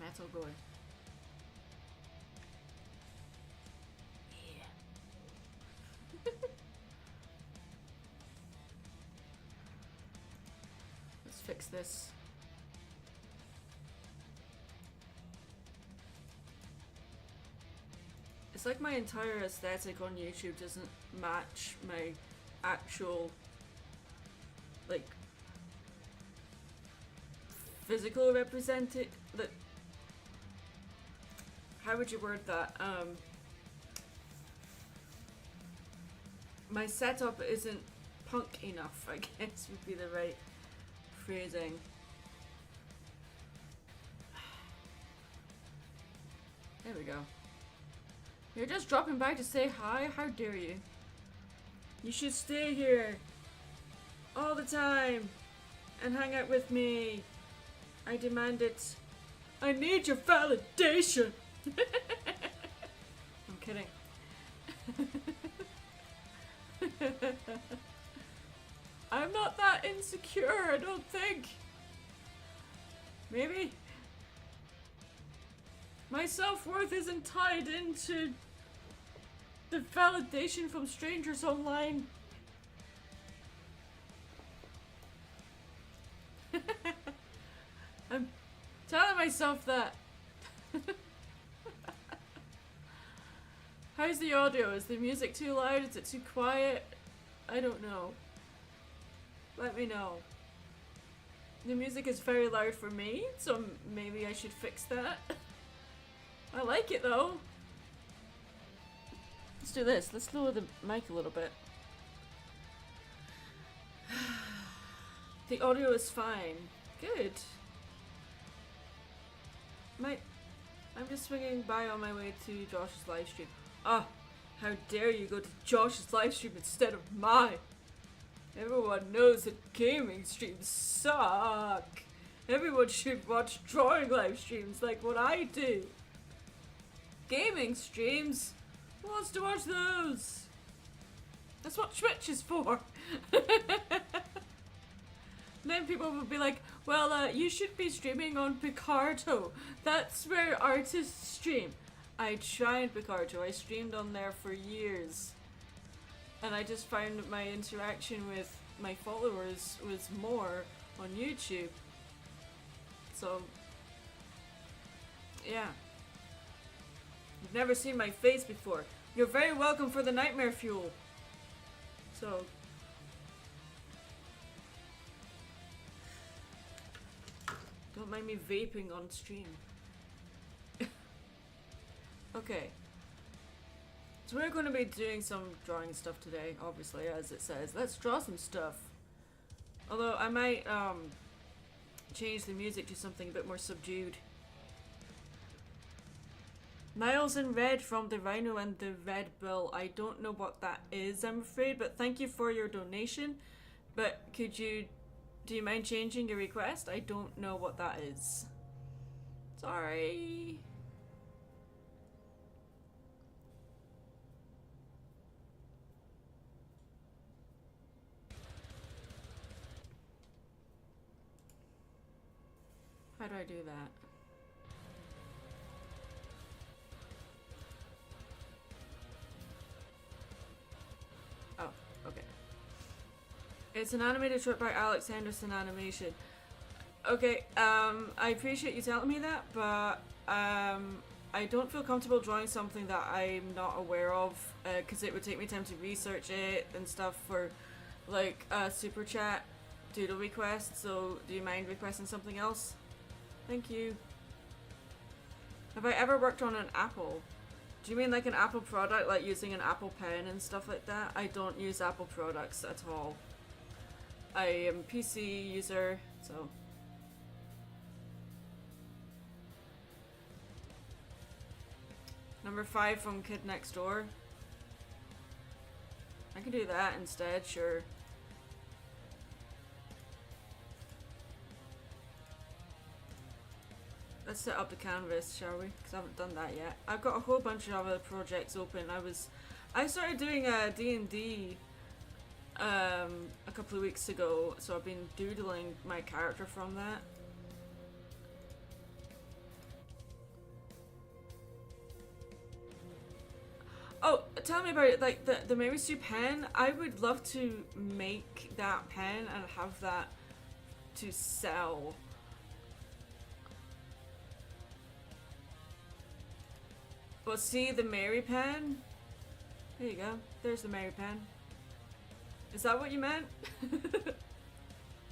metal going. Yeah. Let's fix this. It's like my entire aesthetic on YouTube doesn't match my actual, like, physical representation. How would you word that? My setup isn't punk enough, I guess would be the right phrasing. There we go. You're just dropping by to say hi? How dare you? You should stay here all the time and hang out with me. I demand it. I need your validation. I'm kidding. I'm not that insecure, I don't think. Maybe. My self-worth isn't tied into the validation from strangers online. I'm telling myself that. How's the audio? Is the music too loud? Is it too quiet? I don't know. Let me know. The music is very loud for me, so maybe I should fix that. I like it though. Let's do this. Let's lower the mic a little bit. The audio is fine. Good. I'm just swinging by on my way to Josh's livestream. Ah, how dare you go to Josh's livestream instead of mine? Everyone knows that gaming streams suck. Everyone should watch drawing live streams like what I do. Gaming streams? Who wants to watch those? That's what Twitch is for. Then people will be like, well, you should be streaming on Picarto. That's where artists stream. I tried Picarto. I streamed on there for years. And I just found that my interaction with my followers was more on YouTube. So, yeah. You've never seen my face before. You're very welcome for the nightmare fuel. So, don't mind me vaping on stream. Okay. So we're going to be doing some drawing stuff today, obviously, as it says. Let's draw some stuff. Although I might change the music to something a bit more subdued. Niles in red from the Rhino and the Red Bull. I don't know what that is, I'm afraid, but thank you for your donation. But do you mind changing your request? I don't know what that is. Sorry. How do I do that? Oh, okay. It's an animated short by Alex Henderson Animation. Okay, I appreciate you telling me that, but I don't feel comfortable drawing something that I'm not aware of, because it would take me time to research it and stuff for, like, Superchat doodle requests, so do you mind requesting something else? Thank you. Have I ever worked on an Apple? Do you mean like an Apple product, like using an Apple Pen and stuff like that? I don't use Apple products at all. I am a PC user, so... Number 5 from Kid Next Door. I can do that instead, sure. Let's set up the canvas, shall we? Because I haven't done that yet. I've got a whole bunch of other projects open. I started doing a D&D a couple of weeks ago, so I've been doodling my character from that. tell me about it, like the Mary Sue pen. I would love to make that pen and have that to sell. Well, see the Mary pen? There you go. There's the Mary pen. Is that what you meant?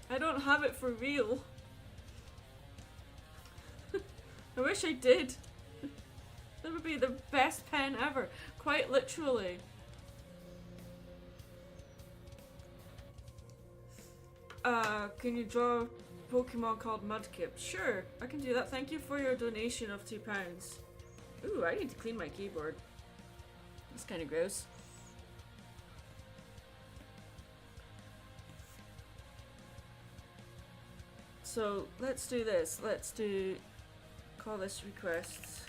I don't have it for real. I wish I did. That would be the best pen ever. Quite literally. Can you draw a Pokemon called Mudkip? Sure, I can do that. Thank you for your donation of £2. Ooh, I need to clean my keyboard. That's kind of gross. So, let's do this. Let's do... call this requests.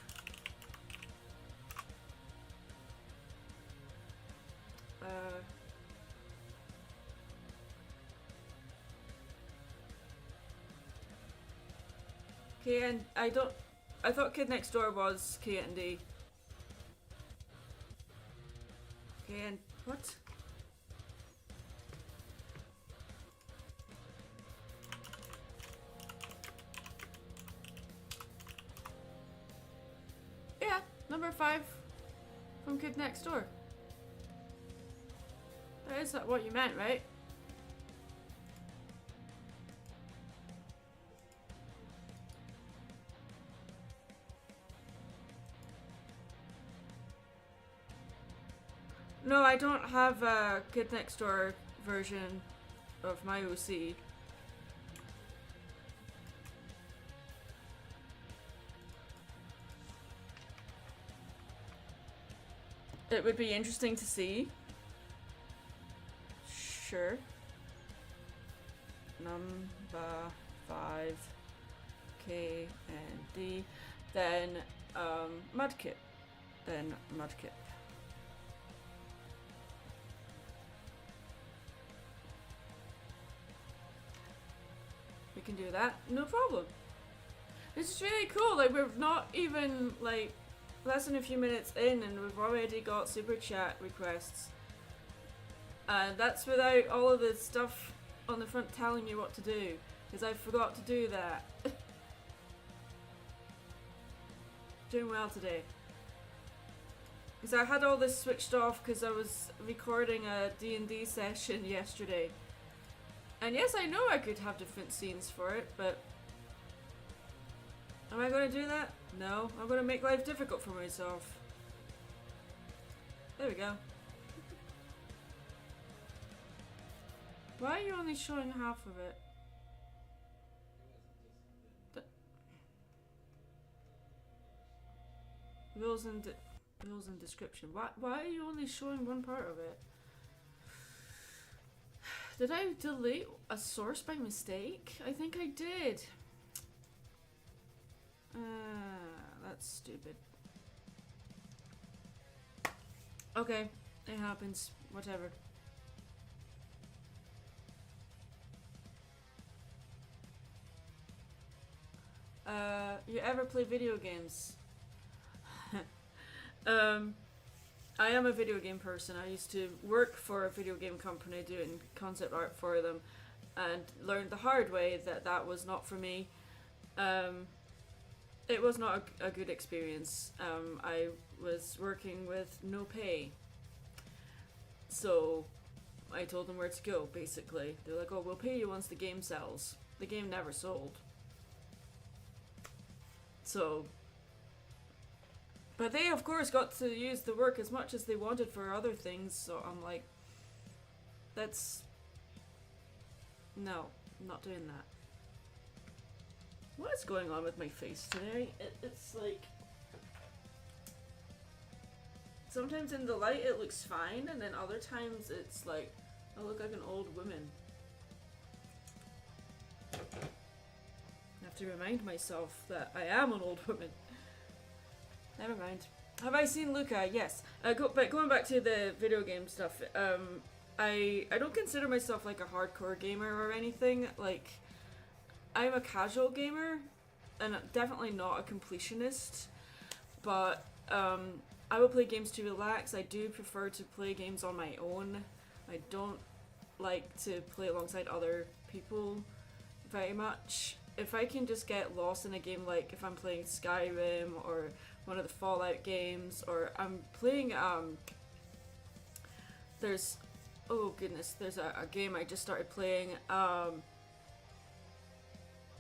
Okay, and I thought Kid Next Door was K and D. Okay, and what? Yeah, number 5 from Kid Next Door. That is what you meant, right? No, I don't have a Kid Next Door version of my OC. It would be interesting to see. Sure. Number 5, K and D. Then Mudkip. Then Mudkip. We can do that, no problem. This is really cool. Like, we're not even like less than a few minutes in and we've already got super chat requests. And that's without all of the stuff on the front telling me what to do, because I forgot to do that. Doing well today. Because I had all this switched off because I was recording a D&D session yesterday. And yes, I know I could have different scenes for it, but am I going to do that? No, I'm going to make life difficult for myself. There we go. Why are you only showing half of it? Rules and description. Why are you only showing one part of it? Did I delete a source by mistake? I think I did. That's stupid. Okay, it happens. Whatever. You ever play video games? I am a video game person. I used to work for a video game company doing concept art for them and learned the hard way that that was not for me. It was not a good experience. I was working with no pay. So I told them where to go, basically. They're like, oh, we'll pay you once the game sells. The game never sold. So... But they, of course, got to use the work as much as they wanted for other things, so I'm like, that's... No, I'm not doing that. What is going on with my face today? It's like... Sometimes in the light it looks fine, and then other times it's like, I look like an old woman. I have to remind myself that I am an old woman. Never mind. Have I seen Luca? Yes. But going back to the video game stuff, I don't consider myself like a hardcore gamer or anything. Like, I'm a casual gamer, and definitely not a completionist. But I will play games to relax. I do prefer to play games on my own. I don't like to play alongside other people very much. If I can just get lost in a game, like if I'm playing Skyrim or one of the Fallout games, or I'm playing there's, oh goodness, there's a game I just started playing.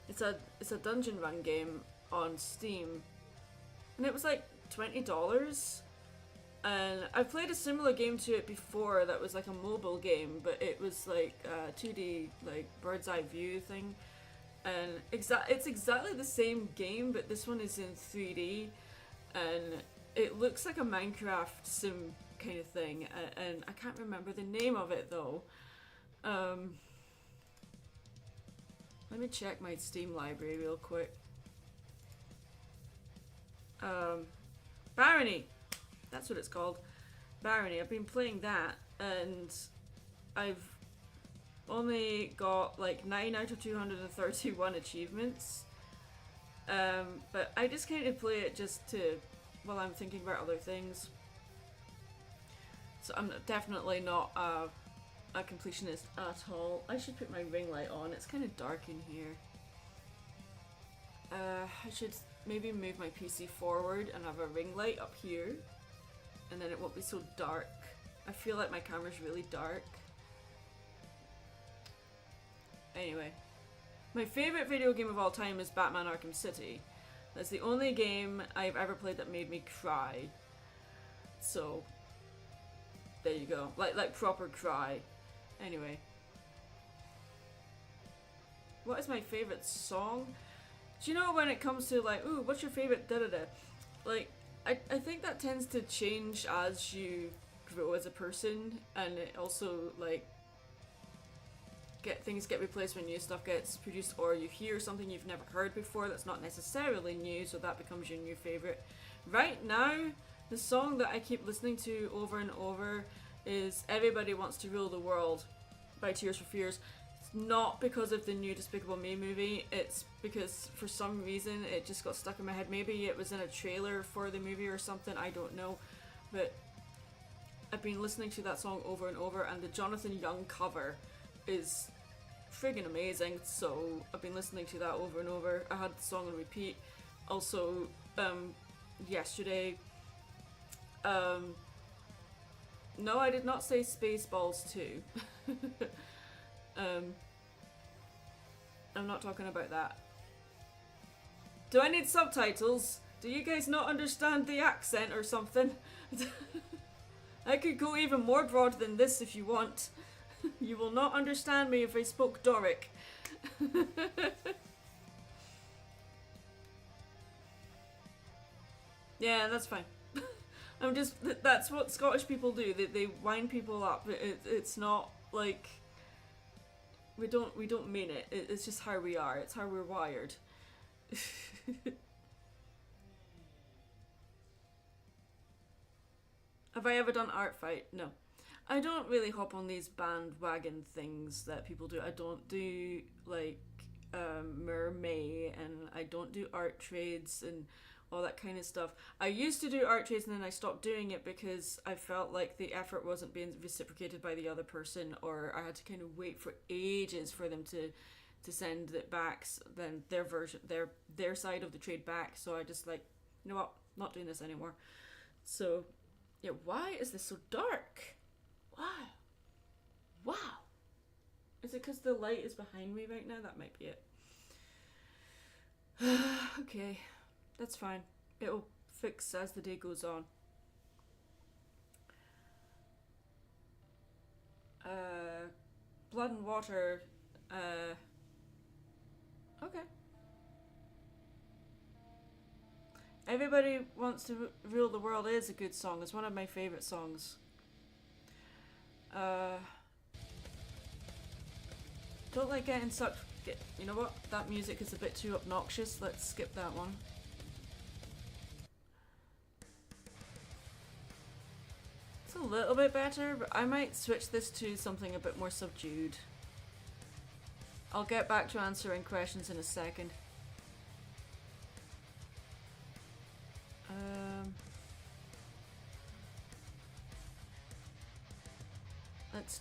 It's a dungeon run game on Steam, and it was like $20. And I've played a similar game to it before that was like a mobile game, but it was like a 2D like bird's eye view thing, and it's exactly the same game, but this one is in 3D, and it looks like a Minecraft sim kind of thing, and I can't remember the name of it though. Let me check my Steam library real quick. Barony! That's what it's called. Barony. I've been playing that, and I've only got like 9 out of 231 achievements. But I just kind of play it just to, while I'm thinking about other things. So I'm definitely not a completionist at all. I should put my ring light on. It's kind of dark in here. I should maybe move my PC forward and have a ring light up here, and then it won't be so dark. I feel like my camera's really dark. Anyway, my favourite video game of all time is Batman Arkham City. That's the only game I've ever played that made me cry. So, there you go. Like proper cry. Anyway. What is my favourite song? Do you know when it comes to like, ooh, what's your favourite da-da-da? Like, I think that tends to change as you grow as a person, and it also like things get replaced when new stuff gets produced, or you hear something you've never heard before that's not necessarily new, so that becomes your new favourite. Right now, the song that I keep listening to over and over is Everybody Wants to Rule the World by Tears for Fears. Not because of the new Despicable Me movie, it's because for some reason it just got stuck in my head. Maybe it was in a trailer for the movie or something, I don't know. But I've been listening to that song over and over, and the Jonathan Young cover is friggin' amazing, so I've been listening to that over and over. I had the song on repeat. Also, yesterday, no, I did not say Spaceballs 2. I'm not talking about that. Do I need subtitles? Do you guys not understand the accent or something? I could go even more broad than this if you want. You will not understand me if I spoke Doric. Yeah, that's fine. I'm just, that's what Scottish people do. They wind people up. It's not like, we don't mean it. It's just how we are. It's how we're wired. Have I ever done art fight? No. I don't really hop on these bandwagon things that people do. I don't do like Mermay, and I don't do art trades and all that kind of stuff. I used to do art trades, and then I stopped doing it because I felt like the effort wasn't being reciprocated by the other person, or I had to kind of wait for ages for them to send it back, then their version, their side of the trade back. So I just like, you know what, not doing this anymore. So yeah, why is this so dark? Wow. Wow. Is it because the light is behind me right now? That might be it. Okay. That's fine. It'll fix as the day goes on. Blood and Water. Okay. Everybody Wants to Rule the World is a good song. It's one of my favourite songs. Don't like getting sucked. You know what? That music is a bit too obnoxious. Let's skip that one. It's a little bit better, but I might switch this to something a bit more subdued. I'll get back to answering questions in a second.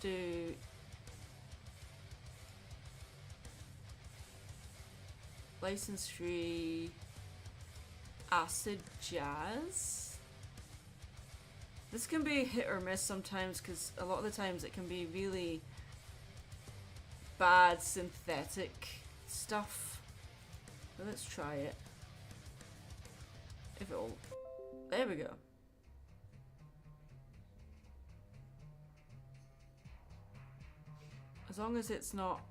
do license-free acid jazz. This can be hit or miss sometimes because a lot of the times it can be really bad synthetic stuff. But let's try it. If it'll... There we go. As long as it's not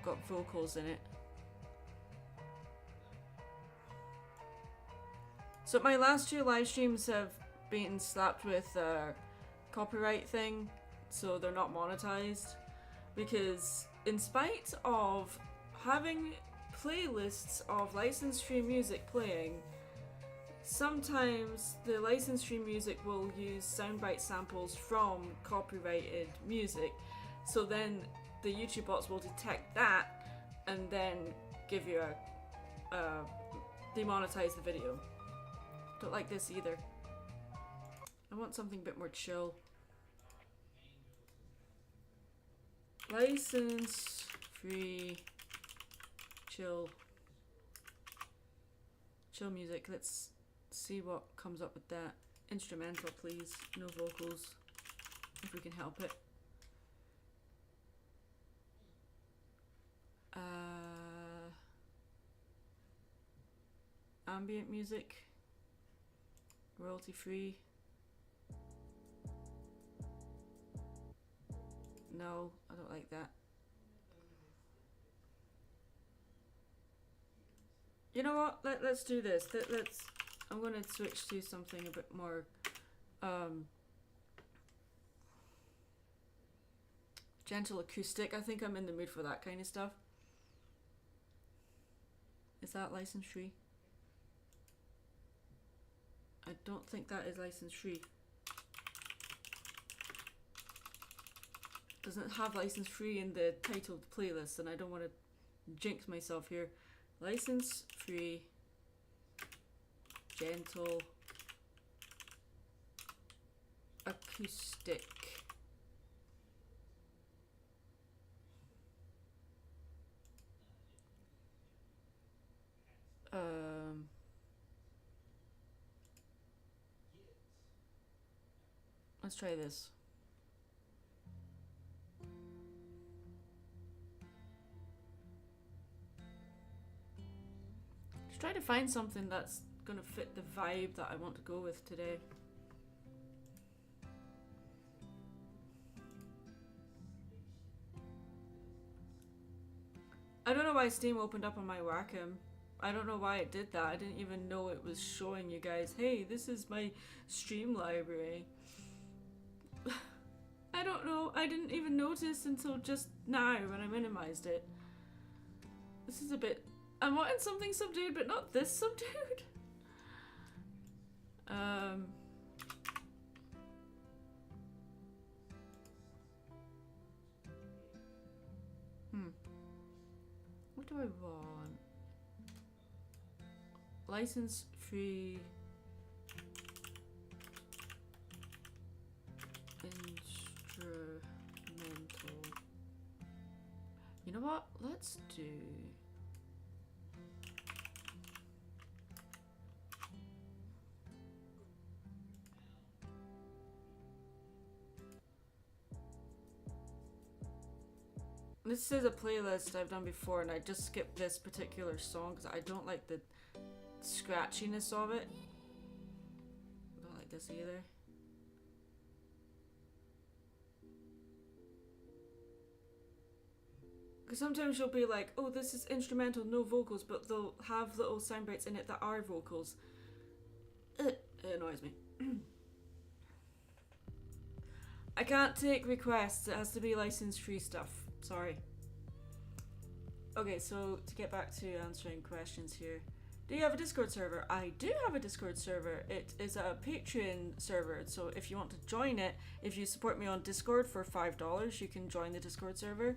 got vocals in it. So my last two live streams have been slapped with a copyright thing, so they're not monetized. Because in spite of having playlists of license-free music playing, sometimes the license-free music will use soundbite samples from copyrighted music. So then the YouTube bots will detect that and then give you a demonetize the video. Don't like this either. I want something a bit more chill. License free chill music. Let's see what comes up with that. Instrumental, please. No vocals, if we can help it. Ambient music, royalty free. No, I don't like that. You know what? Let's do this. I'm gonna switch to something a bit more gentle acoustic. I think I'm in the mood for that kind of stuff. Is that license free? I don't think that is license free. Doesn't have license free in the title of the playlist, and I don't want to jinx myself here. License free gentle acoustic. Let's try this. Just try to find something that's gonna fit the vibe that I want to go with today. I don't know why Steam opened up on my Wacom. I don't know why it did that. I didn't even know it was showing you guys, hey, this is my stream library. I don't know. I didn't even notice until just now when I minimized it. This is a bit... I'm wanting something subdued, but not this subdued. What do I want? License free instrumental. You know what? Let's do... This is a playlist I've done before, and I just skipped this particular song because I don't like the scratchiness of it. I don't like this either. Because sometimes you'll be like, oh, this is instrumental, no vocals, but they'll have little sound bites in it that are vocals. It annoys me. I can't take requests, it has to be license-free stuff. Sorry. Okay, so to get back to answering questions here. Do you have a Discord server? I do have a Discord server. It is a Patreon server, so if you want to join it, if you support me on Discord for $5, you can join the Discord server.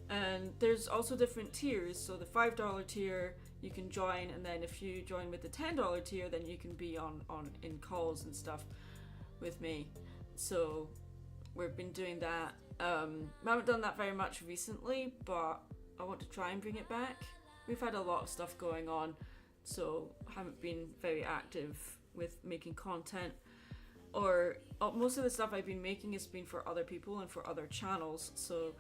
And there's also different tiers, so the $5 tier you can join, and then if you join with the $10 tier, then you can be on in calls and stuff with me. So we've been doing that. I haven't done that very much recently, but I want to try and bring it back. We've had a lot of stuff going on, so haven't been very active with making content. Or most of the stuff I've been making has been for other people and for other channels, so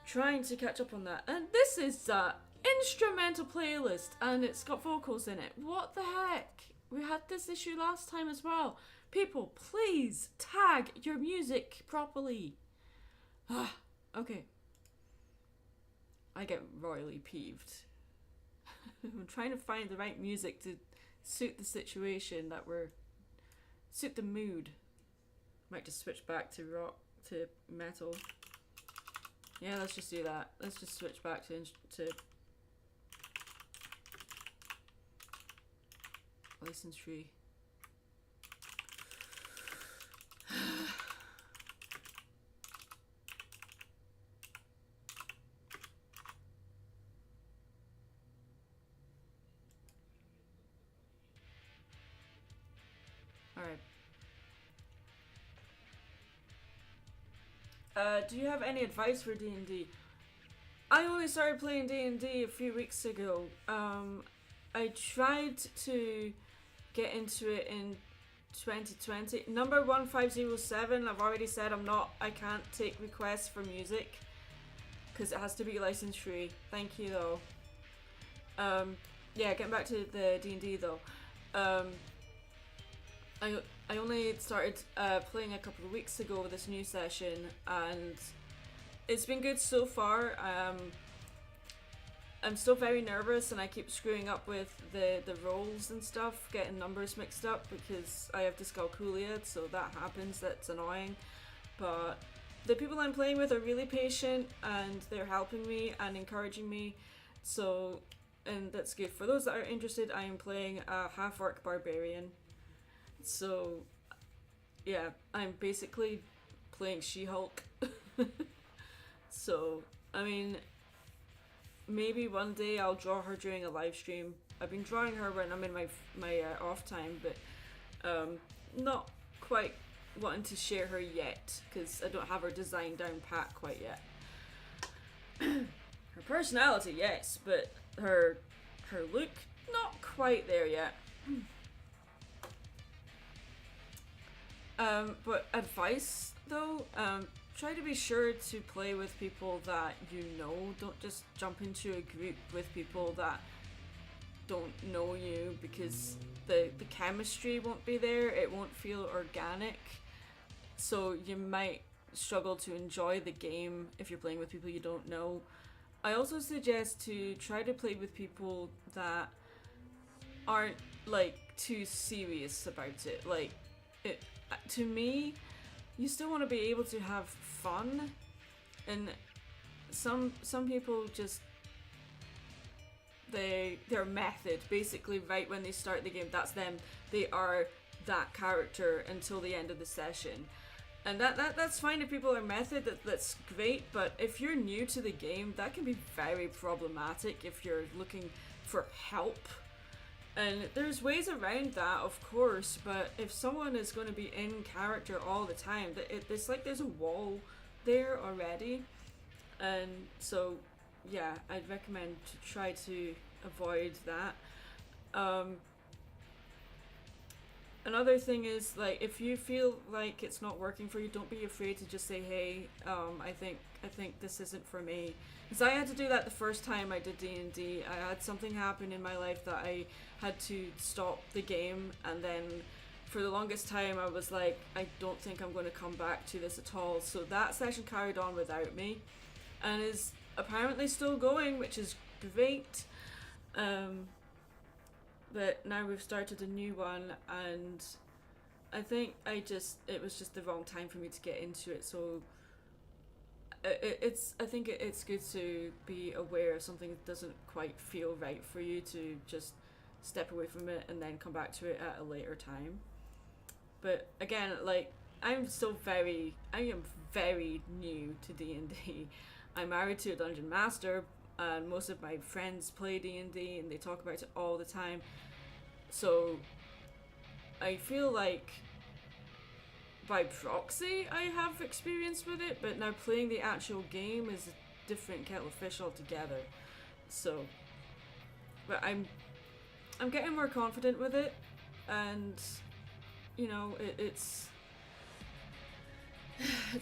trying to catch up on that. And this is a instrumental playlist, and it's got vocals in it. What the heck? We had this issue last time as well. People, please tag your music properly. Okay. I get royally peeved. I'm trying to find the right music to suit the situation that suit the mood. Might just switch back to rock, to metal. Yeah, let's just do that. Let's just switch back to license free. Alright. Do you have any advice for D&D? I only started playing D&D a few weeks ago. I tried to get into it in 2020. Number 1507, I've already said I can't take requests for music because it has to be license free. Thank you though. Yeah, getting back to the D&D though. I only started playing a couple of weeks ago with this new session, and it's been good so far. I'm still very nervous, and I keep screwing up with the rolls and stuff, getting numbers mixed up because I have dyscalculia, so that happens. That's annoying. But the people I'm playing with are really patient, and they're helping me and encouraging me. So, and that's good. For those that are interested, I am playing a half-orc barbarian. So, yeah, I'm basically playing She-Hulk. So, I mean, maybe one day I'll draw her during a live stream. I've been drawing her when I'm in my off time, but not quite wanting to share her yet because I don't have her design down pat quite yet. Her personality, yes, but her look, not quite there yet. But advice though, try to be sure to play with people that you know. Don't just jump into a group with people that don't know you, because the chemistry won't be there, it won't feel organic, so you might struggle to enjoy the game if you're playing with people you don't know. I also suggest to try to play with people that aren't like too serious about it. Like, to me, you still want to be able to have fun, and some people just their method, basically right when they start the game, that's them. They are that character until the end of the session, and that's fine if people are method. That's great, but if you're new to the game, that can be very problematic if you're looking for help. And there's ways around that, of course, but if someone is going to be in character all the time, it's like there's a wall there already. And so, yeah, I'd recommend to try to avoid that. Another thing is, like, if you feel like it's not working for you, don't be afraid to just say, hey, I think this isn't for me. Because I had to do that the first time I did D&D. I had something happen in my life that I had to stop the game, and then for the longest time I was like, I don't think I'm going to come back to this at all. So that session carried on without me, and is apparently still going, which is great. But now we've started a new one, and I think it was just the wrong time for me to get into it. So I think it's good to be aware if something doesn't quite feel right for you, to just step away from it and then come back to it at a later time. But again, like, I am very new to D&D. I'm married to a dungeon master, and most of my friends play D&D and they talk about it all the time. So I feel like by proxy I have experience with it, but now playing the actual game is a different kettle of fish altogether. So, but I'm getting more confident with it, and you know, it's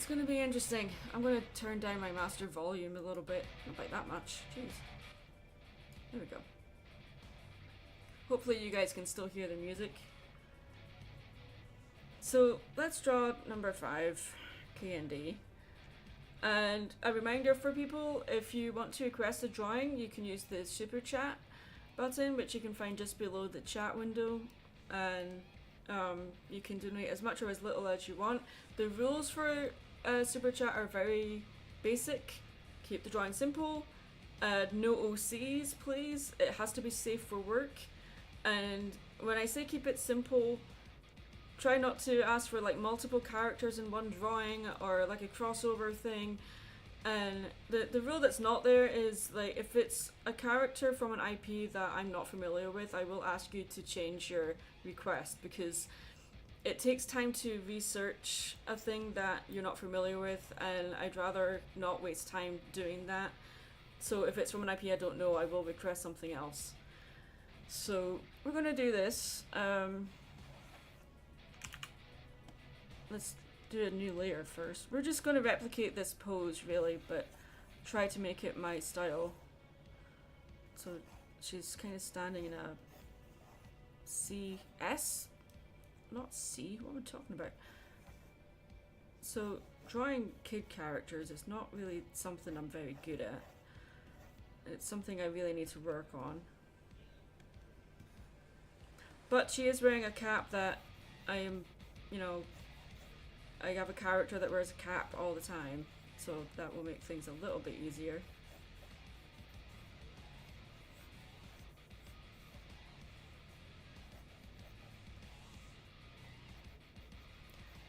gonna be interesting. I'm gonna turn down my master volume a little bit, not by that much. Jeez. There we go. Hopefully you guys can still hear the music. So let's draw number 5, KND. And a reminder for people, if you want to request a drawing, you can use the Superchat button, which you can find just below the chat window. And you can donate as much or as little as you want. The rules for Superchat are very basic. Keep the drawing simple. No OCs, please. It has to be safe for work. And when I say keep it simple, try not to ask for like multiple characters in one drawing or like a crossover thing. And the rule that's not there is like if it's a character from an IP that I'm not familiar with, I will ask you to change your request, because it takes time to research a thing that you're not familiar with, and I'd rather not waste time doing that. So if it's from an IP I don't know, I will request something else. So we're gonna do this. Let's do a new layer first. We're just gonna replicate this pose really, but try to make it my style. So she's kind of standing in a CS? Not C, what am I talking about? So drawing kid characters is not really something I'm very good at. It's something I really need to work on. But she is wearing a cap that I am, you know, I have a character that wears a cap all the time, so that will make things a little bit easier.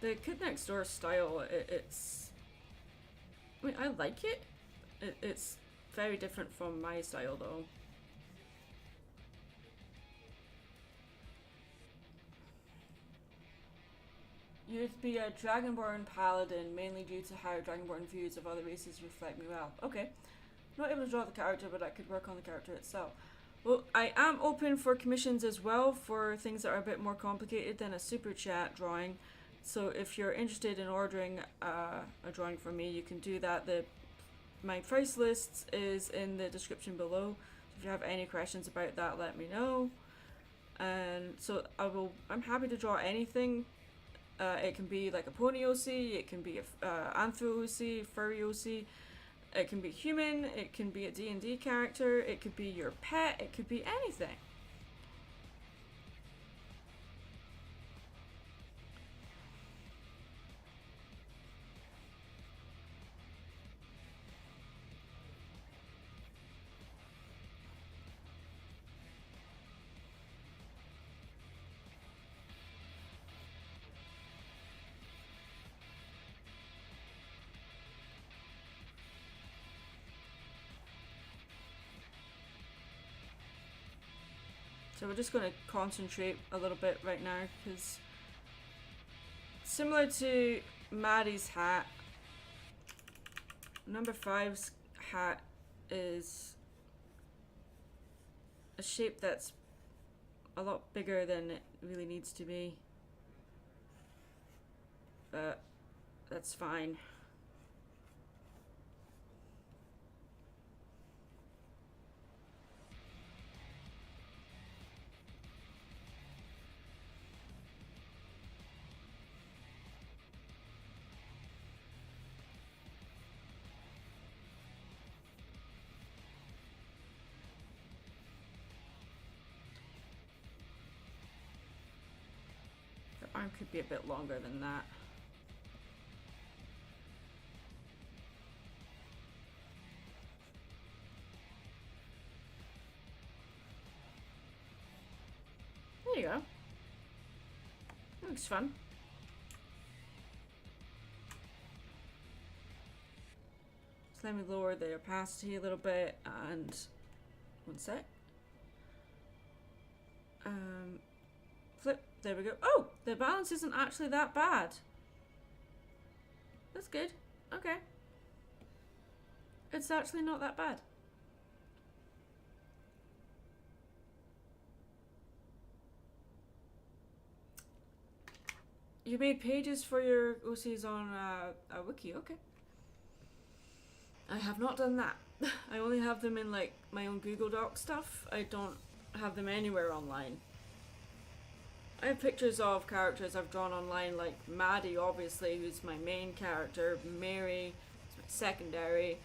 The Kid Next Door style, it's... I mean, I like it. It's very different from my style though. You'd be a Dragonborn paladin, mainly due to how Dragonborn views of other races reflect me well. Okay. Not able to draw the character, but I could work on the character itself. Well, I am open for commissions as well for things that are a bit more complicated than a super chat drawing. So if you're interested in ordering a drawing from me, you can do that. My price list is in the description below. If you have any questions about that, let me know. And so I'm happy to draw anything. It can be like a pony OC, it can be a anthro OC, furry OC, it can be human, it can be a D&D character, it could be your pet, it could be anything. So we're just going to concentrate a little bit right now, because similar to Maddie's hat, number 5's hat is a shape that's a lot bigger than it really needs to be, but that's fine. Arm could be a bit longer than that. There you go. That looks fun. So let me lower the opacity a little bit, and one sec. Flip. There we go. Oh, the balance isn't actually that bad. That's good. Okay. It's actually not that bad. You made pages for your OCs on a wiki, okay. I have not done that. I only have them in like my own Google Doc stuff. I don't have them anywhere online. I have pictures of characters I've drawn online, like Maddie, obviously, who's my main character, Mary, who's my secondary,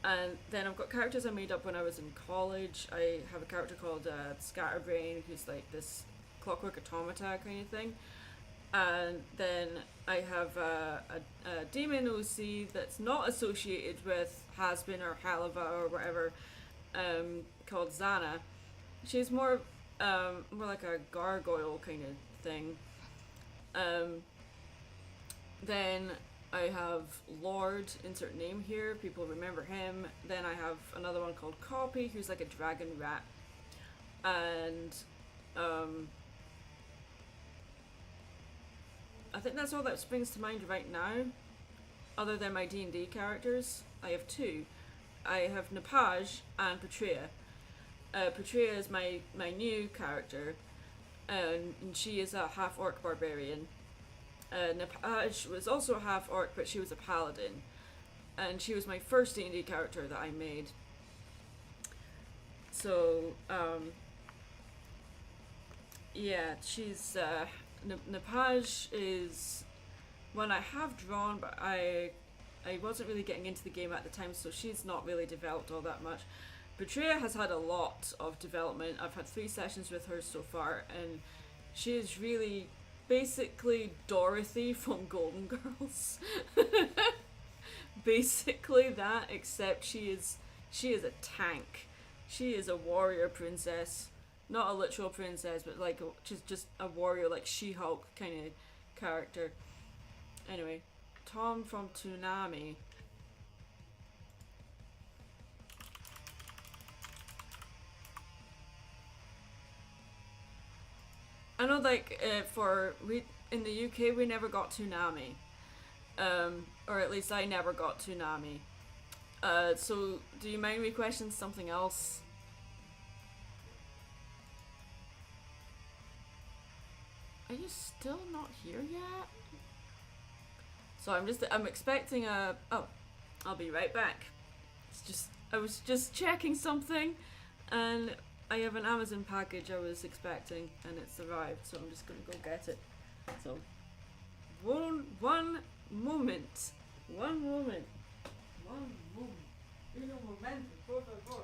and then I've got characters I made up when I was in college. I have a character called Scatterbrain, who's like this clockwork automata kind of thing. And then I have a demon OC that's not associated with Hasbin or Halava or whatever, called Zana. She's more like a gargoyle kind of thing. Then I have Lord, insert name here, people remember him. Then I have another one called Copy, who's like a dragon rat. And I think that's all that springs to mind right now, other than my D&D characters. I have two. I have Nepage and Patria. Patria is my new character, and she is a half-orc barbarian. Nepage was also a half-orc, but she was a paladin, and she was my first D&D character that I made. So, yeah, she's... Nepage is one I have drawn, but I wasn't really getting into the game at the time, so she's not really developed all that much. Betrayal has had a lot of development. I've had 3 sessions with her so far, and she is really basically Dorothy from Golden Girls. Basically that, except she is a tank. She is a warrior princess. Not a literal princess, but like she's just a warrior, like She-Hulk kind of character. Anyway, Tom from Toonami. I know, like, in the UK we never got Toonami, or at least I never got Toonami. So do you mind me questioning something else? Are you still not here yet? So I'm expecting a... Oh, I'll be right back. I was just checking something, and I have an Amazon package I was expecting, and it's arrived, so I'm just gonna go get it. So, one moment. One moment. Un momento, por favor.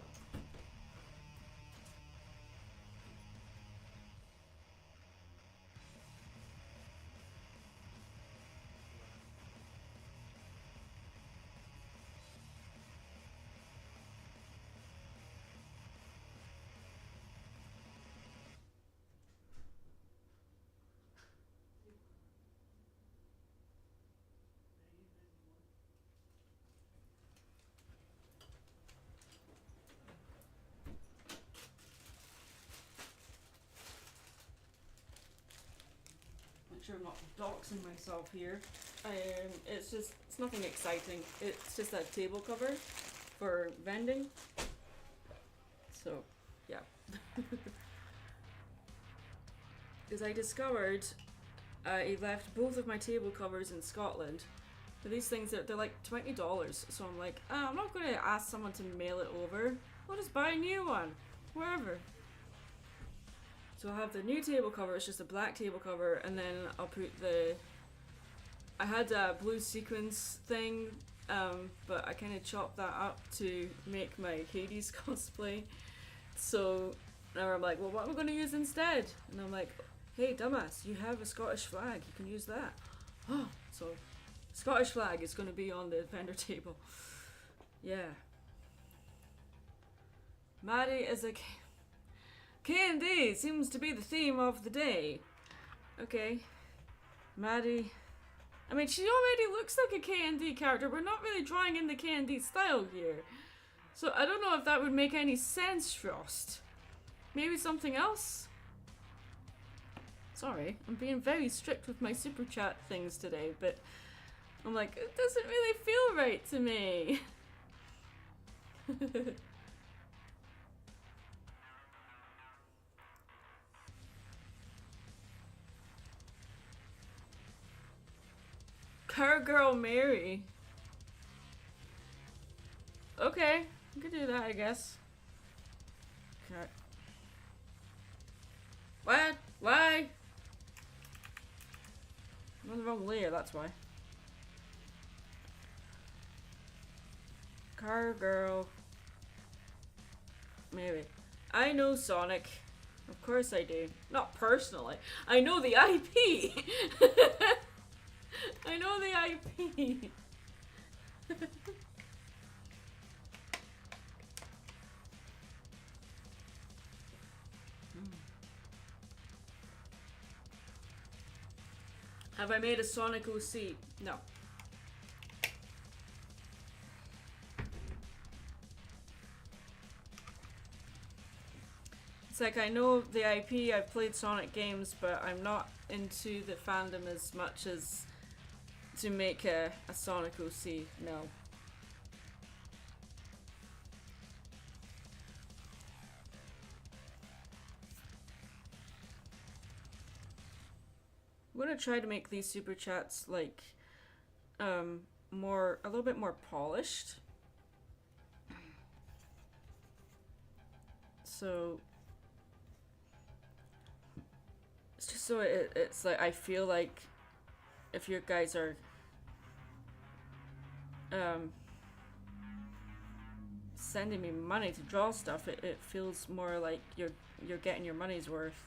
Sure I'm not doxing myself here. It's nothing exciting. It's just a table cover for vending. So, yeah. Because I discovered I left both of my table covers in Scotland. So these things, they're like $20. So I'm like, I'm not going to ask someone to mail it over. I'll just buy a new one, wherever. So I'll have the new table cover, it's just a black table cover, and then I'll put I had a blue sequins thing, but I kind of chopped that up to make my Hades cosplay. So now I'm like, well, what am I going to use instead? And I'm like, hey, dumbass, you have a Scottish flag, you can use that. Oh, so Scottish flag is going to be on the vendor table. Yeah. Maddie is a... K&D seems to be the theme of the day. Okay. Maddie. I mean, she already looks like a K&D character. We're not really drawing in the K&D style here. So I don't know if that would make any sense, Frost. Maybe something else? Sorry, I'm being very strict with my super chat things today, but I'm like, it doesn't really feel right to me. Car Girl Mary. Okay, I could do that, I guess. Okay. What? Why? I'm on the wrong layer, that's why. Car Girl Mary. I know Sonic. Of course I do. Not personally. I know the IP. I know the IP. Have I made a Sonic OC? No. It's like, I know the IP, I've played Sonic games, but I'm not into the fandom as much as to make a Sonic OC. No. I'm gonna try to make these super chats like a little bit more polished. So it's just so it's like, I feel like if you guys are sending me money to draw stuff, it feels more like you're getting your money's worth.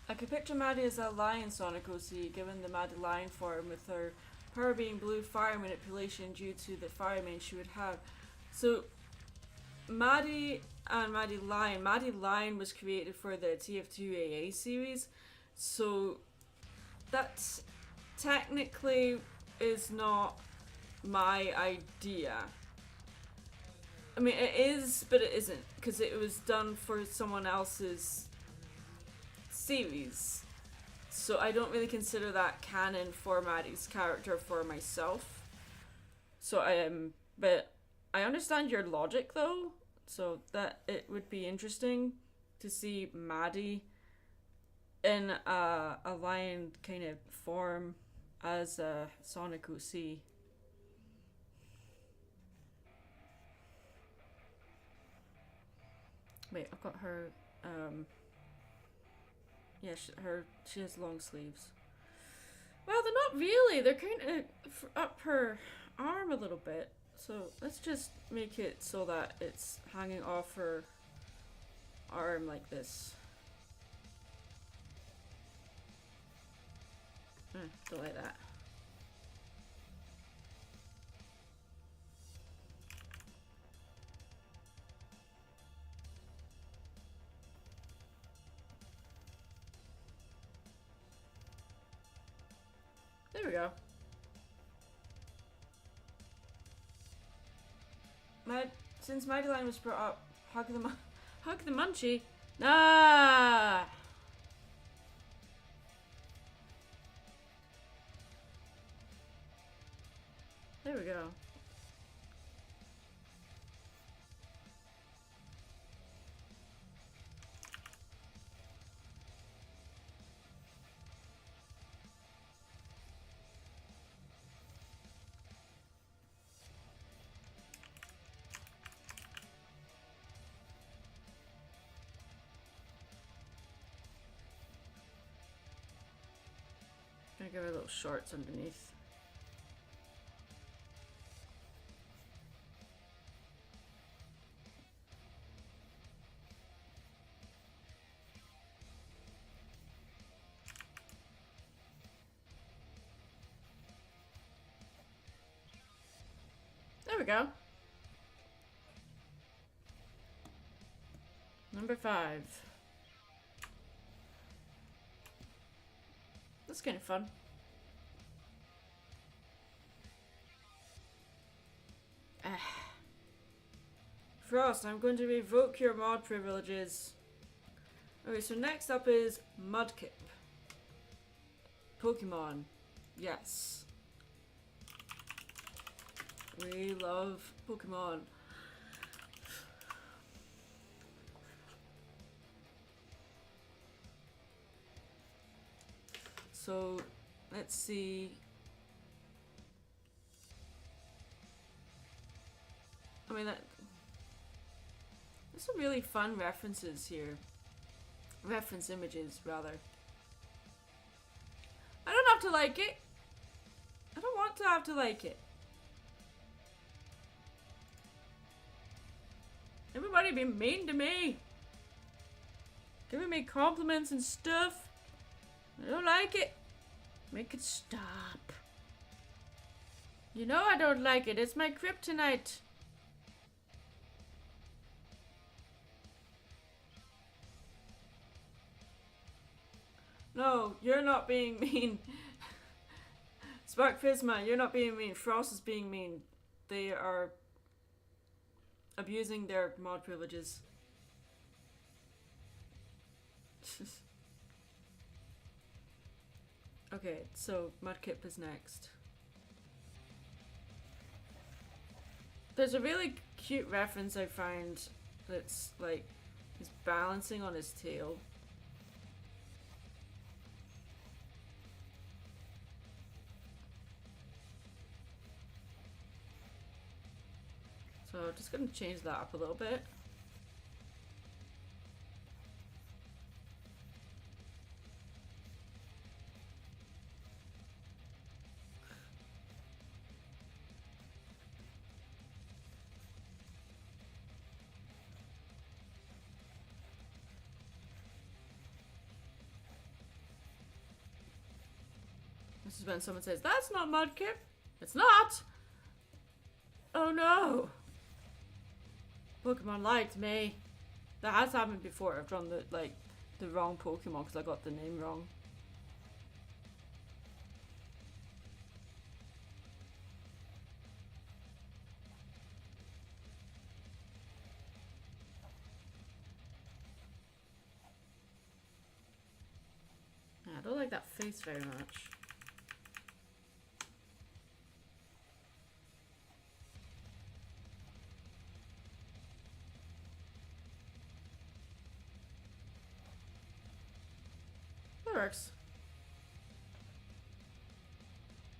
I could picture Maddie as a lion Sonic OC, given the Maddie lion form, with her power being blue fire manipulation due to the fire main she would have. So, Maddie and Maddie Lion was created for the TF2AA series, so that technically is not my idea. I mean, it is, but it isn't, because it was done for someone else's series, so I don't really consider that canon for Maddie's character for myself. So but I understand your logic though, so that it would be interesting to see Maddie in a lion kind of form as a Sonic OC. Wait, I've got her yeah, she has long sleeves. Well, they're not really. They're kind of up her arm a little bit. So let's just make it so that it's hanging off her arm like this. Don't like that. There we go. Since Mighty Lion was brought up, hug the munchie. Nah. There we go. Gonna give her little shorts underneath. There we go. Number 5. That's kind of fun. Frost, I'm going to revoke your mod privileges. Okay, so next up is Mudkip. Pokemon. Yes. We love Pokemon. So, let's see. I mean, there's some really fun references here. Reference images, rather. I don't have to like it. I don't want to have to like it. Everybody be mean to me. Giving me compliments and stuff. I don't like it. Make it stop. You know I don't like it. It's my kryptonite. No, you're not being mean. Spark Physma, you're not being mean. Frost is being mean. They are abusing their mod privileges. Okay, so Mudkip is next. There's a really cute reference I find that's like he's balancing on his tail. So just gonna change that up a little bit. This is when someone says, "That's not Mudkip." It's not! Oh no! Pokemon lied to me. That has happened before. I've drawn the wrong Pokemon because I got the name wrong. Yeah, I don't like that face very much. Works.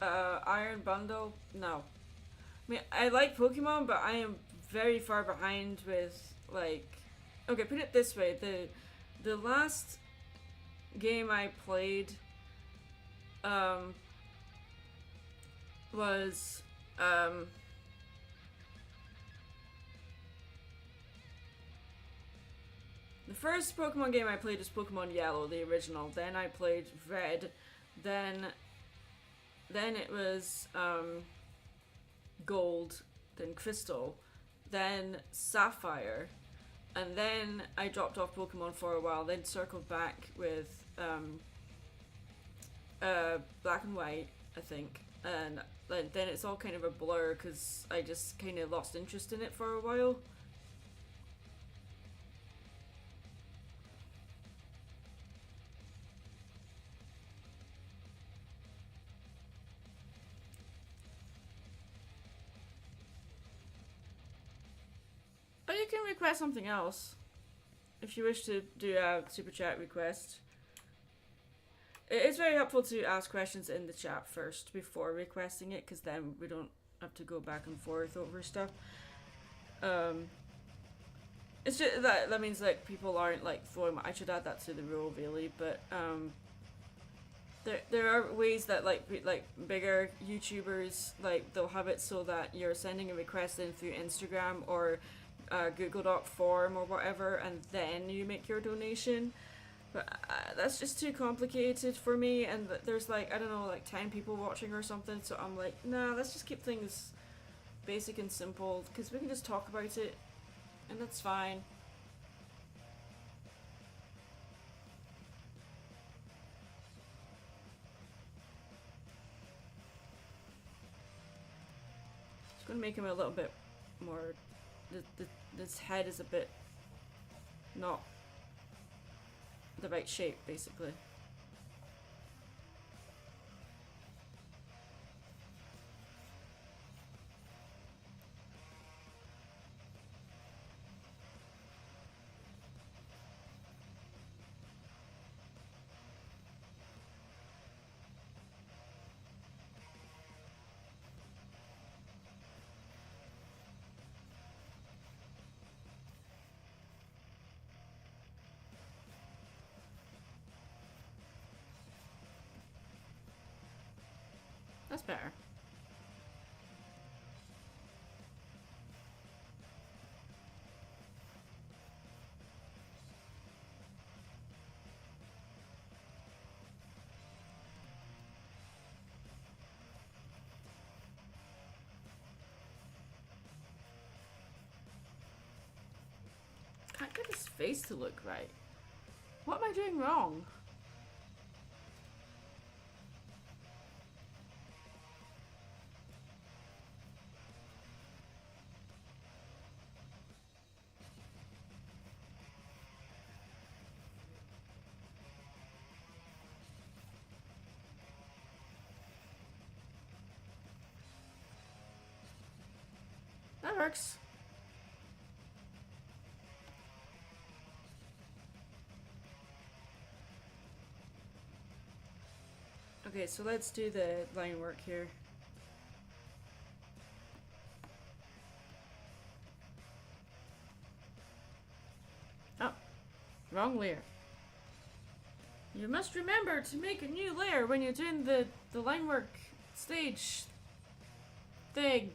Iron Bundle? No. I mean, I like Pokemon, but I am very far behind with, like... Okay, put it this way. The last game I played, was, the first Pokemon game I played was Pokemon Yellow, the original. Then I played Red. Then it was Gold. Then Crystal. Then Sapphire. And then I dropped off Pokemon for a while. Then circled back with Black and White, I think. And then it's all kind of a blur because I just kind of lost interest in it for a while. But you can request something else if you wish to do a super chat request. It is very helpful to ask questions in the chat first before requesting it, because then we don't have to go back and forth over stuff. It's just that means like people aren't like throwing. I should add that to the rule really, but there are ways that like bigger YouTubers like they'll have it so that you're sending a request in through Instagram or Google Doc form or whatever, and then you make your donation. But that's just too complicated for me, and there's like, I don't know, like 10 people watching or something, so I'm like, nah, let's just keep things basic and simple, because we can just talk about it, and that's fine. gonna make him a little bit more. This head is a bit not the right shape, basically. That's better. Can't get his face to look right. What am I doing wrong? That works. Okay, so let's do the line work here. Oh, wrong layer. You must remember to make a new layer when you're doing the line work stage thing.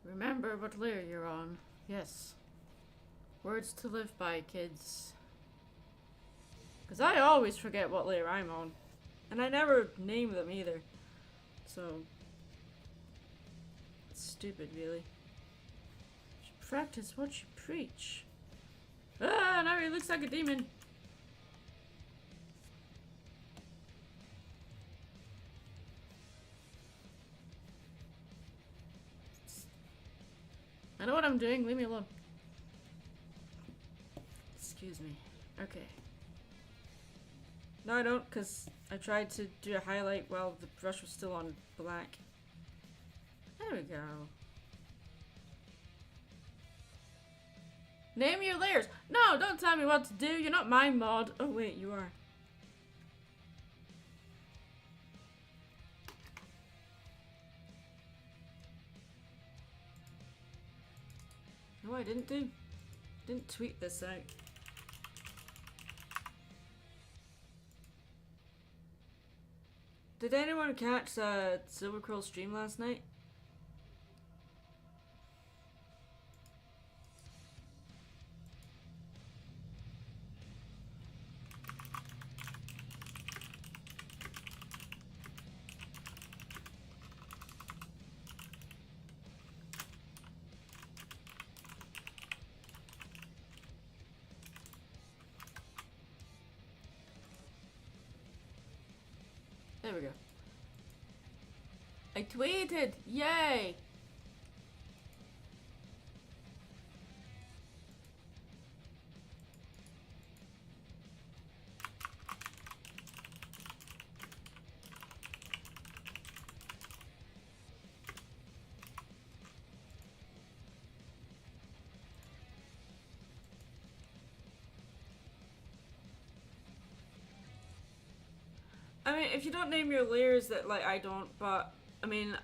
Remember what layer you're on. Yes. Words to live by, kids. Because I always forget what layer I'm on. And I never name them either. So... it's stupid, really. You should practice what you preach. Ah, now he looks like a demon. I know what I'm doing, leave me alone. Excuse me. Okay. No, I don't, because I tried to do a highlight while the brush was still on black. There we go. Name your layers. No, don't tell me what to do. You're not my mod. Oh, wait, you are. No, I didn't do. Didn't tweet this out. Did anyone catch Silvercurl's stream last night? There we go. I tweeted! Yay! I mean, if you don't name your layers, that like I don't, but I mean,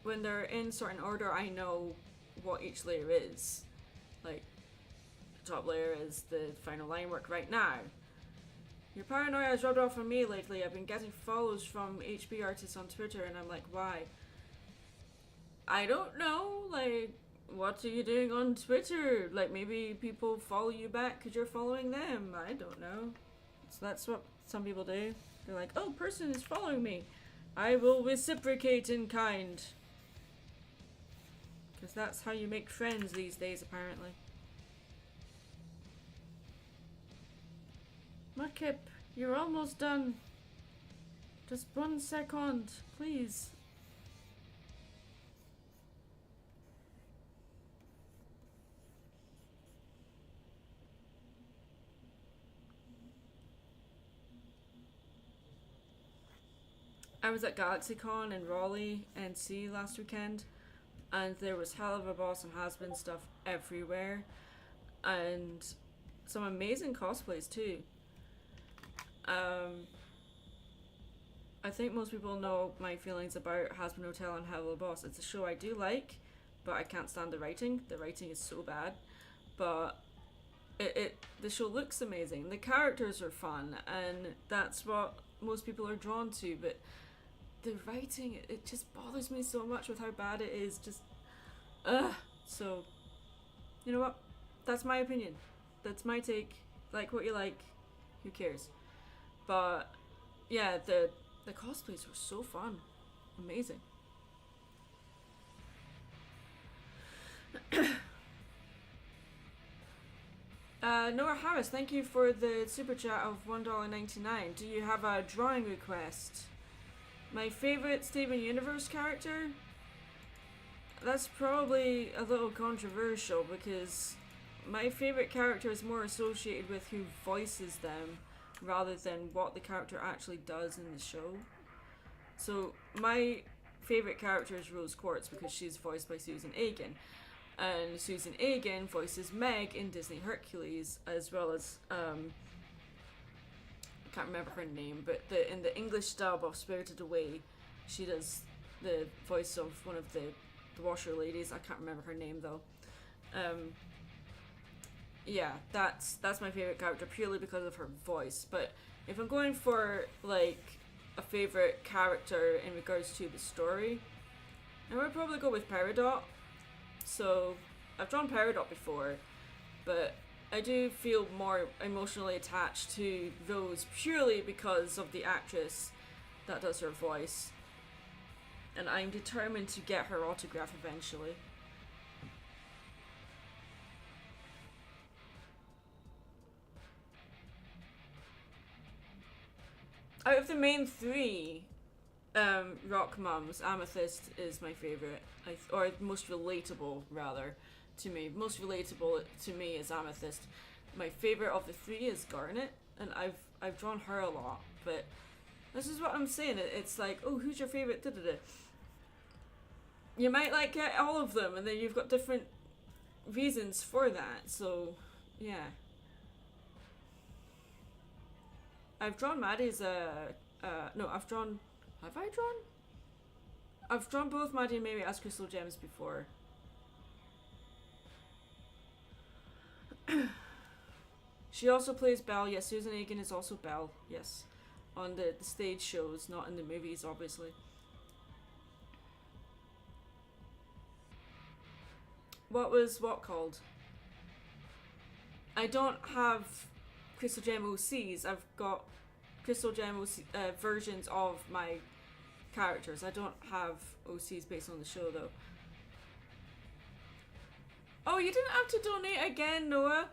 when they're in certain order, I know what each layer is. Like, the top layer is the final line work right now. Your paranoia has rubbed off on me lately. I've been getting follows from HB artists on Twitter, and I'm like, why? I don't know. Like, what are you doing on Twitter? Like, maybe people follow you back because you're following them. I don't know. So that's what some people do. They're like, oh, person is following me. I will reciprocate in kind. Because that's how you make friends these days, apparently. Mudkip, you're almost done. Just 1 second, please. I was at GalaxyCon in Raleigh, NC last weekend, and there was hell of a boss and has-been stuff everywhere, and some amazing cosplays too. I think most people know my feelings about Has-Been Hotel and Hell of a Boss. It's a show I do like, but I can't stand the writing. The writing is so bad, but the show looks amazing. The characters are fun, and that's what most people are drawn to, but the writing, it just bothers me so much with how bad it is. Just, so, you know what? That's my opinion. That's my take. Like what you like. Who cares? But, yeah, the cosplays were so fun. Amazing. Noah Harris, thank you for the super chat of $1.99. Do you have a drawing request? My favourite Steven Universe character? That's probably a little controversial because my favourite character is more associated with who voices them rather than what the character actually does in the show. So my favourite character is Rose Quartz because she's voiced by Susan Egan. And Susan Egan voices Meg in Disney Hercules, as well as I can't remember her name, but in the English dub of Spirited Away, she does the voice of one of the washer ladies. I can't remember her name though. Yeah, that's my favorite character purely because of her voice. But if I'm going for like a favorite character in regards to the story, I would probably go with Peridot. So I've drawn Peridot before, but I do feel more emotionally attached to Rose purely because of the actress that does her voice, and I'm determined to get her autograph eventually. Out of the main three rock mums, Amethyst is my favourite, or most relatable rather to me. Most relatable to me is Amethyst. My favourite of the three is Garnet, and I've drawn her a lot, but this is what I'm saying. It's like, oh, who's your favourite? Da-da-da. You might like get all of them, and then you've got different reasons for that. So yeah, I've drawn Maddie's no, I've drawn. Have I drawn? I've drawn both Maddie and Mary as Crystal Gems before. She also plays Belle. Yes, Susan Egan is also Belle. Yes, on the stage shows, not in the movies, obviously. What was what called? I don't have Crystal Gem OCs. I've got Crystal Gem versions of my characters. I don't have OCs based on the show though. Oh, you didn't have to donate again, Noah,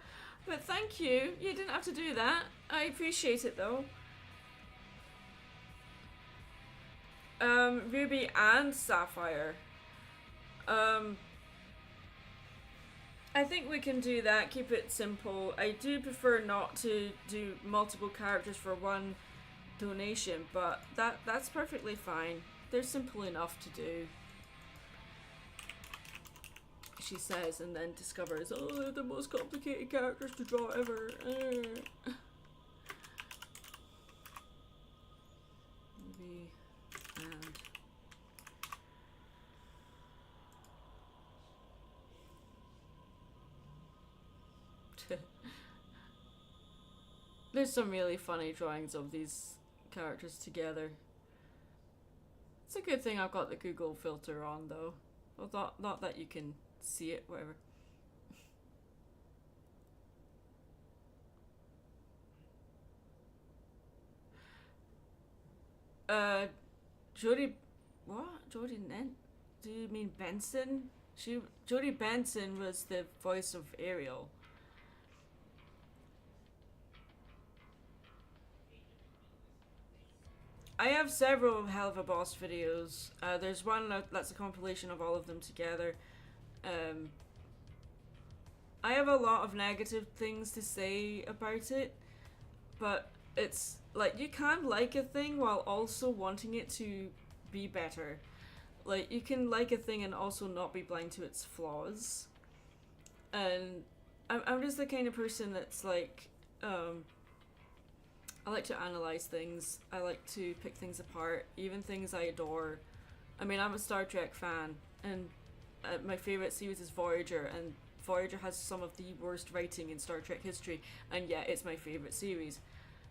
but thank you. You didn't have to do that. I appreciate it though. Ruby and Sapphire. I think we can do that, keep it simple. I do prefer not to do multiple characters for one donation, but that's perfectly fine. They're simple enough to do. She says, and then discovers, oh, they're the most complicated characters to draw ever. Maybe, and There's some really funny drawings of these characters together. It's a good thing I've got the Google filter on though. Well, not that you can see it, whatever. Jodie... What? Jodie Nen? Do you mean Benson? Jodie Benson was the voice of Ariel. I have several Hell of a Boss videos. There's one that's a compilation of all of them together. I have a lot of negative things to say about it, but it's like you can like a thing while also wanting it to be better. Like you can like a thing and also not be blind to its flaws. And I'm just the kind of person that's like, I like to analyze things. I like to pick things apart, even things I adore. I mean, I'm a Star Trek fan, and my favorite series is Voyager, and Voyager has some of the worst writing in Star Trek history, and yet it's my favorite series,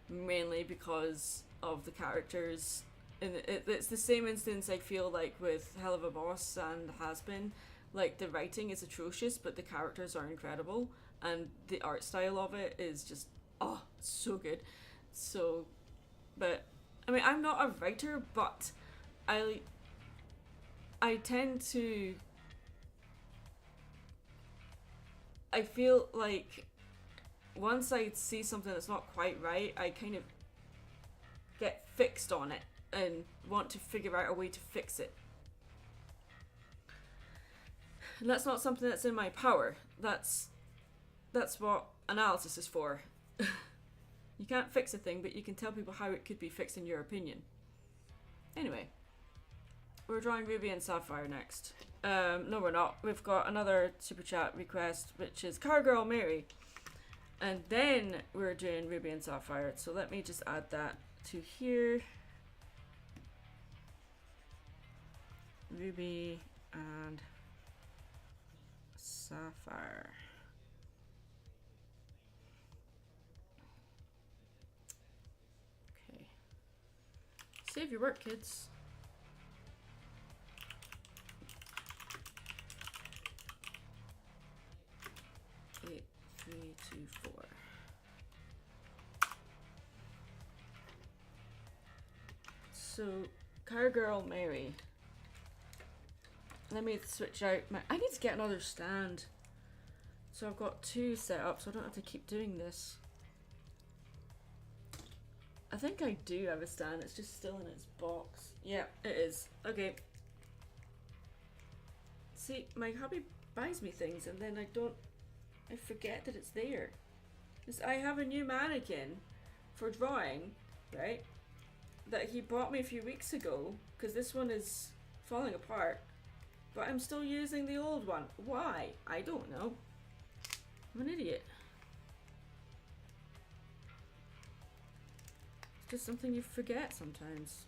mainly because of the characters. And it's the same instance I feel like with Hell of a Boss and Has Been. Like, the writing is atrocious, but the characters are incredible, and the art style of it is just, oh, so good. So, but, I mean, I'm not a writer, but I tend to, I feel like once I see something that's not quite right, I kind of get fixed on it and want to figure out a way to fix it. And that's not something that's in my power. That's what analysis is for. You can't fix a thing, but you can tell people how it could be fixed in your opinion. Anyway, we're drawing Ruby and Sapphire next. No, we're not. We've got another super chat request, which is Cargirl Mary. And then we're doing Ruby and Sapphire. So let me just add that to here. Ruby and Sapphire. Okay. Save your work, kids. Eight, 3, 2, 4. So, Cargirl Mary. Let me switch out my... I need to get another stand. So I've got 2 set up, so I don't have to keep doing this. I think I do have a stand, it's just still in its box. Yeah, it is. Okay. See, my hubby buys me things and then I forget that it's there. I have a new mannequin for drawing, right? That he bought me a few weeks ago, because this one is falling apart. But I'm still using the old one. Why? I don't know. I'm an idiot. It's just something you forget sometimes.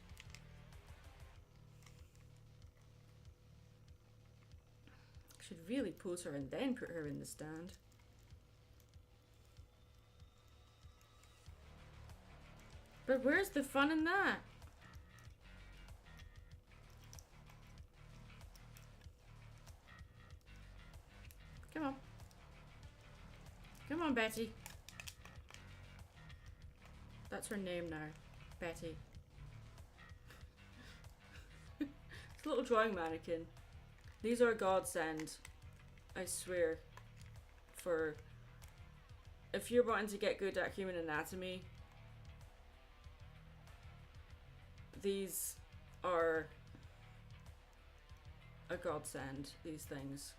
I should really pose her and then put her in the stand. But where's the fun in that? Come on. Come on, Betty. That's her name now. Betty. It's a little drawing mannequin. These are a godsend. I swear. For... if you're wanting to get good at human anatomy, these are a godsend, these things.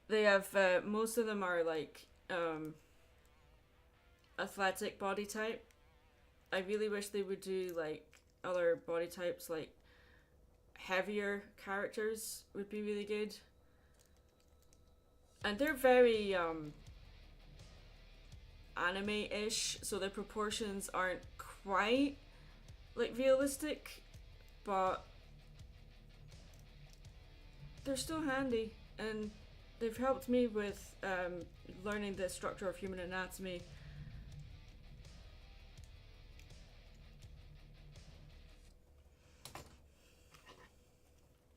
They have, most of them are like, athletic body type. I really wish they would do like other body types, like heavier characters would be really good. And they're very, anime-ish, so their proportions aren't quite like realistic, but they're still handy. and they've helped me with learning the structure of human anatomy.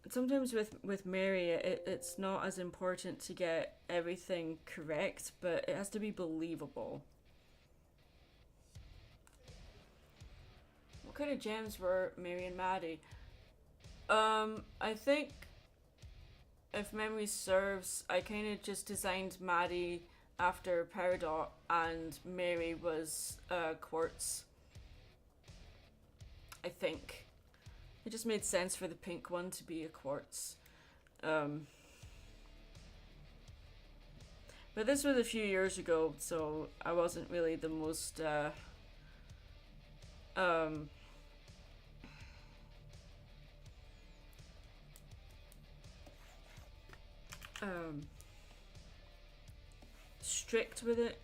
Sometimes with Mary, it's not as important to get everything correct, but it has to be believable. What kind of gems were Mary and Maddie? I think, if memory serves, I kind of just designed Maddie after Peridot, and Mary was quartz. I think. It just made sense for the pink one to be a quartz. But this was a few years ago, so I wasn't really the most strict with it.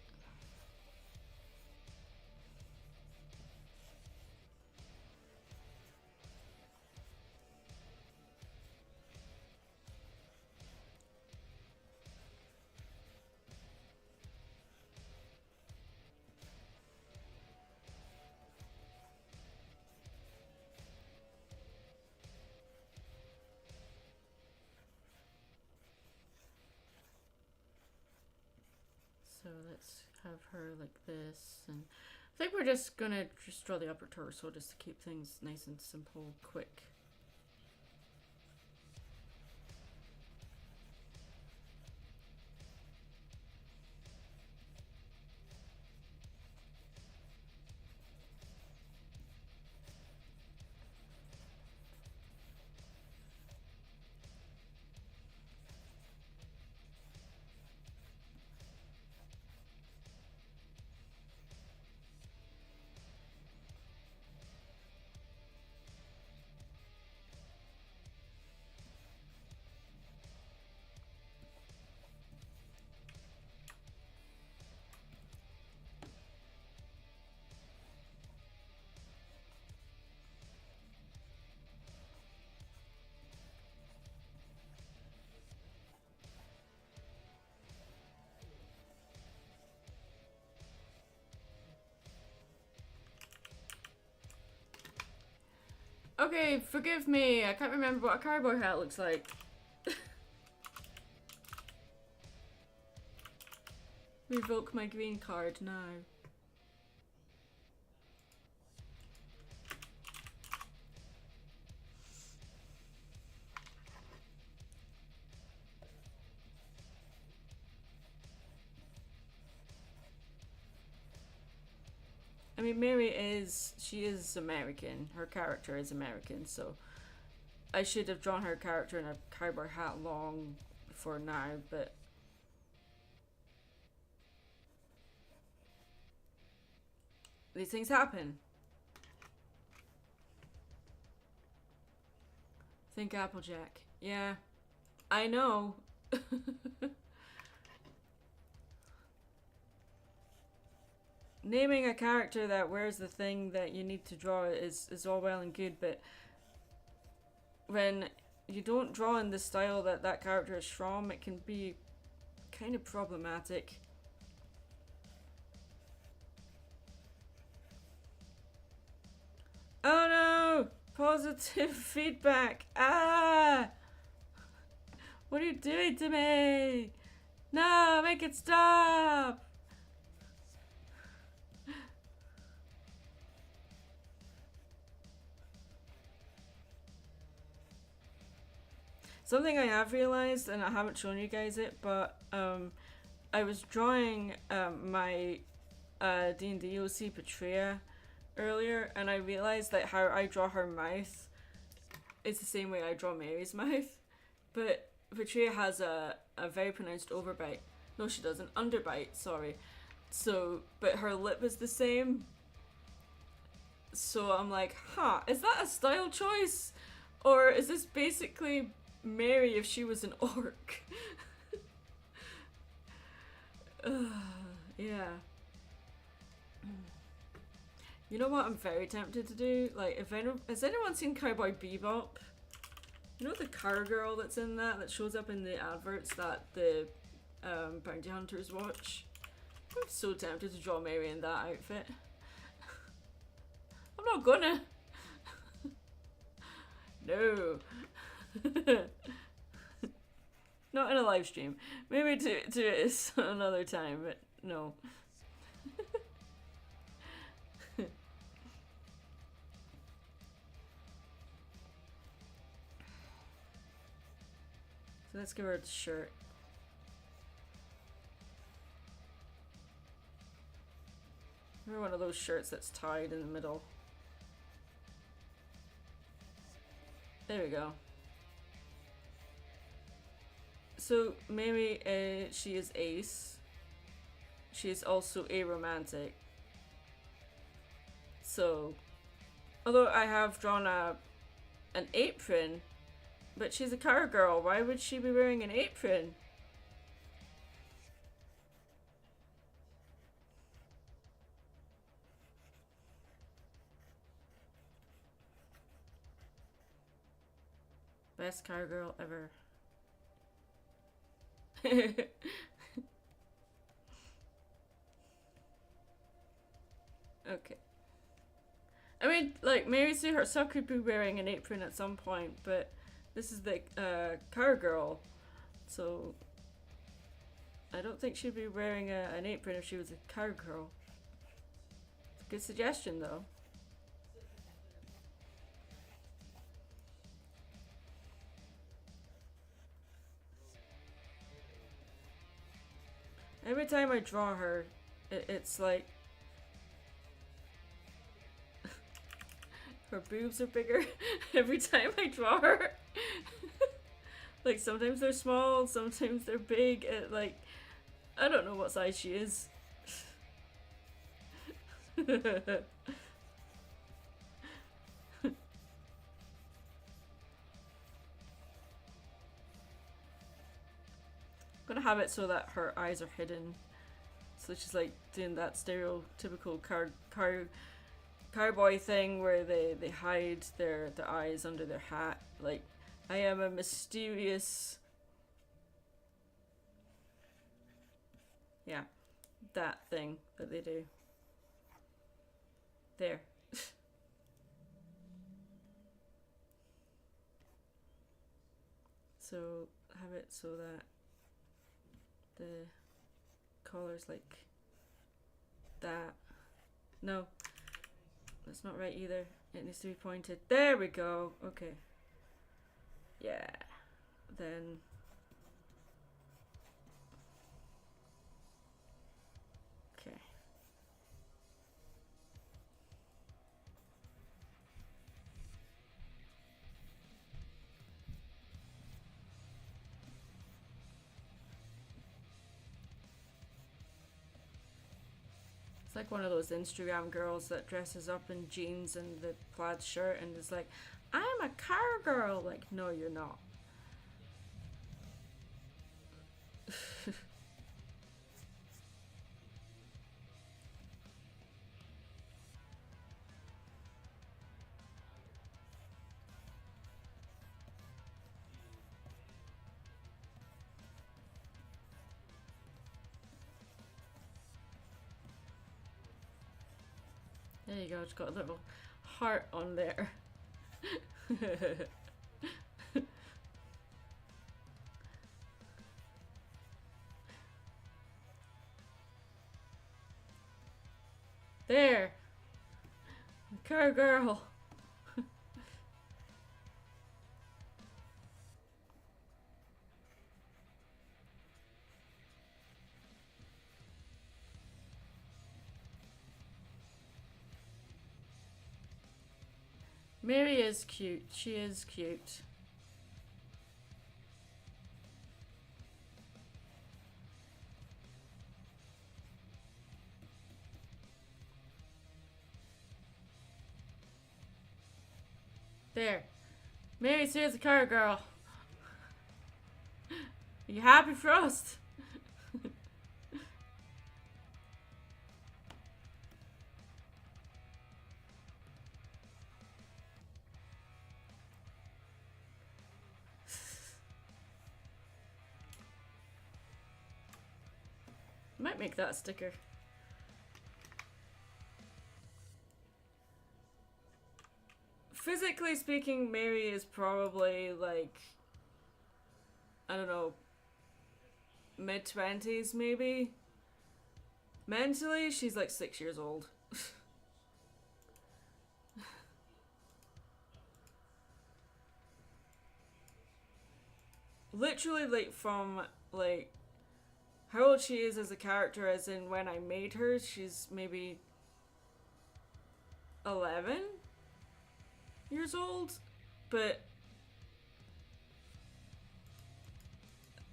So let's have her like this, and I think we're just gonna just draw the upper torso just to keep things nice and simple, quick. Okay, forgive me. I can't remember what a cowboy hat looks like. Revoke my green card now. I mean, she is American. Her character is American, so I should have drawn her character in a cowboy hat long before now, but these things happen. Think Applejack. Yeah, I know. Naming a character that wears the thing that you need to draw is all well and good, but when you don't draw in the style that that character is from, it can be kind of problematic. Oh no! Positive feedback! Ah! What are you doing to me? No! Make it stop! Something I have realized, and I haven't shown you guys it, but I was drawing my D&D OC Patria earlier, and I realized that how I draw her mouth is the same way I draw Mary's mouth, but Patria has a very pronounced overbite. No, she doesn't. Underbite, sorry. So, but her lip is the same. So I'm like, huh, is that a style choice? Or is this basically Mary if she was an orc? Yeah. You know what I'm very tempted to do? Like, has anyone seen Cowboy Bebop? You know the car girl that's in that shows up in the adverts that the bounty hunters watch? I'm so tempted to draw Mary in that outfit. I'm not gonna. No. Not in a live stream. Maybe do it another time, but no. So let's give her a shirt. Give her one of those shirts that's tied in the middle. There we go. So Mary, she is ace. She is also aromantic. So, although I have drawn an apron, but she's a car girl. Why would she be wearing an apron? Best car girl ever. Okay. I mean, like, Mary Sue herself could be wearing an apron at some point, but this is the car girl, so I don't think she'd be wearing an apron if she was a car girl. It's a good suggestion, though. Every time I draw her, it's like her boobs are bigger every time I draw her. Like, sometimes they're small, sometimes they're big. Like, I don't know what size she is. I'm gonna have it so that her eyes are hidden. So she's like doing that stereotypical cowboy thing where they hide their eyes under their hat. Like, I am a mysterious... Yeah, that thing that they do. There. So have it so that the collar's like that. No, that's not right either. It needs to be pointed. There we go. Okay. Yeah. Then okay. It's like one of those Instagram girls that dresses up in jeans and the plaid shirt and is like, I'm a car girl. Like, no, you're not. There you go, it's got a little heart on there. There! Car girl! Mary is cute. She is cute. There. Mary Sue is a car girl. Are you happy, Frost? might make that a sticker. Physically speaking, Mary is probably like, I don't know, mid-20s maybe. Mentally, she's like 6 years old. Literally, like, from, like, how old she is as a character, as in when I made her, she's maybe 11 years old, but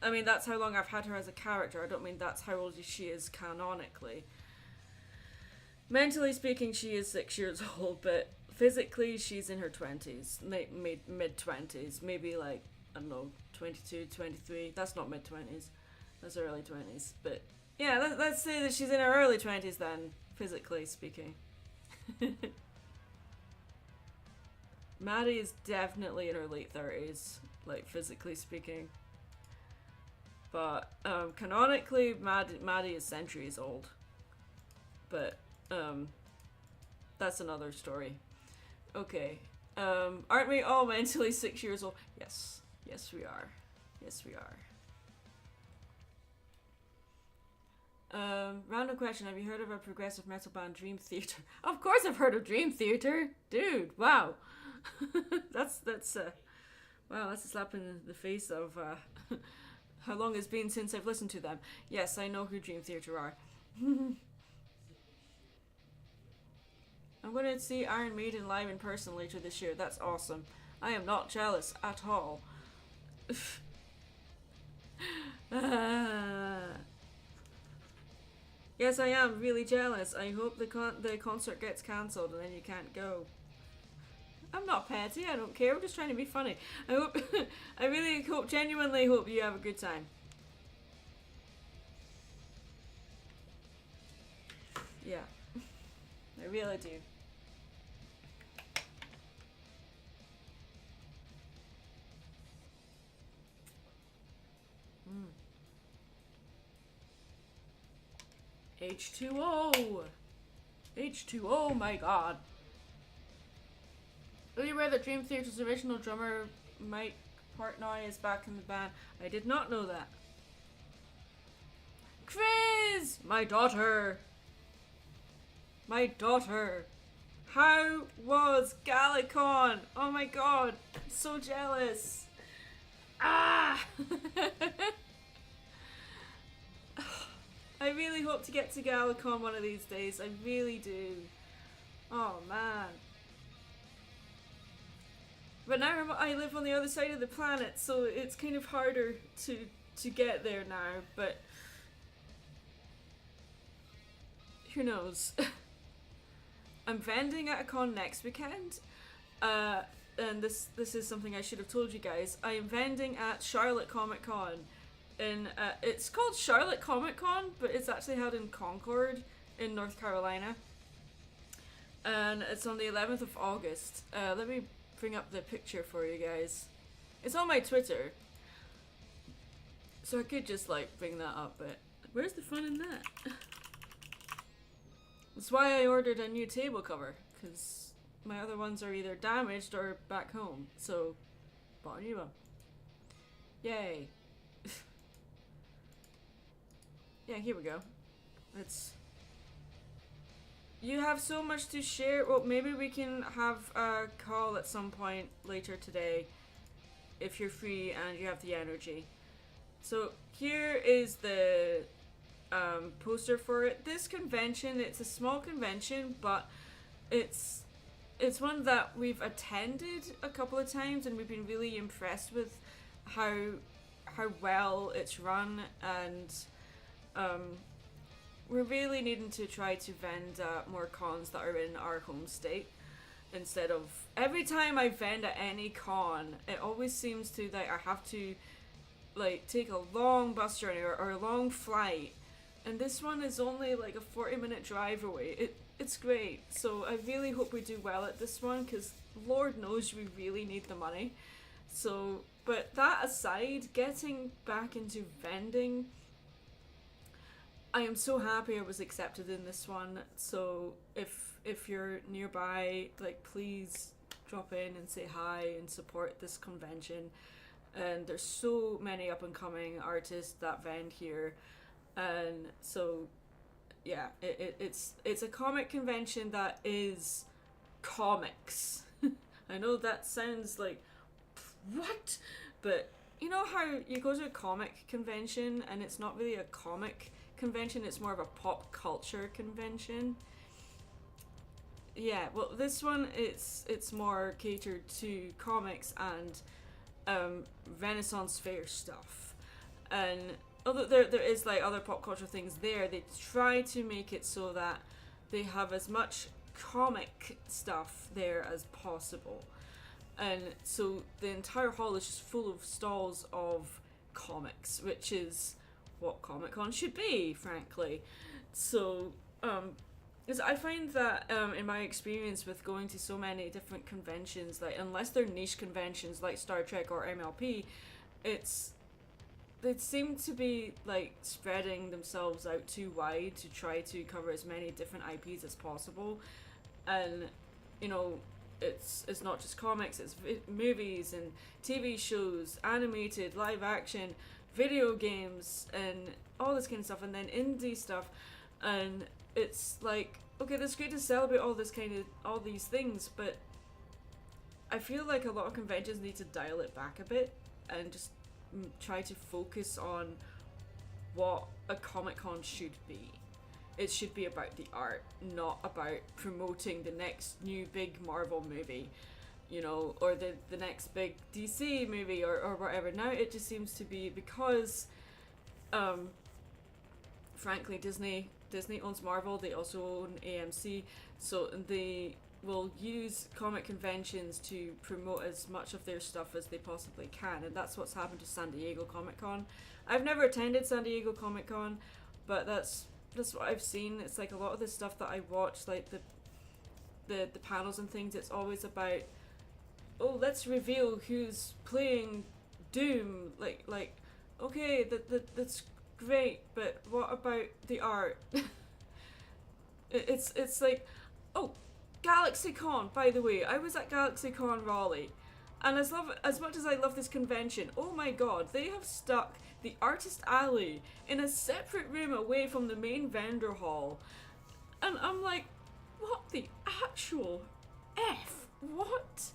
I mean, that's how long I've had her as a character. I don't mean that's how old she is canonically. Mentally speaking, she is 6 years old, but physically, she's in her 20s, mid-20s, maybe like, I don't know, 22, 23. That's not mid-20s, that's early 20s. But yeah, let's say that she's in her early 20s then, physically speaking. Maddie is definitely in her late 30s, like, physically speaking. But canonically, Maddie is centuries old. But that's another story. Okay. Aren't we all mentally 6 years old? Yes. Yes, we are. Yes, we are. Random question. Have you heard of a progressive metal band, Dream Theater? Of course I've heard of Dream Theater. Dude, wow. that's wow, that's a slap in the face of how long it's been since I've listened to them. Yes, I know who Dream Theater are. I'm going to see Iron Maiden live in person later this year. That's awesome. I am not jealous at all. Yes, I am really jealous. I hope the concert gets cancelled and then you can't go. I'm not petty, I don't care, I'm just trying to be funny. I hope, I really hope, genuinely hope you have a good time. Yeah, I really do. H2O! H2O, my god. Are you aware that Dream Theater's original drummer, Mike Portnoy, is back in the band? I did not know that. Chris! My daughter! My daughter! How was Gallicon? Oh my god, I'm so jealous. Ah! I really hope to get to Gallicon one of these days. I really do. Oh man. But now I live on the other side of the planet, so it's kind of harder to get there now, but who knows. I'm vending at a con next weekend, and this is something I should have told you guys. I am vending at Charlotte Comic Con. It's called Charlotte Comic Con, but it's actually held in Concord in North Carolina, and it's on the 11th of August. Let me bring up the picture for you guys. It's on my Twitter, so I could just like bring that up, but where's the fun in that? That's why I ordered a new table cover, because my other ones are either damaged or back home, so bought a new one. Yay. Yeah, here we go. You have so much to share. Well, maybe we can have a call at some point later today if you're free and you have the energy. So here is the poster for it. This convention, it's a small convention, but it's one that we've attended a couple of times, and we've been really impressed with how well it's run, and we're really needing to try to vend more cons that are in our home state, instead of every time I vend at any con, it always seems to that I have to like take a long bus journey or a long flight, and this one is only like a 40-minute drive away. It's great, so I really hope we do well at this one, because Lord knows we really need the money. So, but that aside, getting back into vending, I am so happy I was accepted in this one. So if you're nearby, like, please drop in and say hi and support this convention. And there's so many up and coming artists that vend here, and so yeah, it's a comic convention that is comics. I know that sounds like what, but you know how you go to a comic convention and it's not really a comic convention, it's more of a pop culture convention. Yeah, well, this one it's more catered to comics and Renaissance fair stuff, and although there is like other pop culture things there, they try to make it so that they have as much comic stuff there as possible, and so the entire hall is just full of stalls of comics, which is what Comic Con should be, frankly. So, because I find that in my experience with going to so many different conventions, like unless they're niche conventions like Star Trek or MLP, it's they seem to be like spreading themselves out too wide to try to cover as many different IPs as possible, and you know, it's not just comics, it's movies and TV shows, animated, live action, video games, and all this kind of stuff, and then indie stuff, and it's like, okay, that's great to celebrate all these things, but I feel like a lot of conventions need to dial it back a bit and just try to focus on what a Comic-Con should be. It should be about the art, not about promoting the next new big Marvel movie, you know, or the next big DC movie or whatever. Now it just seems to be because, frankly, Disney owns Marvel, they also own AMC, so they will use comic conventions to promote as much of their stuff as they possibly can, and that's what's happened to San Diego Comic-Con. I've never attended San Diego Comic-Con, but that's what I've seen. It's like a lot of the stuff that I watch, like the panels and things, it's always about, oh, let's reveal who's playing Doom, like okay, that's great, but what about the art? It's like, oh, GalaxyCon, by the way, I was at GalaxyCon Raleigh, and as much as I love this convention, oh my god, they have stuck the artist alley in a separate room away from the main vendor hall, and I'm like, what the actual F? What?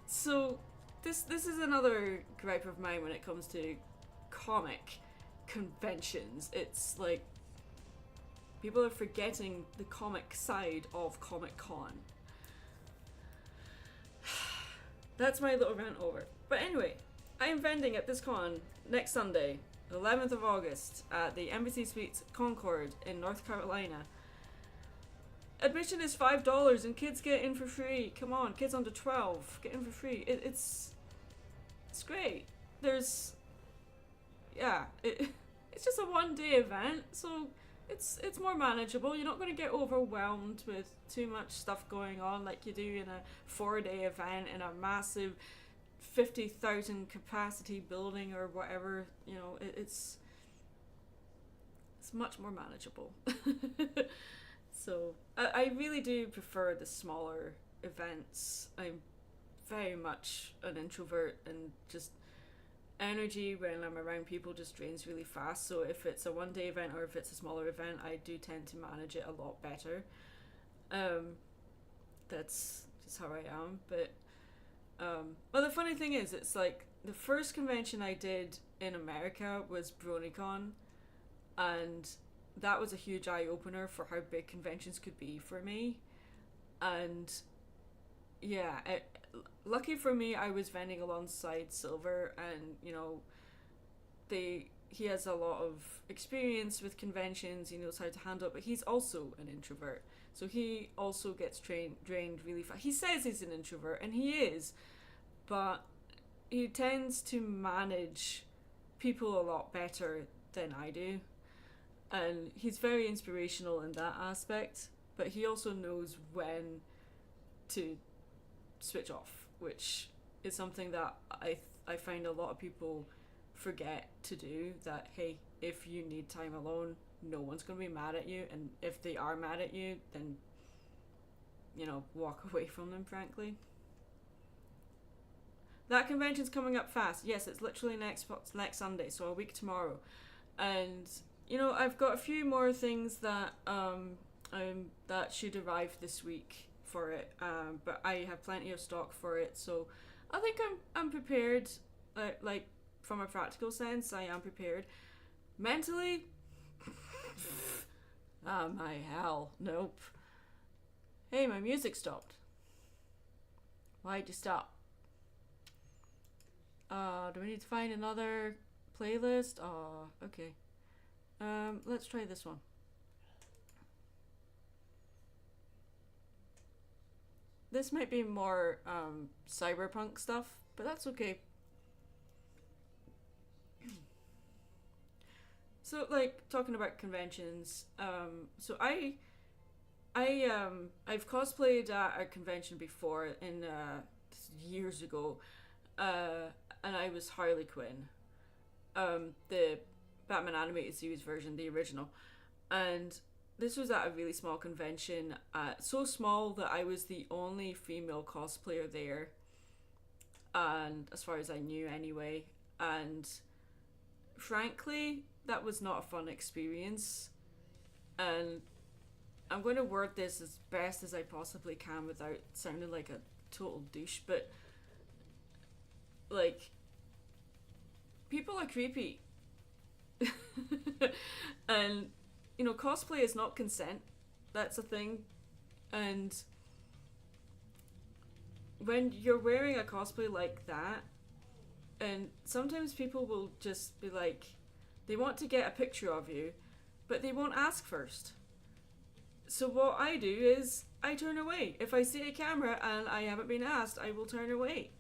So this is another gripe of mine when it comes to comic conventions. It's like people are forgetting the comic side of Comic Con. That's my little rant over. But anyway, I am vending at this con next Sunday, 11th of August, at the Embassy Suites Concord in North Carolina. Admission is $5 and kids get in for free. Come on, kids under 12, get in for free. It's great. It's just a one-day event, so it's more manageable. You're not going to get overwhelmed with too much stuff going on like you do in a 4-day event in a massive 50,000 capacity building or whatever. You know, it's much more manageable. So I really do prefer the smaller events. I'm very much an introvert, and just energy when I'm around people just drains really fast. So if it's a one-day event or if it's a smaller event, I do tend to manage it a lot better. That's just how I am. But well, the funny thing is, it's like the first convention I did in America was BronyCon, and that was a huge eye-opener for how big conventions could be for me. And yeah, lucky for me, I was vending alongside Silver, and you know, he has a lot of experience with conventions. He knows how to handle it, but he's also an introvert, so he also gets drained really fast. He says he's an introvert, and he is, but he tends to manage people a lot better than I do, and he's very inspirational in that aspect. But he also knows when to switch off, which is something that I find a lot of people forget to do. That, hey, if you need time alone, no one's going to be mad at you, and if they are mad at you, then, you know, walk away from them, frankly. That convention's coming up fast. Yes, it's literally next Sunday, so a week tomorrow. And, you know, I've got a few more things that that should arrive this week for it, but I have plenty of stock for it, so I think I'm prepared. Like from a practical sense, I am prepared. Mentally, ah, my hell, nope. Hey, my music stopped. Why'd you stop? Do we need to find another playlist? Oh, okay. Let's try this one. This might be more cyberpunk stuff, but that's okay. So, like, talking about conventions, so I've cosplayed at a convention before in years ago, and I was Harley Quinn, the Batman animated series version, the original, and this was at a really small convention, so small that I was the only female cosplayer there, and as far as I knew anyway, and frankly, that was not a fun experience, and I'm going to word this as best as I possibly can without sounding like a total douche, but like, people are creepy. And, you know, cosplay is not consent. That's a thing. And when you're wearing a cosplay like that, and sometimes people will just be like, they want to get a picture of you, but they won't ask first. So what I do is I turn away. If I see a camera and I haven't been asked, I will turn away.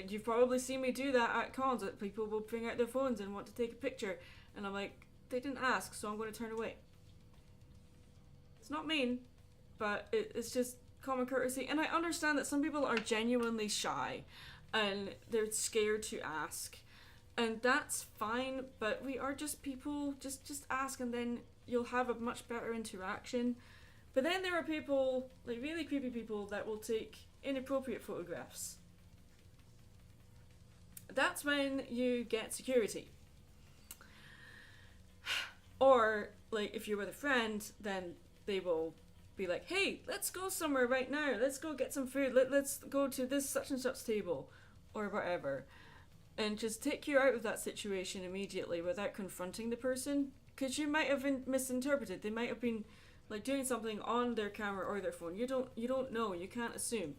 You've probably seen me do that at cons, that people will bring out their phones and want to take a picture, and I'm like, they didn't ask, so I'm going to turn away. It's not mean, but it's just common courtesy, and I understand that some people are genuinely shy and they're scared to ask, and that's fine, but we are just people. Just ask, and then you'll have a much better interaction. But then there are people, like really creepy people, that will take inappropriate photographs. That's when you get security. Or, like, if you're with a friend, then they will be like, hey, let's go somewhere right now. Let's go get some food. Let's go to this such and such table. Or whatever. And just take you out of that situation immediately without confronting the person. Because you might have been misinterpreted. They might have been, like, doing something on their camera or their phone. You don't know. You can't assume.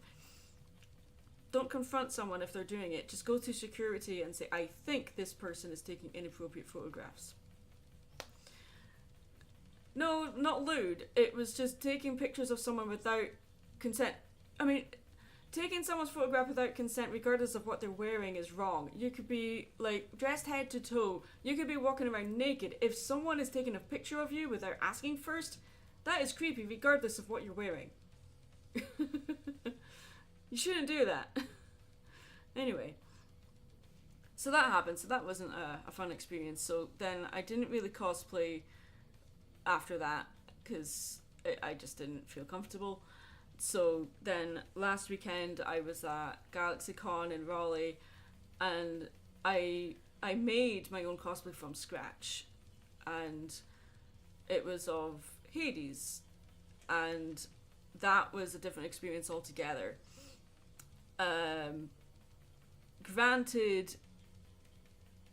Don't confront someone if they're doing it. Just go to security and say, I think this person is taking inappropriate photographs. No, not lewd. It was just taking pictures of someone without consent. I mean, taking someone's photograph without consent, regardless of what they're wearing, is wrong. You could be, like, dressed head to toe. You could be walking around naked. If someone is taking a picture of you without asking first, that is creepy, regardless of what you're wearing. You shouldn't do that. Anyway. So that happened. So that wasn't a fun experience. So then I didn't really cosplay after that because I just didn't feel comfortable. So then last weekend I was at GalaxyCon in Raleigh, and I made my own cosplay from scratch, and it was of Hades, and that was a different experience altogether. Granted,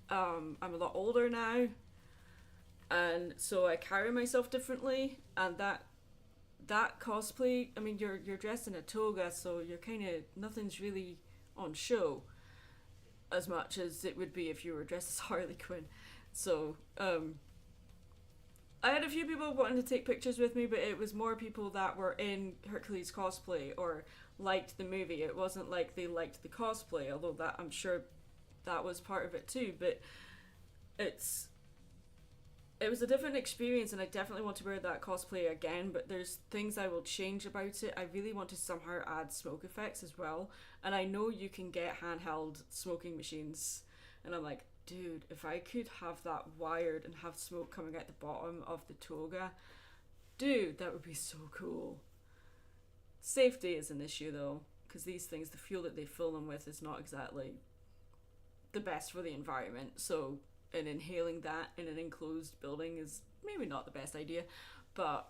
I'm a lot older now, and so I carry myself differently, and that cosplay, I mean, you're dressed in a toga, so you're kind of, nothing's really on show as much as it would be if you were dressed as Harley Quinn. So I had a few people wanting to take pictures with me, but it was more people that were in Hercules cosplay or liked the movie. It wasn't like they liked the cosplay, although that, I'm sure that was part of it too, but it was a different experience, and I definitely want to wear that cosplay again, but there's things I will change about it. I really want to somehow add smoke effects as well, and I know you can get handheld smoking machines, And I'm like, dude, if I could have that wired and have smoke coming out the bottom of the toga, dude, that would be so cool. Safety is an issue though, because these things, the fuel that they fill them with is not exactly the best for the environment. So, and inhaling that in an enclosed building is maybe not the best idea, but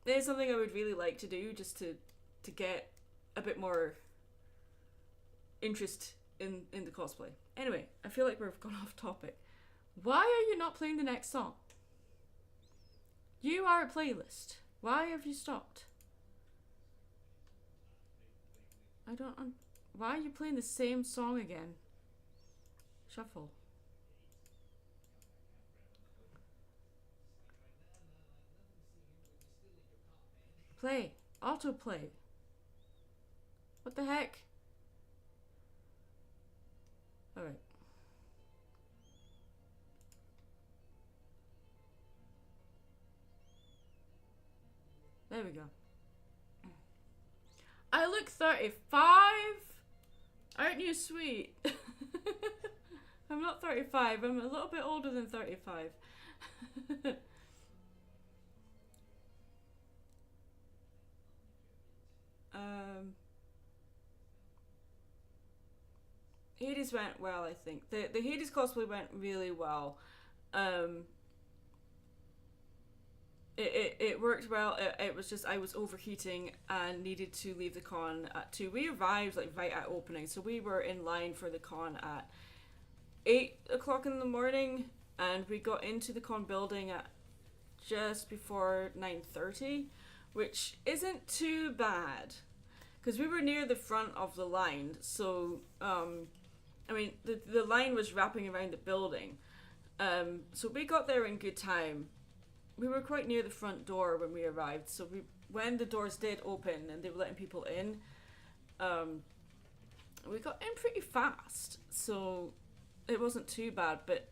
it is something I would really like to do, just to get a bit more interest in the cosplay. Anyway, I feel like we've gone off topic. Why are you not playing the next song? You are a playlist. Why have you stopped? I don't why are you playing the same song again? Shuffle. Play. Autoplay. What the heck? Alright. There we go. I look 35? Aren't you sweet? I'm not 35, I'm a little bit older than 35. Hades went well, I think. The Hades cosplay went really well. It worked well. It was just I was overheating and needed to leave the con at 2. We arrived like right at opening, so we were in line for the con at 8 o'clock in the morning, and we got into the con building at just before 9:30, which isn't too bad because we were near the front of the line. So I mean the line was wrapping around the building, so we got there in good time. We were quite near the front door when we arrived, so when the doors did open and they were letting people in, we got in pretty fast, so it wasn't too bad. But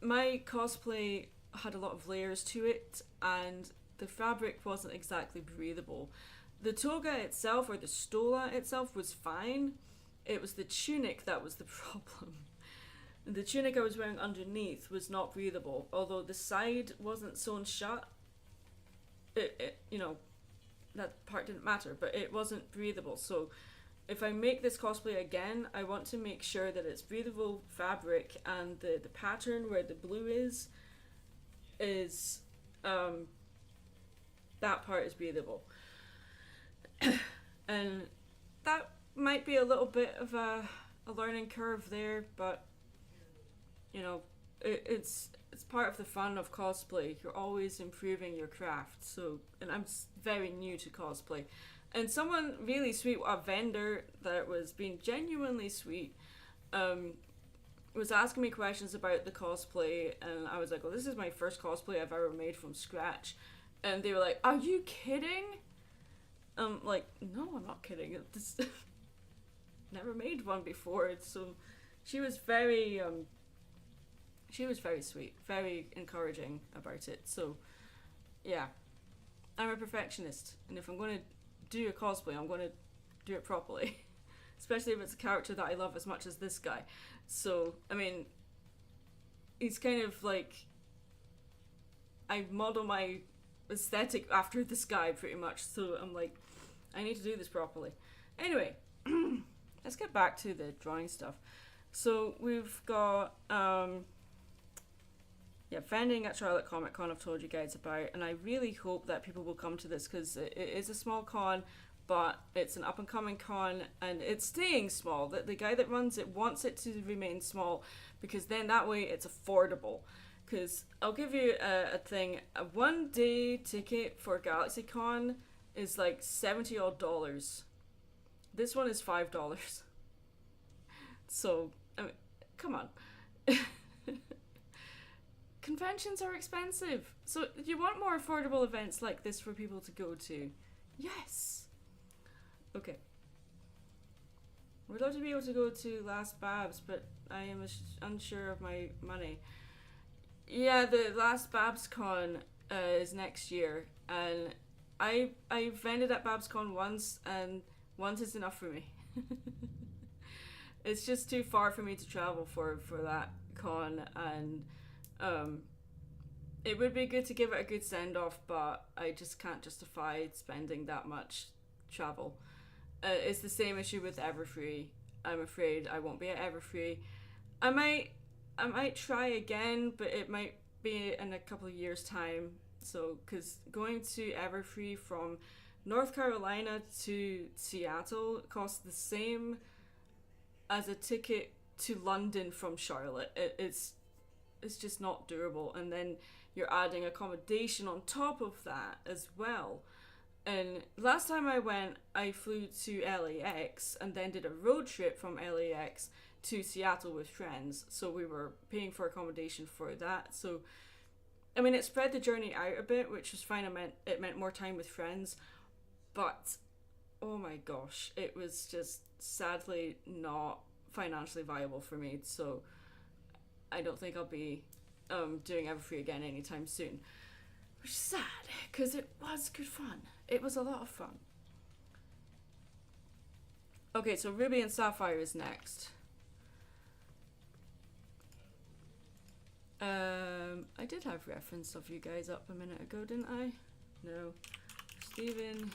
my cosplay had a lot of layers to it, and the fabric wasn't exactly breathable. The toga itself, or the stola itself, was fine. It was the tunic that was the problem. The tunic I was wearing underneath was not breathable, although the side wasn't sewn shut. You know, that part didn't matter, but it wasn't breathable. So if I make this cosplay again, I want to make sure that it's breathable fabric, and the pattern where the blue is that part is breathable. And that might be a little bit of a learning curve there, but you know, it's part of the fun of cosplay. You're always improving your craft. So, and I'm very new to cosplay, and someone really sweet, a vendor that was being genuinely sweet, was asking me questions about the cosplay, and I was like, well, this is my first cosplay I've ever made from scratch. And they were like, are you kidding? Like, no, I'm not kidding. This never made one before. So she was very sweet, very encouraging about it. So yeah, I'm a perfectionist, and if I'm going to do a cosplay, I'm going to do it properly. Especially if it's a character that I love as much as this guy. So, I mean, he's kind of like, I model my aesthetic after this guy pretty much, so I'm like, I need to do this properly. Anyway, let's get back to the drawing stuff. So we've got vending at Charlotte Comic Con, I've told you guys about, and I really hope that people will come to this, because it is a small con, but it's an up and coming con, and it's staying small. The guy that runs it wants it to remain small, because then that way it's affordable. Because I'll give you a thing, a 1 day ticket for GalaxyCon is like $70 odd. This one is $5. So, I mean, come on. Conventions are expensive. So you want more affordable events like this for people to go to? Yes. Okay. We'd love to be able to go to Last Babs, but I am unsure of my money. Yeah, the Last Babs Con is next year, and I've vended at Babs Con once, and once is enough for me. it's just too far for me to travel for that con, and it would be good to give it a good send off, but I just can't justify spending that much travel. It's the same issue with Everfree. I'm afraid I won't be at Everfree. I might try again, but it might be in a couple of years' time. So, because going to Everfree from North Carolina to Seattle costs the same as a ticket to London from Charlotte. It's just not doable, and then you're adding accommodation on top of that as well. And last time I went, I flew to LAX and then did a road trip from LAX to Seattle with friends. So we were paying for accommodation for that. So, I mean, it spread the journey out a bit, which was fine. It meant more time with friends. But, oh my gosh, it was just sadly not financially viable for me. So I don't think I'll be doing Everfree again anytime soon. Which is sad, because it was good fun. It was a lot of fun. Okay, so Ruby and Sapphire is next. I did have reference of you guys up a minute ago, didn't I? No. Steven.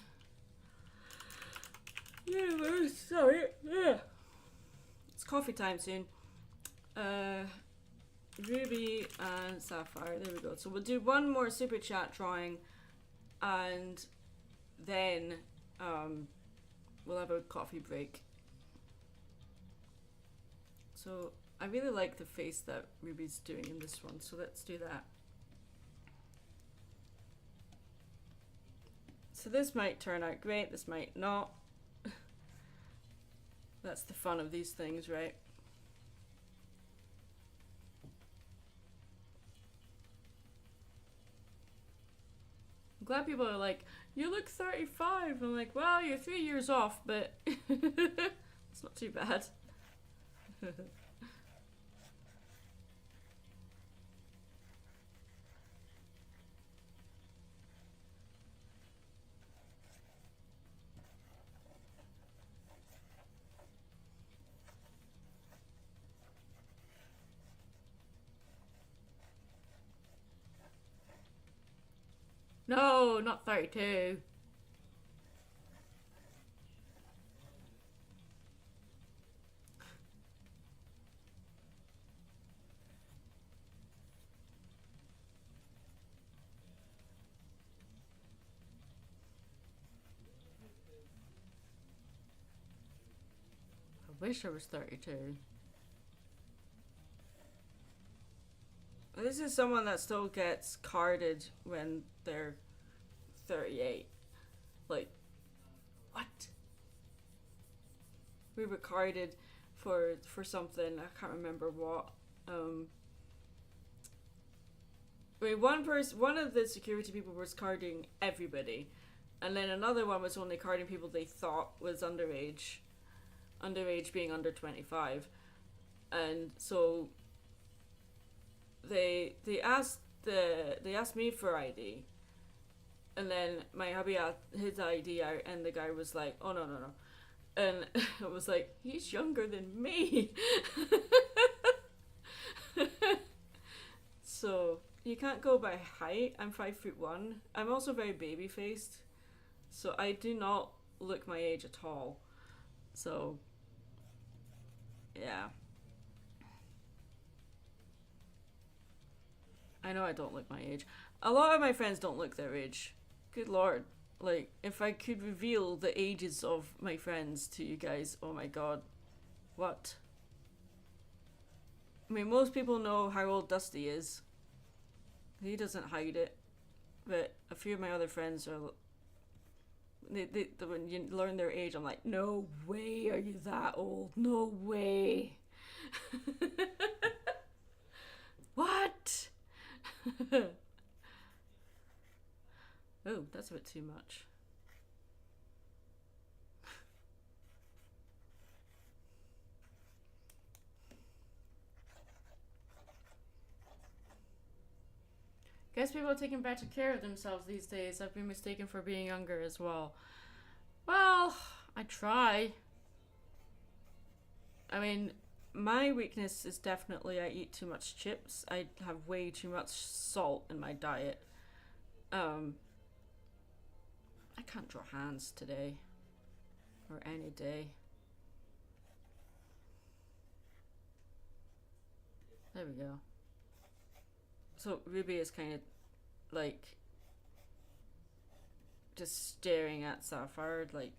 Yeah, sorry. Yeah. It's coffee time soon. Ruby and Sapphire. There we go. So we'll do one more super chat drawing, and then we'll have a coffee break. So I really like the face that Ruby's doing in this one, so let's do that. So this might turn out great, this might not. That's the fun of these things, right? I'm glad people are like, you look 35. I'm like, well, you're 3 years off, but it's not too bad. No, not 32. I wish I was 32. This is someone that still gets carded when they're 38. Like, what? We were carded for something, I can't remember what. I mean, one of the security people was carding everybody, and then another one was only carding people they thought was underage. Underage being under 25. And so they asked me for ID, and then my hubby had his ID out, and the guy was like, oh no, and I was like, he's younger than me. So you can't go by height. I'm 5'1". I'm also very baby faced, so I do not look my age at all. So yeah, I know I don't look my age. A lot of my friends don't look their age. Good lord. Like, if I could reveal the ages of my friends to you guys, oh my god. What? I mean, most people know how old Dusty is. He doesn't hide it. But a few of my other friends are... when you learn their age, I'm like, no way are you that old. No way. What? Oh, that's a bit too much. Guess people are taking better care of themselves these days. I've been mistaken for being younger as well. Well, I try. I mean, my weakness is definitely I eat too much chips. I have way too much salt in my diet. Um, I can't draw hands today. Or any day. There we go. So Ruby is kind of like just staring at Sapphire, like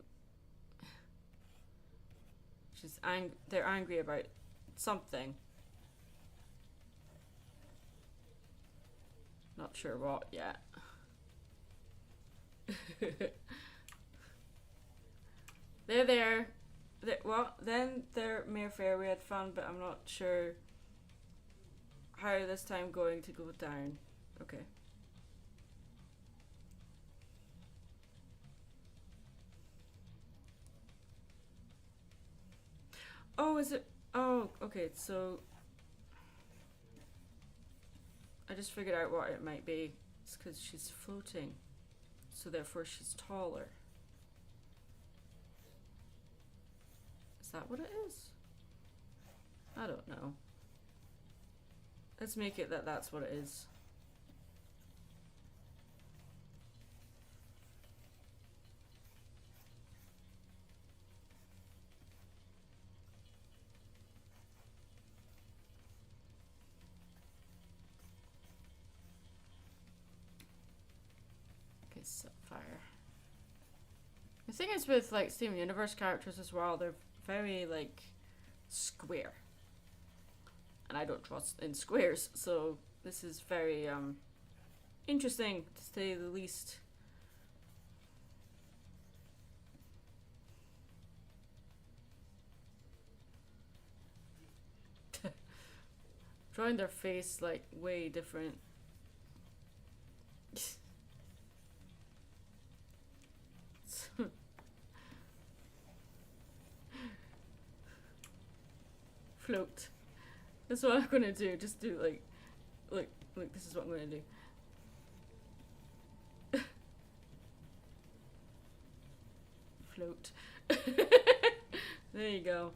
they're angry about something. Not sure what yet. They're there. Well, then they're Mayfair. We had fun, but I'm not sure how this time going to go down. Okay. Oh, is it? Oh, okay. So I just figured out what it might be. It's because she's floating, so therefore she's taller. Is that what it is? I don't know. Let's make it that that's what it is. Okay, Sapphire. The thing is with like Steven Universe characters as well, they're very like square. And I don't trust in squares, so this is very interesting to say the least. Drawing their face like way different. Float. That's what I'm gonna do. Just do like, this is what I'm gonna do. Float. There you go.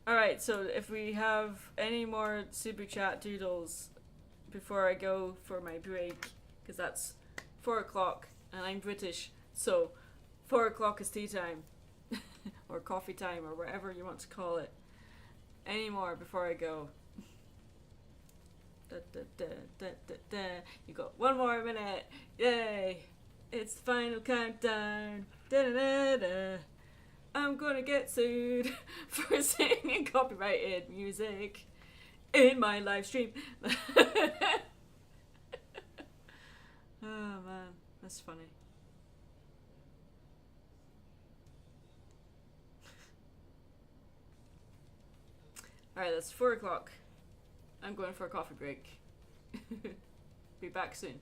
Alright, so if we have any more super chat doodles before I go for my break, because that's 4 o'clock and I'm British, so 4 o'clock is tea time or coffee time or whatever you want to call it. Any more before I go? Da, da, da, da, da, da. You got 1 more minute. Yay! It's the final countdown. Da, da, da, da. I'm gonna get sued for singing copyrighted music in my live stream. Oh man, that's funny. Alright, that's 4 o'clock. I'm going for a coffee break. Be back soon.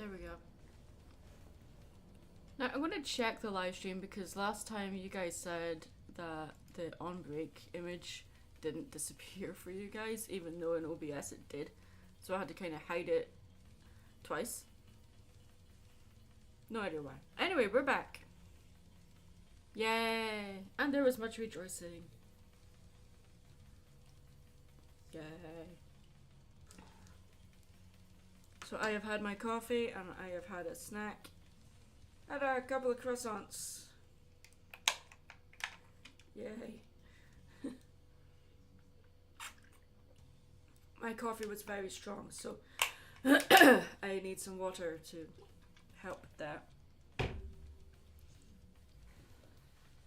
There we go. Now I'm gonna check the live stream because last time you guys said that the on break image didn't disappear for you guys, even though in OBS it did. So I had to kind of hide it twice. No idea why. Anyway, we're back. Yay! And there was much rejoicing. Yay. So I have had my coffee and I have had a snack. Had a couple of croissants. Yay. My coffee was very strong, so I need some water to help with that.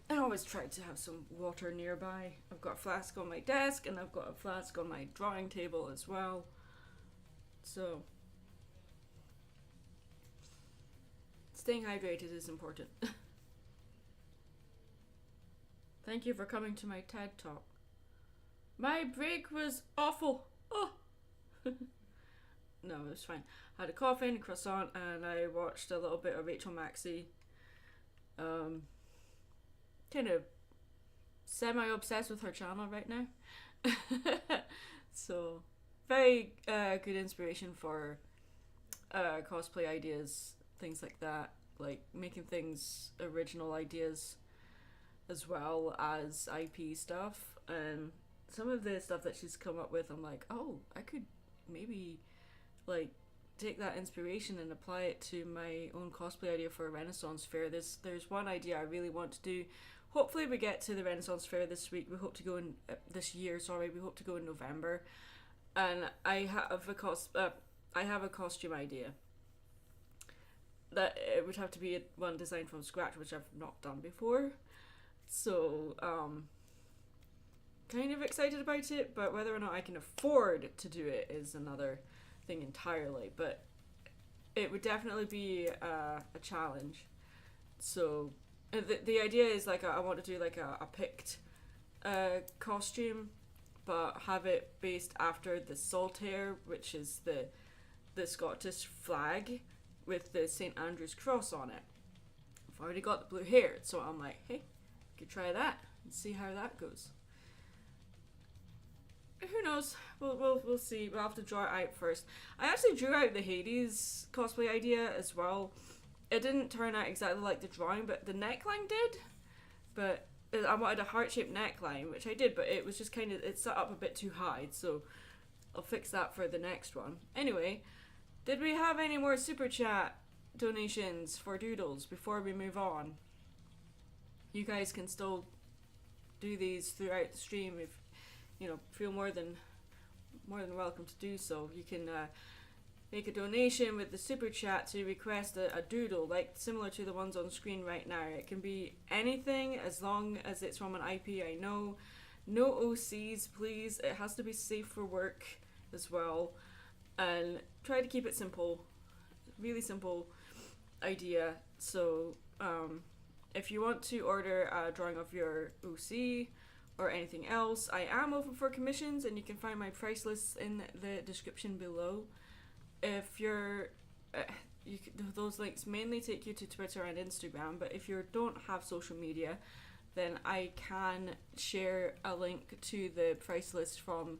I always try to have some water nearby. I've got a flask on my desk and I've got a flask on my drawing table as well. So staying hydrated is important. Thank you for coming to my TED Talk. My break was awful. Oh. No, it was fine. I had a coffee and a croissant and I watched a little bit of Rachel Maxey. Kind of semi-obsessed with her channel right now. So, very good inspiration for cosplay ideas, things like that. Like making things original ideas as well as IP stuff. And some of the stuff that she's come up with, I'm like, oh, I could maybe like take that inspiration and apply it to my own cosplay idea for a Renaissance fair. There's one idea I really want to do. Hopefully we get to the Renaissance fair this week. We hope to go in this year. Sorry, we hope to go in November. And I have a costume idea that it would have to be one designed from scratch, which I've not done before. So kind of excited about it, but whether or not I can afford to do it is another thing entirely. But it would definitely be a challenge. So the idea is like I want to do like a picked costume, but have it based after the Saltaire, which is the Scottish flag with the St. Andrew's cross on it. I've already got the blue hair, so I'm like, hey, could try that and see how that goes. Who knows? We'll see. We'll have to draw it out first. I actually drew out the Hades cosplay idea as well. It didn't turn out exactly like the drawing, but the neckline did. But I wanted a heart-shaped neckline, which I did, but it was just kind of, it's set up a bit too high, so I'll fix that for the next one. Anyway, did we have any more Super Chat donations for Doodles before we move on? You guys can still do these throughout the stream if you know, feel more than welcome to do so. You can make a donation with the Super Chat to request a doodle, like similar to the ones on screen right now. It can be anything as long as it's from an IP I know. No OCs, please. It has to be safe for work as well. And try to keep it simple. Really simple idea. So if you want to order a drawing of your OC or anything else, I am open for commissions, and you can find my price lists in the description below. If you're, those links mainly take you to Twitter and Instagram, but if you don't have social media, then I can share a link to the price list from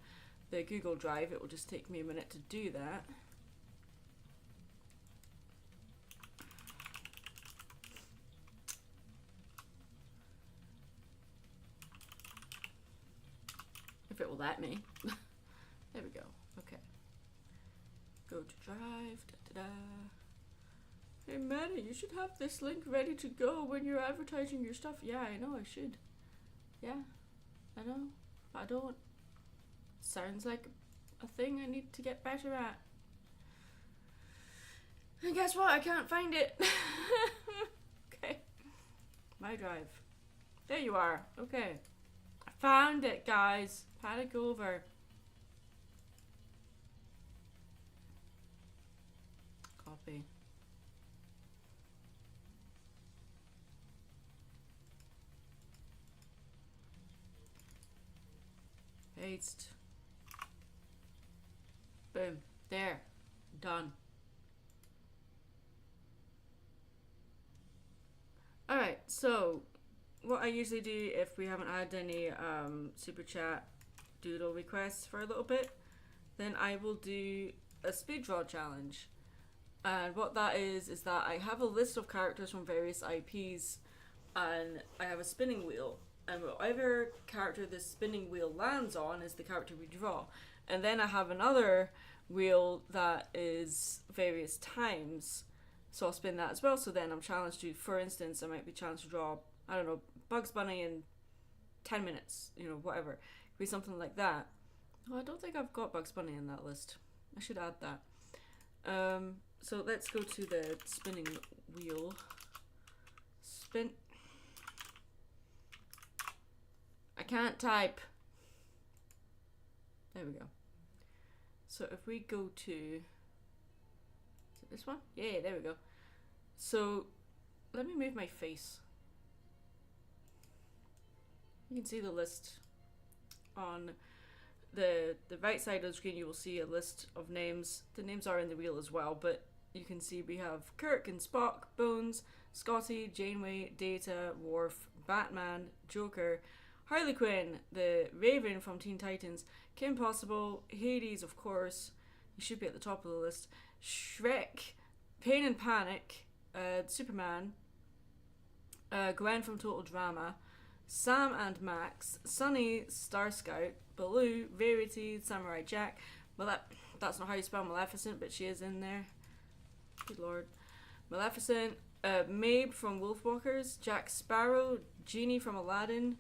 the Google Drive. It will just take me a minute to do that. If it will let me. There we go. Okay. Go to Drive. Da, da, da. Hey Manny, you should have this link ready to go when you're advertising your stuff. Yeah, I know, I should. Yeah, I know. I don't. Sounds like a thing I need to get better at. And guess what? I can't find it. Okay. My Drive. There you are. Okay. I found it, guys. Panic over. Copy. Paste. Boom. There. Done. So, what I usually do if we haven't had any super chat doodle requests for a little bit, then I will do a speed draw challenge. And what that is that I have a list of characters from various IPs, and I have a spinning wheel, and whatever character this spinning wheel lands on is the character we draw. And then I have another wheel that is various times, so I'll spin that as well. So then I'm challenged to, for instance, I might be challenged to draw, I don't know, Bugs Bunny in 10 minutes, you know, whatever. It could be something like that. Oh, I don't think I've got Bugs Bunny in that list. I should add that. So let's go to the spinning wheel. Spin. I can't type. There we go. So if we go to, is it this one? Yeah, there we go. So let me move my face. You can see the list on the right side of the screen. You will see a list of names. The names are in the wheel as well, but you can see we have Kirk and Spock, Bones, Scotty, Janeway, Data, Worf, Batman, Joker, Harley Quinn, the Raven from Teen Titans, Kim Possible, Hades, of course, he should be at the top of the list, Shrek, Pain and Panic, Superman, Gwen from Total Drama, Sam and Max, Sunny, Star Scout, Baloo, Verity, Samurai Jack, that's not how you spell Maleficent, but she is in there. Good lord. Maleficent, Mabe from Wolfwalkers, Jack Sparrow, Genie from Aladdin,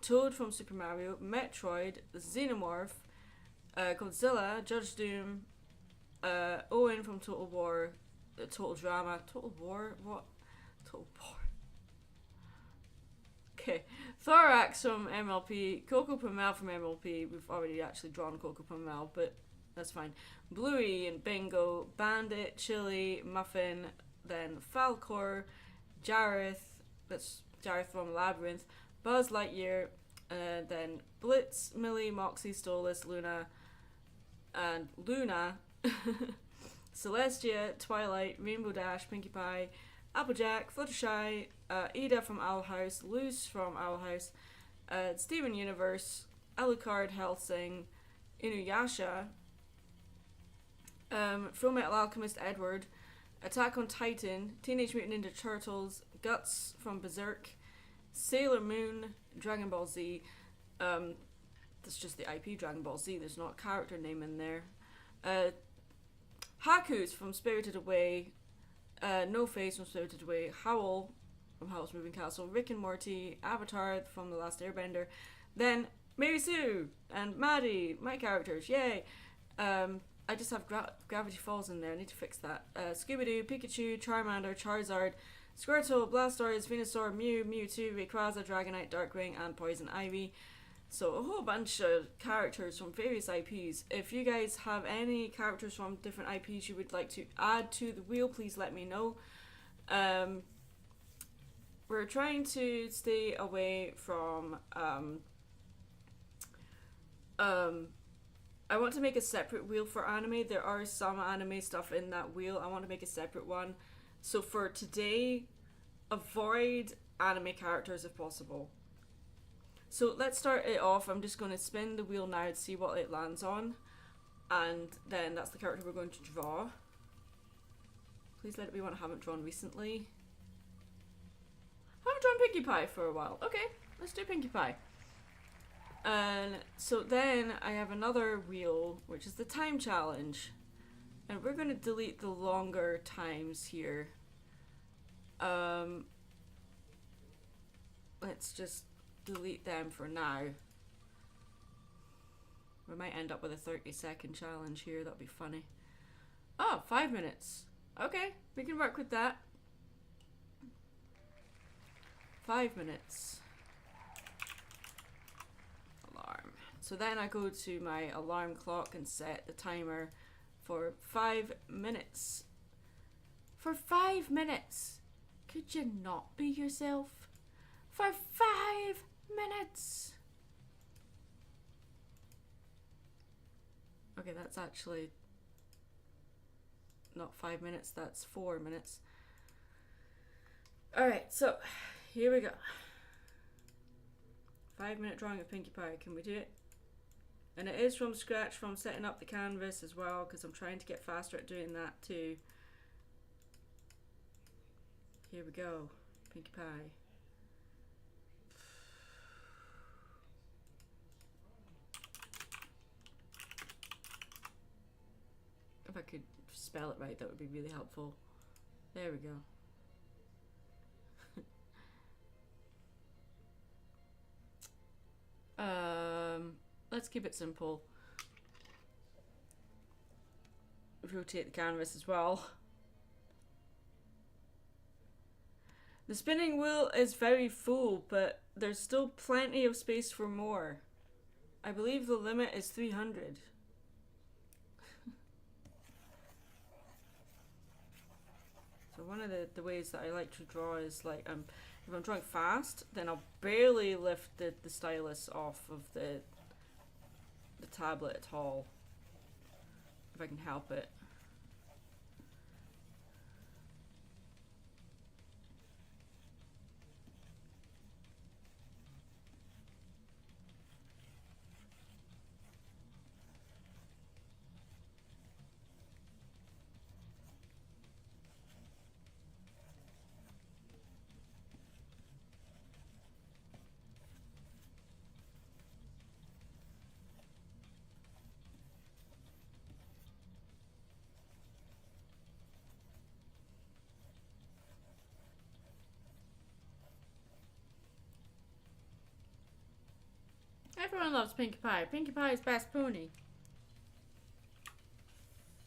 Toad from Super Mario, Metroid, Xenomorph, Godzilla, Judge Doom, Owen from Total War, Total Drama, Total War? What? Total War. Okay. Thorax from MLP, Coco Pamel from MLP. We've already actually drawn Coco Pamel, but that's fine. Bluey and Bingo, Bandit, Chili, Muffin, then Falcor, Jareth, that's Jareth from Labyrinth, Buzz Lightyear, then Blitz, Millie, Moxie, Stolas, Luna, and Luna, Celestia, Twilight, Rainbow Dash, Pinkie Pie, Applejack, Fluttershy, Ada from Owl House, Luce from Owl House, Steven Universe, Alucard, Helsing, Inuyasha, Fullmetal Alchemist Edward, Attack on Titan, Teenage Mutant Ninja Turtles, Guts from Berserk, Sailor Moon, Dragon Ball Z. That's just the IP Dragon Ball Z. There's not a character name in there. Haku's from Spirited Away. No Face from Spirited Away. Howl from Howl's Moving Castle. Rick and Morty. Avatar from The Last Airbender. Then Mary Sue and Maddie. My characters. Yay. I just have Gravity Falls in there. I need to fix that. Scooby-Doo, Pikachu, Charmander, Charizard, Squirtle, Blastoise, Venusaur, Mew, Mewtwo, Rayquaza, Dragonite, Darkwing, and Poison Ivy. So a whole bunch of characters from various IPs. If you guys have any characters from different IPs you would like to add to the wheel, please let me know. We're trying to stay away from I want to make a separate wheel for anime. There are some anime stuff in that wheel. I want to make a separate one. So for today, avoid anime characters if possible. So let's start it off. I'm just going to spin the wheel now to see what it lands on. And then that's the character we're going to draw. Please let it be one I haven't drawn recently. I haven't drawn Pinkie Pie for a while. Okay, let's do Pinkie Pie. And so then I have another wheel, which is the time challenge. And we're going to delete the longer times here. Let's just delete them for now. We might end up with a 30-second challenge here. That'll be funny. Oh, 5 minutes. Okay, we can work with that. 5 minutes. Alarm. So then I go to my alarm clock and set the timer for 5 minutes. For 5 minutes! Could you not be yourself? For 5 minutes! Okay, that's actually not 5 minutes, that's 4 minutes. Alright, so Here we go. 5-minute drawing of Pinkie Pie. Can we do it? And it is from scratch, from setting up the canvas as well, because I'm trying to get faster at doing that too. Here we go. Pinkie Pie. If I could spell it right, that would be really helpful. There we go. Let's keep it simple. Rotate the canvas as well. The spinning wheel is very full, but there's still plenty of space for more. I believe the limit is 300. So one of the ways that I like to draw is like, if I'm drawing fast, then I'll barely lift the stylus off of the tablet at all, if I can help it. Everyone loves Pinkie Pie. Pinkie Pie is best pony.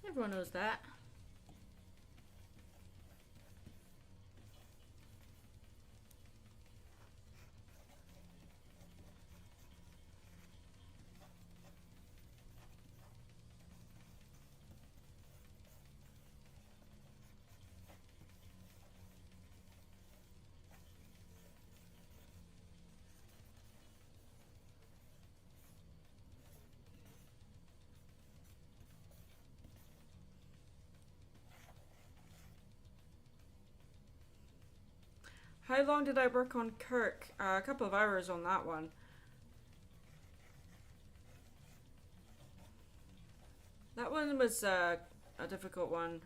Everyone knows that. How long did I work on Kirk? A couple of hours on that one. That one was a difficult one.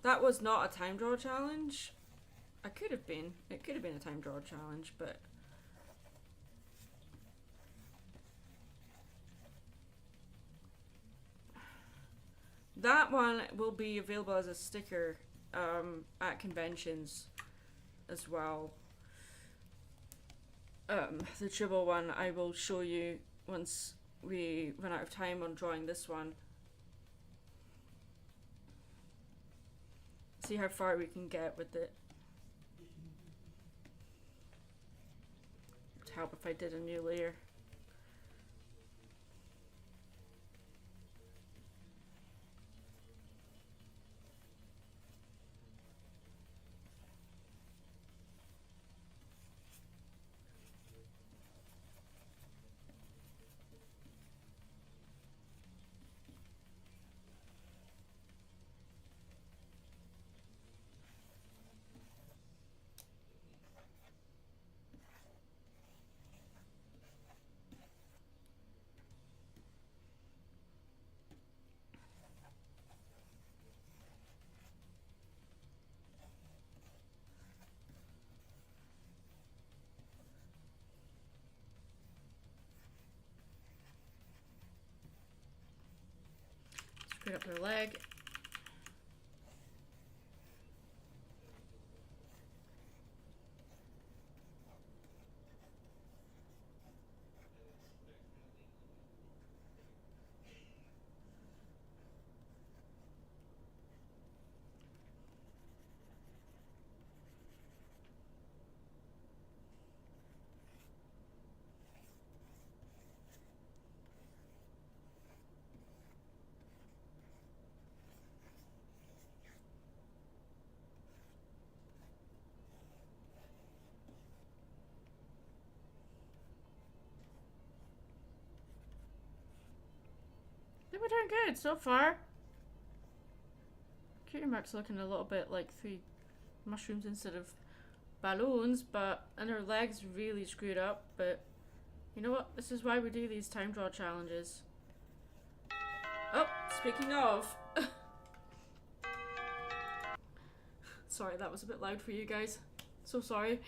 That was not a time draw challenge. It could have been. It could have been a time draw challenge, but that one will be available as a sticker at conventions as well. The dribble one I will show you once we run out of time on drawing this one. See how far we can get with it. It would help if I did a new layer. Put up her leg. I think we're doing good so far. Cutie mark's looking a little bit like 3 mushrooms instead of balloons, and her legs really screwed up, but you know what? This is why we do these time draw challenges. Oh, speaking of. Sorry, that was a bit loud for you guys. So sorry.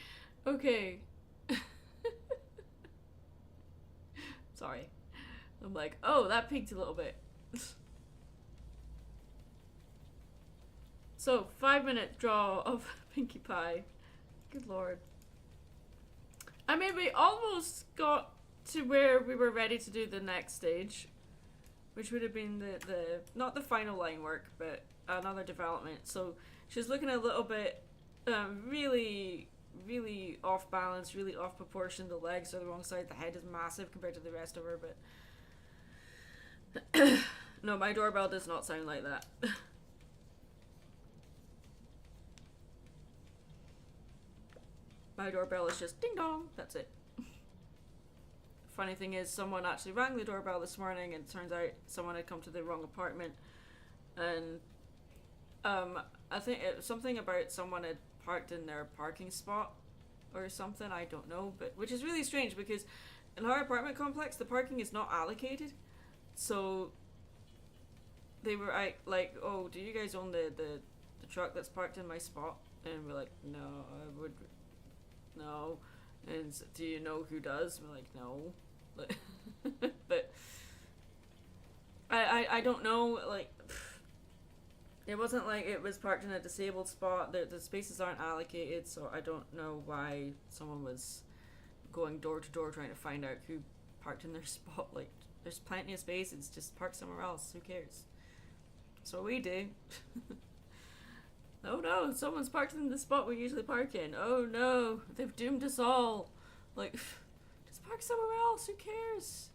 Okay. Sorry. I'm like, oh, that peaked a little bit. So, 5-minute draw of Pinkie Pie. Good lord. I mean, we almost got to where we were ready to do the next stage, which would have been the not the final line work, but another development. So she's looking a little bit really off balance, really off proportion. The legs are the wrong side, the head is massive compared to the rest of her, but no, my doorbell does not sound like that. My doorbell is just ding dong, that's it. Funny thing is, someone actually rang the doorbell this morning, and it turns out someone had come to the wrong apartment, and I think it was something about someone had parked in their parking spot or something, I don't know, but which is really strange because in our apartment complex the parking is not allocated, so they were like, oh, do you guys own the truck that's parked in my spot? And we're like, no, no. And so, do you know who does? We're like, no. But I don't know, like, it wasn't like it was parked in a disabled spot. The spaces aren't allocated, so I don't know why someone was going door to door trying to find out who parked in their spot. Like, there's plenty of spaces, just park somewhere else, who cares? That's what we do. Oh no, someone's parked in the spot we usually park in. Oh no, they've doomed us all. Like, just park somewhere else, who cares?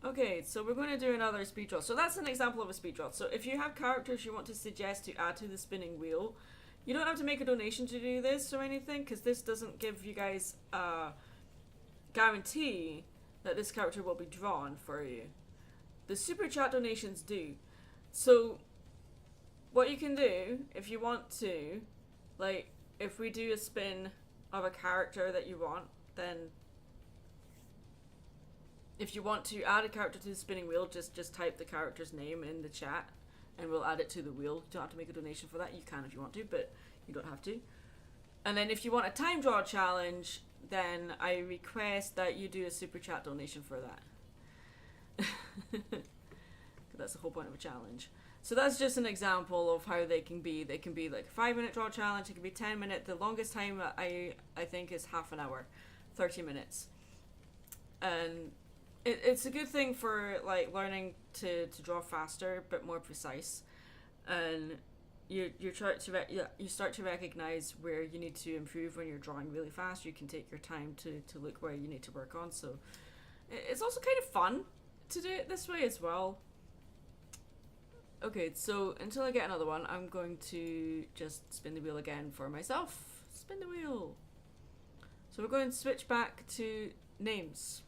Okay, so we're going to do another speed draw. So that's an example of a speed draw. So if you have characters you want to suggest to add to the spinning wheel, you don't have to make a donation to do this or anything, because this doesn't give you guys a guarantee that this character will be drawn for you. The super chat donations do. So what you can do, if you want to, like, if we do a spin of a character that you want, then if you want to add a character to the spinning wheel, just type the character's name in the chat and we'll add it to the wheel. You don't have to make a donation for that. You can if you want to, but you don't have to. And then if you want a time draw challenge, then I request that you do a super chat donation for that. That's the whole point of a challenge. So that's just an example of how they can be. They can be like a 5-minute draw challenge. It can be 10 minutes. The longest time I think is half an hour, 30 minutes. And it's a good thing for like learning to draw faster but more precise. And you start to recognize where you need to improve when you're drawing really fast. You can take your time to look where you need to work on. So it's also kind of fun to do it this way as well. Okay, so until I get another one, I'm going to just spin the wheel again for myself. Spin the wheel. So we're going to switch back to names.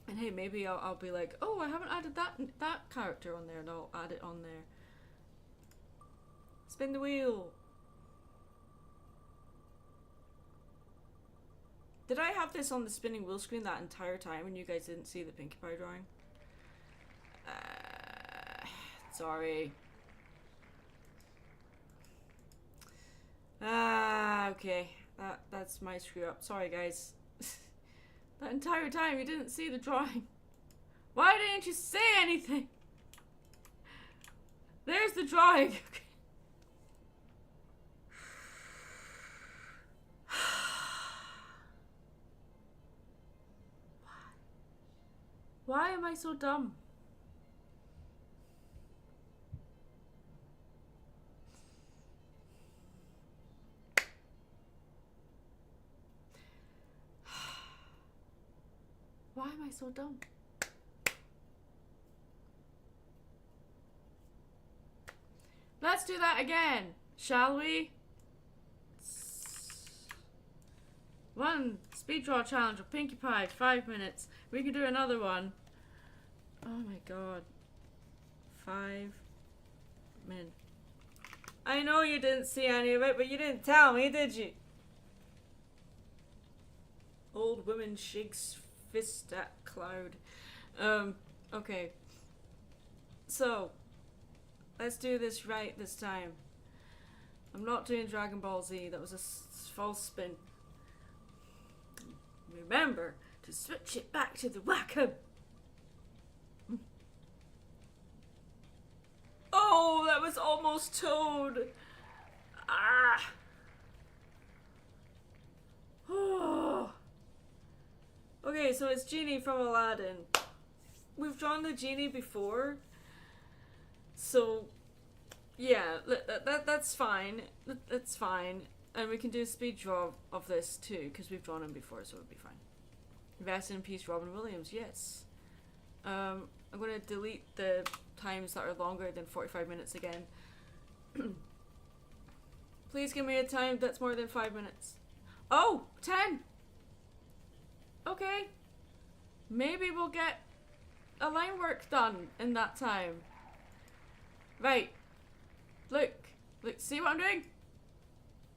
And hey, maybe I'll be like, oh, I haven't added that character on there, and I'll add it on there. Spin the wheel. Did I have this on the spinning wheel screen that entire time and you guys didn't see the Pinkie Pie drawing? Sorry. Okay. That's my screw up. Sorry, guys. That entire time you didn't see the drawing. Why didn't you say anything? There's the drawing. Why am I so dumb? Why am I so dumb? Let's do that again, shall we? One speed draw challenge of Pinkie Pie, 5 minutes. We can do another one. Oh my god. 5 minutes. I know you didn't see any of it, but you didn't tell me, did you? Old woman shakes fist at cloud. Okay. So, let's do this right this time. I'm not doing Dragon Ball Z. That was a false spin. Remember to switch it back to the Wacom. Oh, that was almost Toad. Ah. Oh. Okay, so it's Genie from Aladdin. We've drawn the Genie before. So, yeah, that's fine. That's fine. And we can do a speed draw of this too, because we've drawn him before, so it'll be fine. Rest in peace, Robin Williams, yes. I'm going to delete the times that are longer than 45 minutes again. Please give me a time that's more than 5 minutes. Oh, 10! Okay. Maybe we'll get a line work done in that time. Right. Look, see what I'm doing?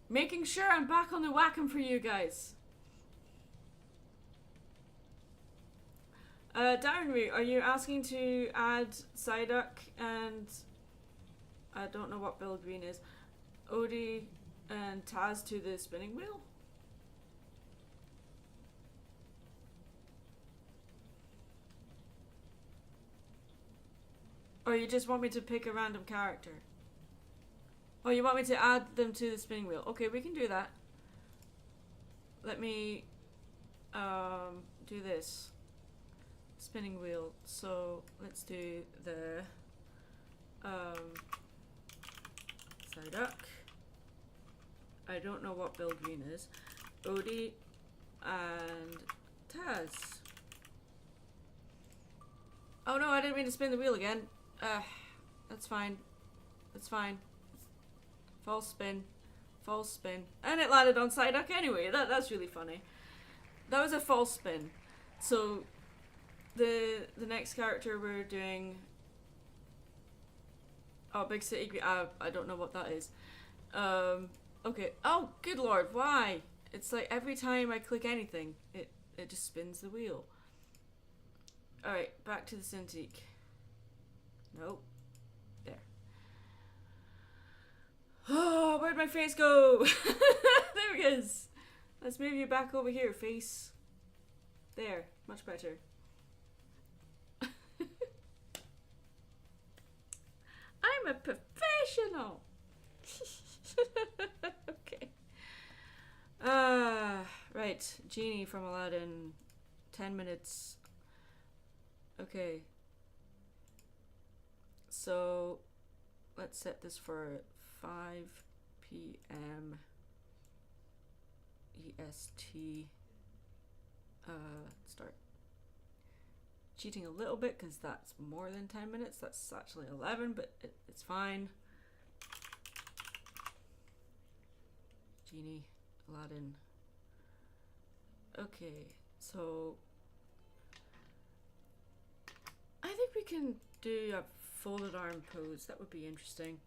Making sure I'm back on the Wacom for you guys. Downroot, are you asking to add Psyduck and I don't know what Bill Green is, Odie and Taz to the spinning wheel? Or you just want me to pick a random character? Oh, you want me to add them to the spinning wheel? Okay, we can do that. Let me do this. Spinning wheel. So let's do the Psyduck. I don't know what Bill Green is. Odie and Taz. Oh no, I didn't mean to spin the wheel again. That's fine. That's fine. False spin. False spin. And it landed on Psyduck anyway. That's really funny. That was a false spin. So the next character we're doing, oh, Big City, I don't know what that is. Okay. Oh, good lord, why? It's like every time I click anything, it just spins the wheel. Alright, back to the Cintiq. Nope. There. Oh, where'd my face go? There it is. Let's move you back over here, face. There, much better. I'm a professional. Okay. Right. Genie from Aladdin. 10 minutes. Okay. So, let's set this for 5 p.m. EST. Start. Cheating a little bit because that's more than 10 minutes. That's actually 11, but it's fine. Genie, Aladdin. Okay, so I think we can do a folded arm pose. That would be interesting.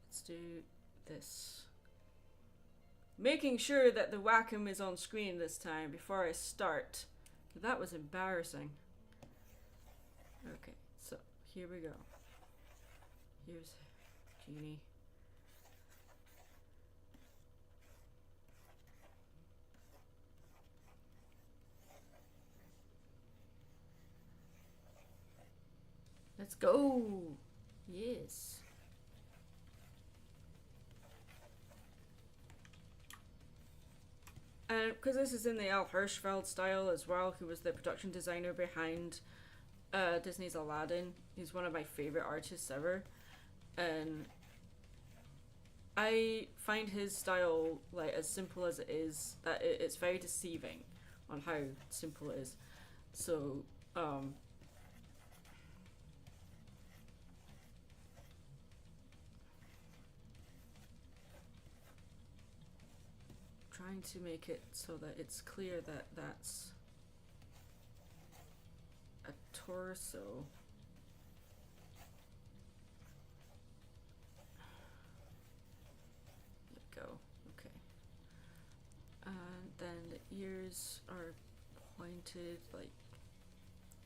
Let's do this. Making sure that the Wacom is on screen this time before I start. That was embarrassing. Okay, so here we go. Here's Genie. Let's go! Yes. And because this is in the Al Hirschfeld style as well, who was the production designer behind Disney's Aladdin. He's one of my favorite artists ever. And I find his style, like, as simple as it is, that it's very deceiving on how simple it is. So, trying to make it so that it's clear that that's a torso. ears are pointed like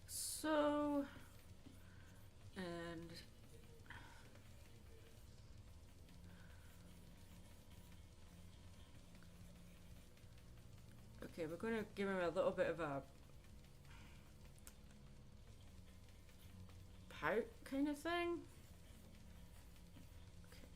so, and okay, we're going to give him a little bit of a pout kind of thing. Okay.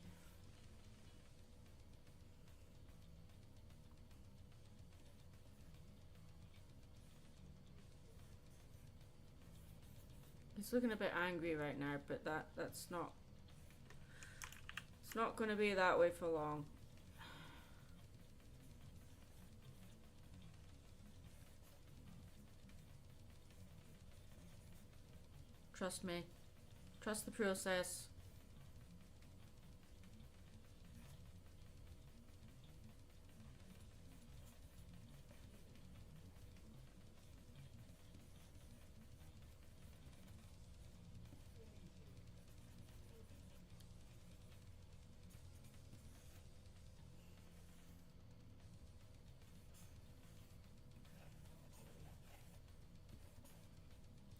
He's looking a bit angry right now, but that's not, it's not going to be that way for long. Trust me. Trust the process.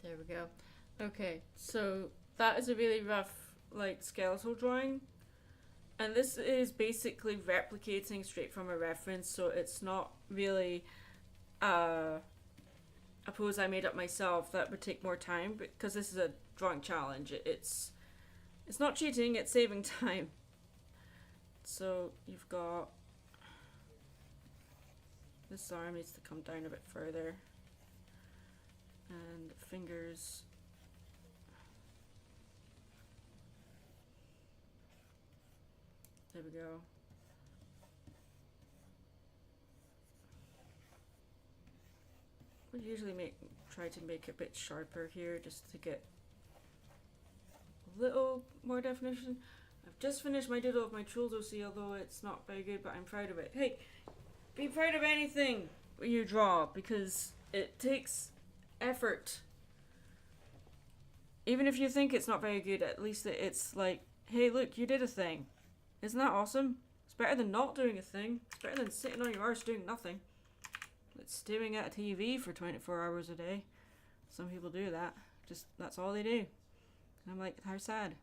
There we go. Okay, so that is a really rough, like, skeletal drawing. And this is basically replicating straight from a reference, so it's not really a pose I made up myself. That would take more time, because this is a drawing challenge. It's not cheating, it's saving time. So you've got, this arm needs to come down a bit further. And fingers. There we go. We usually try to make it a bit sharper here just to get a little more definition. I've just finished my doodle of my trolls OC, although it's not very good, but I'm proud of it. Hey, be proud of anything you draw, because it takes effort. Even if you think it's not very good, at least it's like, hey, look, you did a thing. Isn't that awesome? It's better than not doing a thing. It's better than sitting on your arse doing nothing. Like staring at a TV for 24 hours a day. Some people do that. Just, that's all they do. And I'm like, how sad.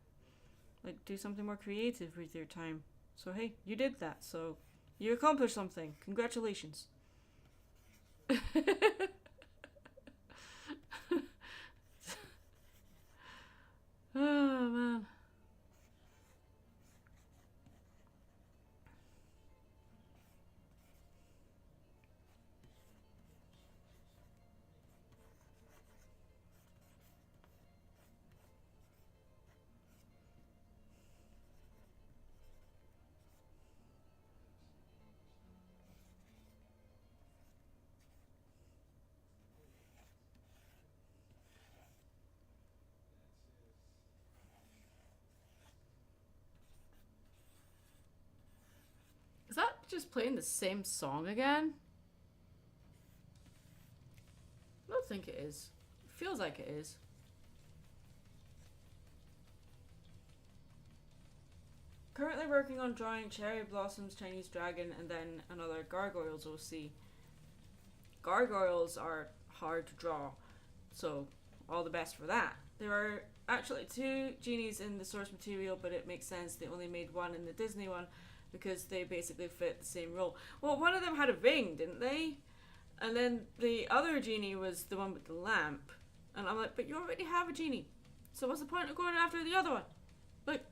Like, do something more creative with your time. So hey, you did that. So you accomplished something. Congratulations. Oh man. Is that just playing the same song again? I don't think it is. It feels like it is. Currently working on drawing Cherry Blossoms, Chinese Dragon, and then another Gargoyles OC. Gargoyles are hard to draw, so all the best for that. There are actually 2 genies in the source material, but it makes sense they only made one in the Disney one, because they basically fit the same role. Well, one of them had a ring, didn't they? And then the other genie was the one with the lamp. And I'm like, but you already have a genie. So what's the point of going after the other one? Like,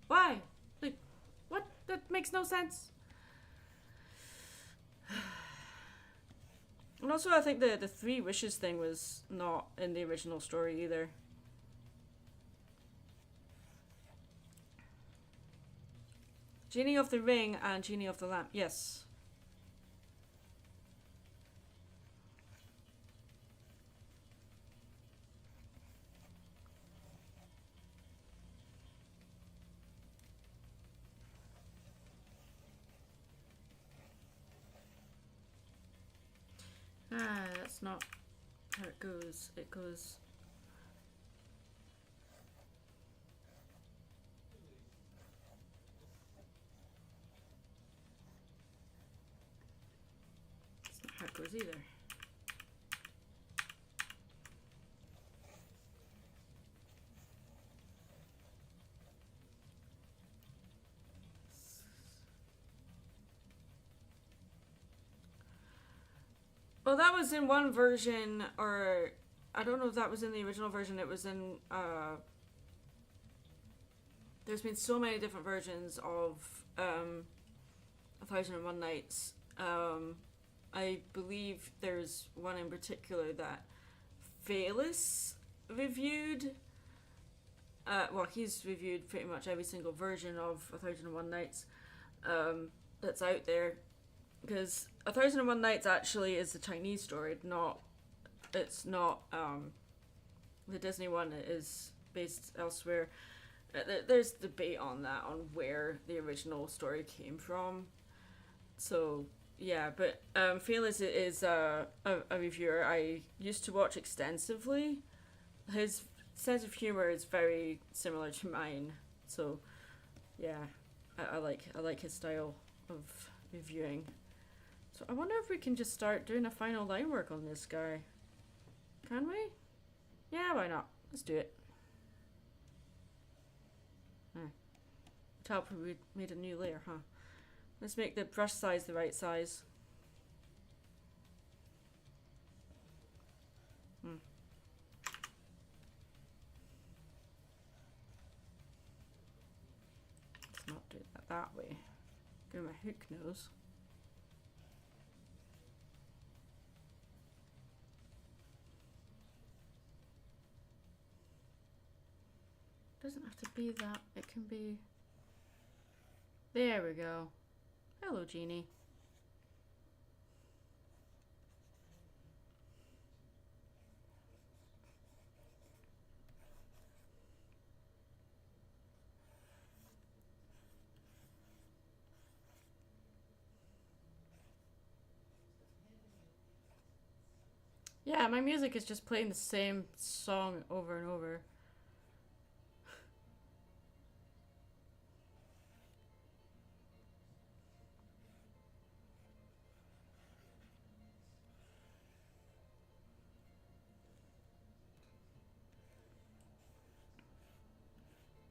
why? Like, what? That makes no sense. And also I think the 3 wishes thing was not in the original story either. Genie of the ring and Genie of the lamp, yes. Ah, that's not how it goes. It goes... That's not how it goes. yours either. Well, that was in one version, or I don't know if that was in the original version. It was in, there's been so many different versions of 1001 Nights. I believe there's one in particular that Phalis reviewed. Well, he's reviewed pretty much every single version of 1001 Nights that's out there. Because 1001 Nights actually is a Chinese story, it's not the Disney one. It is based elsewhere. There's debate on that, on where the original story came from. So yeah, but Felix is a reviewer I used to watch extensively. His sense of humor is very similar to mine. So yeah, I like his style of reviewing. So I wonder if we can just start doing a final line work on this guy. Can we? Yeah, why not? Let's do it. Top we made a new layer, huh? Let's make the brush size the right size. Let's not do that that way. Go to my hook nose. Doesn't have to be that. It can be. There we go. Hello, Genie. Yeah, my music is just playing the same song over and over.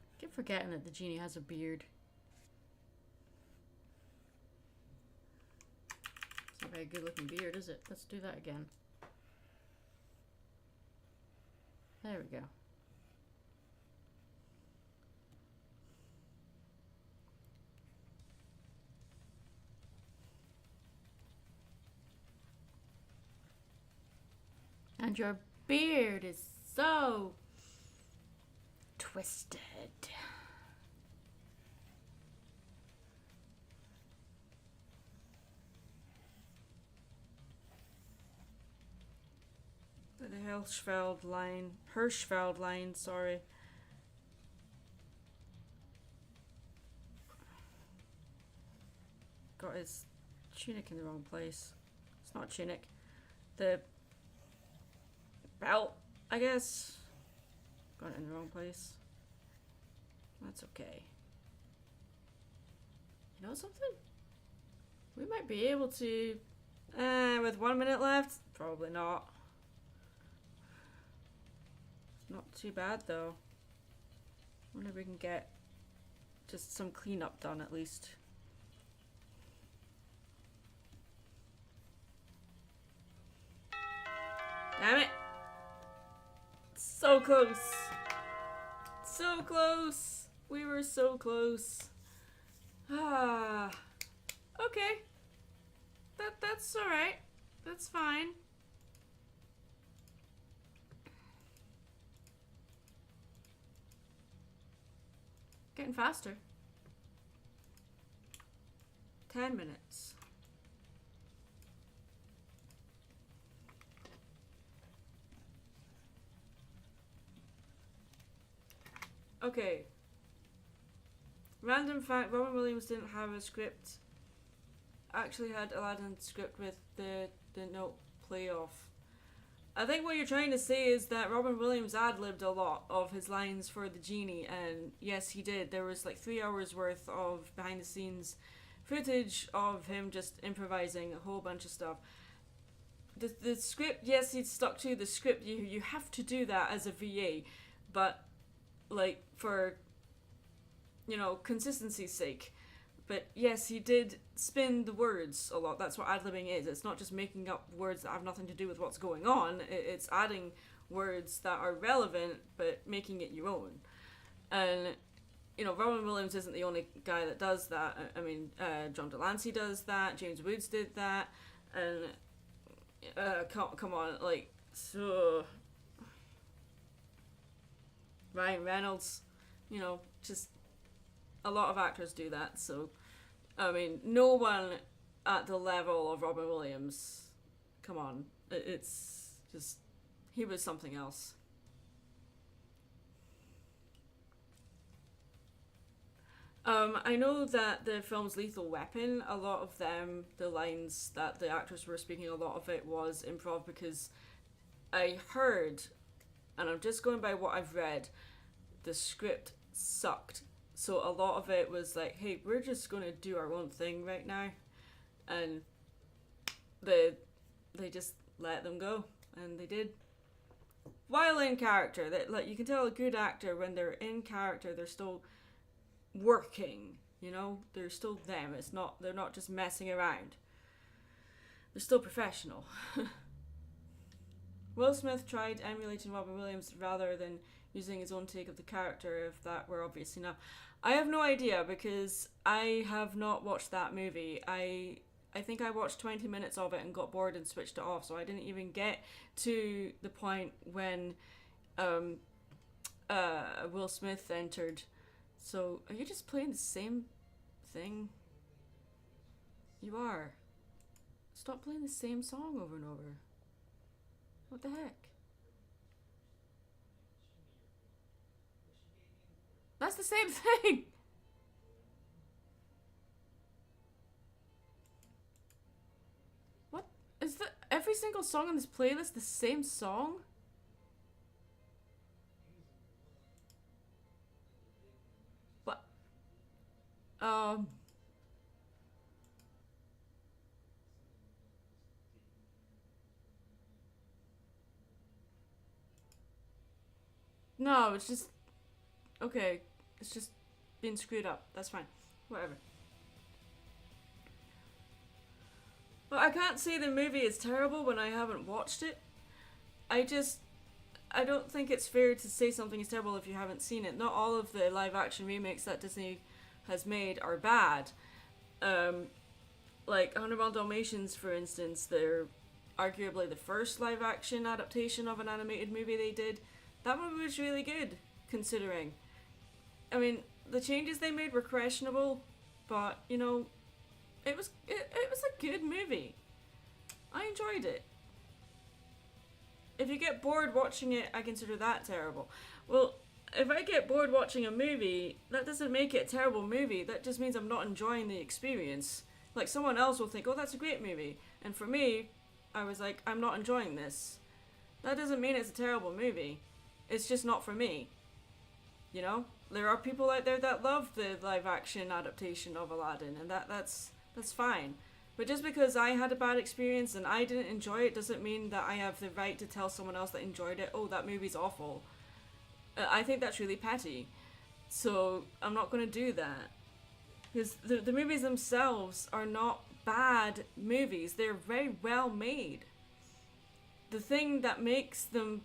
I keep forgetting that the genie has a beard. It's not a very good looking beard, is it? Let's do that again. There we go. And your beard is so twisted. The Hirschfeld line, sorry. Got his tunic in the wrong place. It's not a tunic. The belt, I guess. Got it in the wrong place. That's okay. You know something? We might be able to... with 1 minute left? Probably not. It's not too bad though. Wonder if we can get just some cleanup done at least. Damn it! So close! So close! We were so close. Ah. Okay. That's alright. That's fine. Getting faster. 10 minutes. Okay. Random fact, Robin Williams didn't have a script. Actually had Aladdin's script with the note play off. I think what you're trying to say is that Robin Williams ad-libbed a lot of his lines for the genie, and yes, he did. There was like 3 hours worth of behind-the-scenes footage of him just improvising a whole bunch of stuff. the script, yes, he's stuck to the script. You have to do that as a VA, but like for consistency's sake. But yes, he did spin the words a lot. That's what ad-libbing is. It's not just making up words that have nothing to do with what's going on. It's adding words that are relevant, but making it your own. And, Robin Williams isn't the only guy that does that. I mean, John Delancey does that. James Woods did that. And, come on, like, so... Ryan Reynolds, just... A lot of actors do that, so I mean, no one at the level of Robin Williams. Come on, it's just he was something else. I know that the film's Lethal Weapon, a lot of them, the lines that the actors were speaking, a lot of it was improv because I heard, and I'm just going by what I've read, the script sucked. So a lot of it was like, hey, we're just going to do our own thing right now. And they just let them go. And they did. While in character. Like, you can tell a good actor, when they're in character, they're still working. They're still them. They're not just messing around. They're still professional. Will Smith tried emulating Robin Williams rather than using his own take of the character, if that were obvious enough. I have no idea because I have not watched that movie. I think I watched 20 minutes of it and got bored and switched it off, so I didn't even get to the point when Will Smith entered. So, are you just playing the same thing? You are. Stop playing the same song over and over. What the heck? That's the same thing! What? Is every single song on this playlist the same song? What? No, it's just... Okay. It's just being screwed up. That's fine. Whatever. But I can't say the movie is terrible when I haven't watched it. I don't think it's fair to say something is terrible if you haven't seen it. Not all of the live action remakes that Disney has made are bad. Like 101 Dalmatians, for instance, they're arguably the first live action adaptation of an animated movie they did. That movie was really good, considering. I mean, the changes they made were questionable, but, it was a good movie. I enjoyed it. If you get bored watching it, I consider that terrible. Well, if I get bored watching a movie, that doesn't make it a terrible movie. That just means I'm not enjoying the experience. Like, someone else will think, oh, that's a great movie. And for me, I was like, I'm not enjoying this. That doesn't mean it's a terrible movie. It's just not for me. There are people out there that love the live action adaptation of Aladdin, and that's fine. But just because I had a bad experience and I didn't enjoy it doesn't mean that I have the right to tell someone else that enjoyed it, oh, that movie's awful. I think that's really petty. So I'm not going to do that. Because the movies themselves are not bad movies. They're very well made. The thing that makes them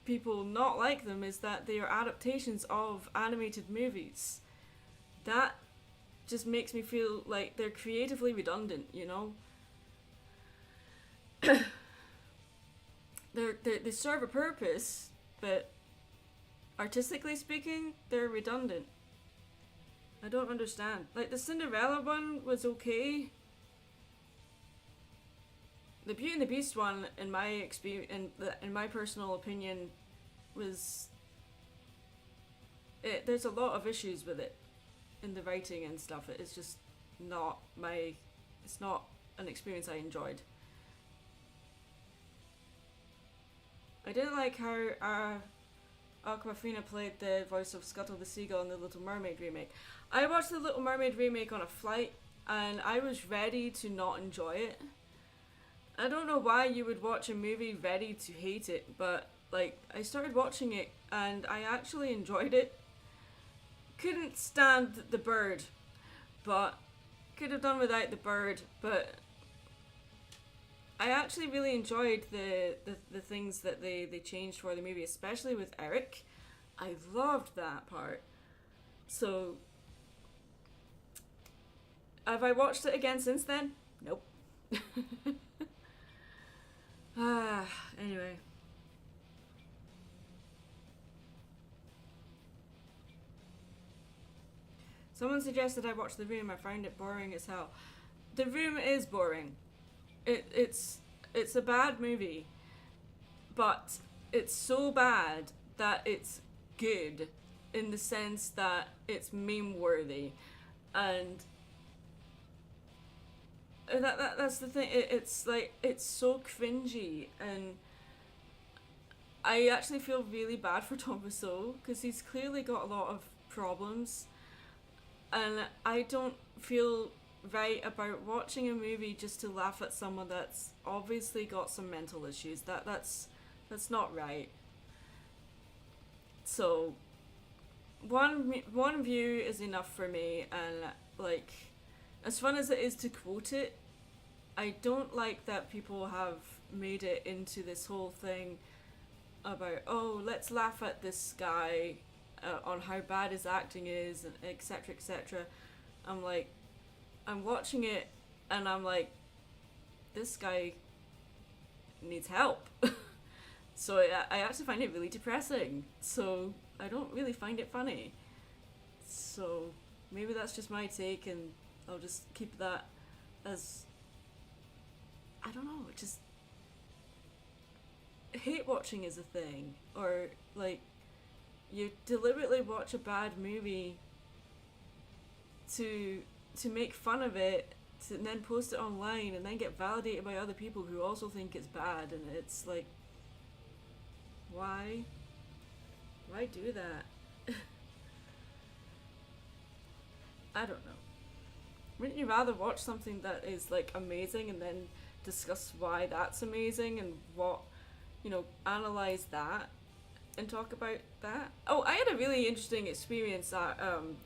people not like them is that they are adaptations of animated movies. That just makes me feel like they're creatively redundant, They serve a purpose, but artistically speaking, they're redundant. I don't understand. Like, the Cinderella one was okay. The Beauty and the Beast one, in my experience, in my personal opinion, was... there's a lot of issues with it in the writing and stuff. It's just not my... It's not an experience I enjoyed. I didn't like how Awkwafina played the voice of Scuttle the Seagull in the Little Mermaid remake. I watched the Little Mermaid remake on a flight, and I was ready to not enjoy it. I don't know why you would watch a movie ready to hate it, but like I started watching it and I actually enjoyed it. Couldn't stand the bird, but could have done without the bird, but I actually really enjoyed the things that they changed for the movie, especially with Eric. I loved that part. So, have I watched it again since then? Nope. Anyway. Someone suggested I watch The Room. I find it boring as hell. The Room is boring. It's a bad movie, but it's so bad that it's good in the sense that it's meme worthy, and that's the thing. It's like it's so cringy, and I actually feel really bad for Thomas O because he's clearly got a lot of problems, and I don't feel right about watching a movie just to laugh at someone that's obviously got some mental issues. That's not right. So one view is enough for me, and like as fun as it is to quote it, I don't like that people have made it into this whole thing about, oh, let's laugh at this guy on how bad his acting is, and etc etc. I'm like, I'm watching it and I'm like, this guy needs help. So I actually find it really depressing. So I don't really find it funny. So maybe that's just my take, and I'll just keep that as, I don't know, just hate watching is a thing, or like you deliberately watch a bad movie to make fun of it, to then post it online and then get validated by other people who also think it's bad, and it's like, why do that? I don't know. Wouldn't you rather watch something that is like amazing and then discuss why that's amazing and what, analyze that and talk about that? Oh, I had a really interesting experience at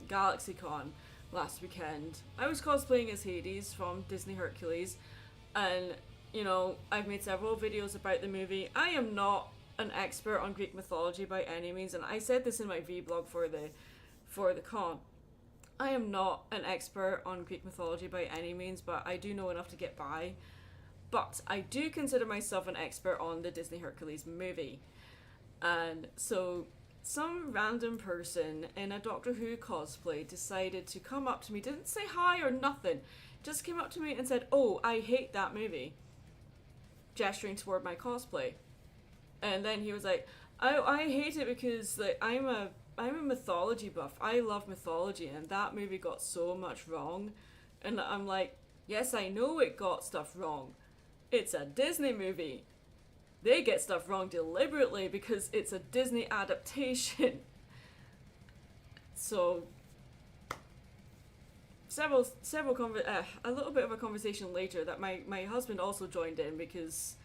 GalaxyCon last weekend. I was cosplaying as Hades from Disney Hercules, and I've made several videos about the movie. I am not an expert on Greek mythology by any means, and I said this in my vlog for the con. I am not an expert on Greek mythology by any means, but I do know enough to get by. But I do consider myself an expert on the Disney Hercules movie. And so some random person in a Doctor Who cosplay decided to come up to me, didn't say hi or nothing, just came up to me and said, "Oh, I hate that movie," gesturing toward my cosplay. And then he was like, I hate it because like I'm a mythology buff. I love mythology, and that movie got so much wrong. And I'm like, yes, I know it got stuff wrong. It's a Disney movie. They get stuff wrong deliberately because it's a Disney adaptation. So a little bit of a conversation later that my husband also joined in, because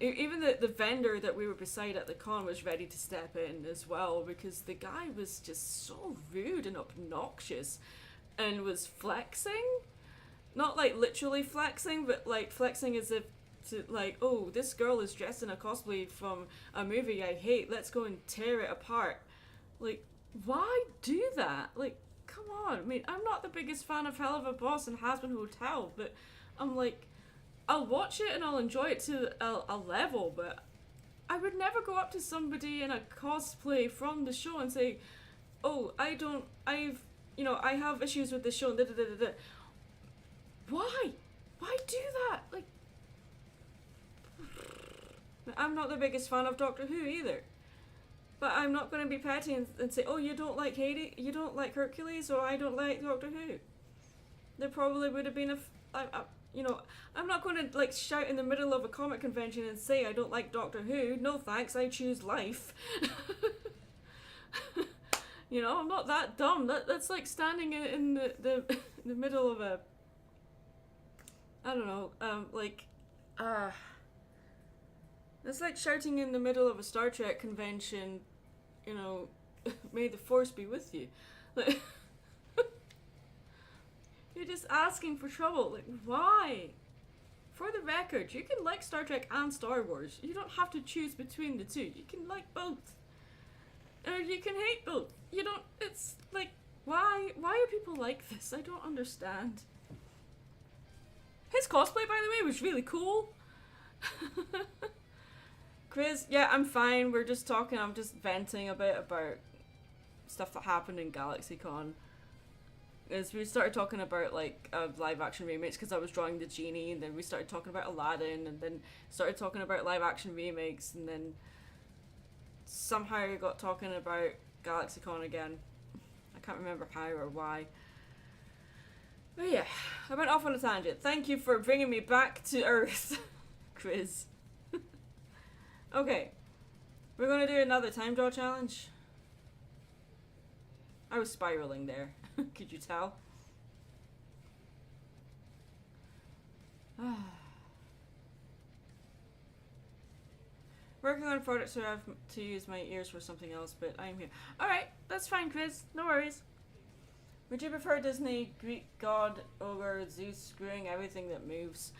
even the vendor that we were beside at the con was ready to step in as well, because the guy was just so rude and obnoxious and was flexing. Not like literally flexing, but like flexing as if to like, oh, this girl is dressed in a cosplay from a movie I hate, let's go and tear it apart. Like, why do that? Like, come on. I mean, I'm not the biggest fan of Hell of a Boss and Hazbin Hotel, but I'm like, I'll watch it and I'll enjoy it to a level, but I would never go up to somebody in a cosplay from the show and say, oh, I have issues with this show, da da da da da. Why? Why do that? Like, I'm not the biggest fan of Doctor Who either. But I'm not going to be petty and say, oh, you don't like Hades, you don't like Hercules, or I don't like Doctor Who. There probably would have been I'm not going to like shout in the middle of a comic convention and say I don't like Doctor Who. No thanks, I choose life. I'm not that dumb. That's like standing in the middle of a, I don't know, like It's like shouting in the middle of a Star Trek convention, you know, may the force be with you. Like, you're just asking for trouble. Like, why? For the record, you can like Star Trek and Star Wars. You don't have to choose between the two. You can like both. Or you can hate both. You don't, it's like, why are people like this? I don't understand. His cosplay, by the way, was really cool. Chris, yeah, I'm fine. We're just talking, I'm just venting a bit about stuff that happened in GalaxyCon. As we started talking about like live action remakes, because I was drawing the genie, and then we started talking about Aladdin, and then started talking about live action remakes, and then somehow we got talking about GalaxyCon again. I can't remember how or why. But yeah, I went off on a tangent. Thank you for bringing me back to Earth, Chris. Okay, we're gonna do another time draw challenge. I was spiraling there. Could you tell? Working on a product, so I have to use my ears for something else, but I'm here. Alright, that's fine, Chris. No worries. Would you prefer Disney, Greek god, ogre, Zeus screwing everything that moves?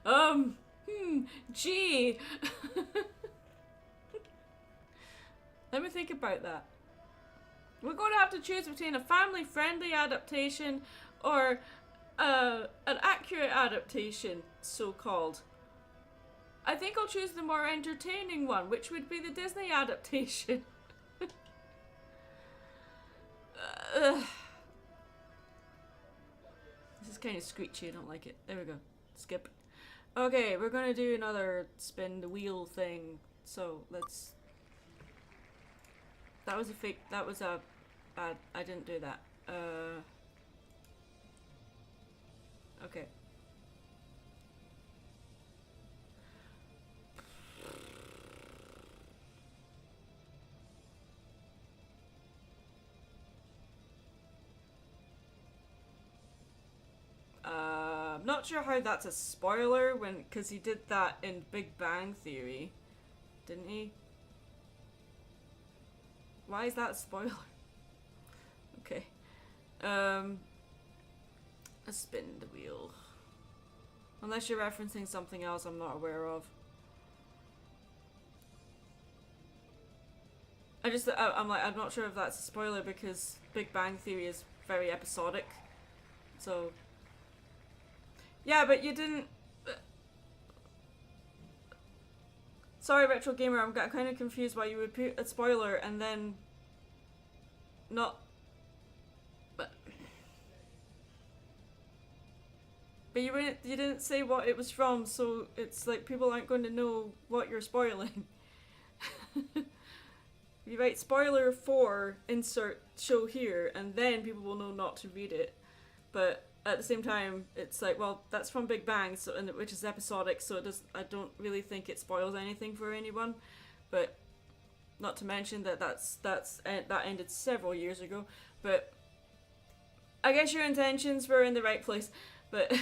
Oh, gee. Let me think about that. We're going to have to choose between a family-friendly adaptation or an accurate adaptation, so-called. I think I'll choose the more entertaining one, which would be the Disney adaptation. This is kind of screechy, I don't like it. There we go. Skip. Okay, we're gonna do another spin the wheel thing. So, let's... That was a fake... That was a bad... I didn't do that. Okay. I'm not sure how that's a spoiler because he did that in Big Bang Theory, didn't he? Why is that a spoiler? Okay. Let's spin the wheel. Unless you're referencing something else I'm not aware of. I'm not sure if that's a spoiler because Big Bang Theory is very episodic. So... Yeah, but you didn't... Sorry, Retro Gamer, I'm kind of confused why you would put a spoiler and then... Not... But you didn't say what it was from, so it's like people aren't going to know what you're spoiling. You write spoiler for insert show here, and then people will know not to read it. But at the same time, it's like, well, that's from Big Bang, so which is episodic, so it does. I don't really think it spoils anything for anyone. But not to mention that that ended several years ago. But I guess your intentions were in the right place. But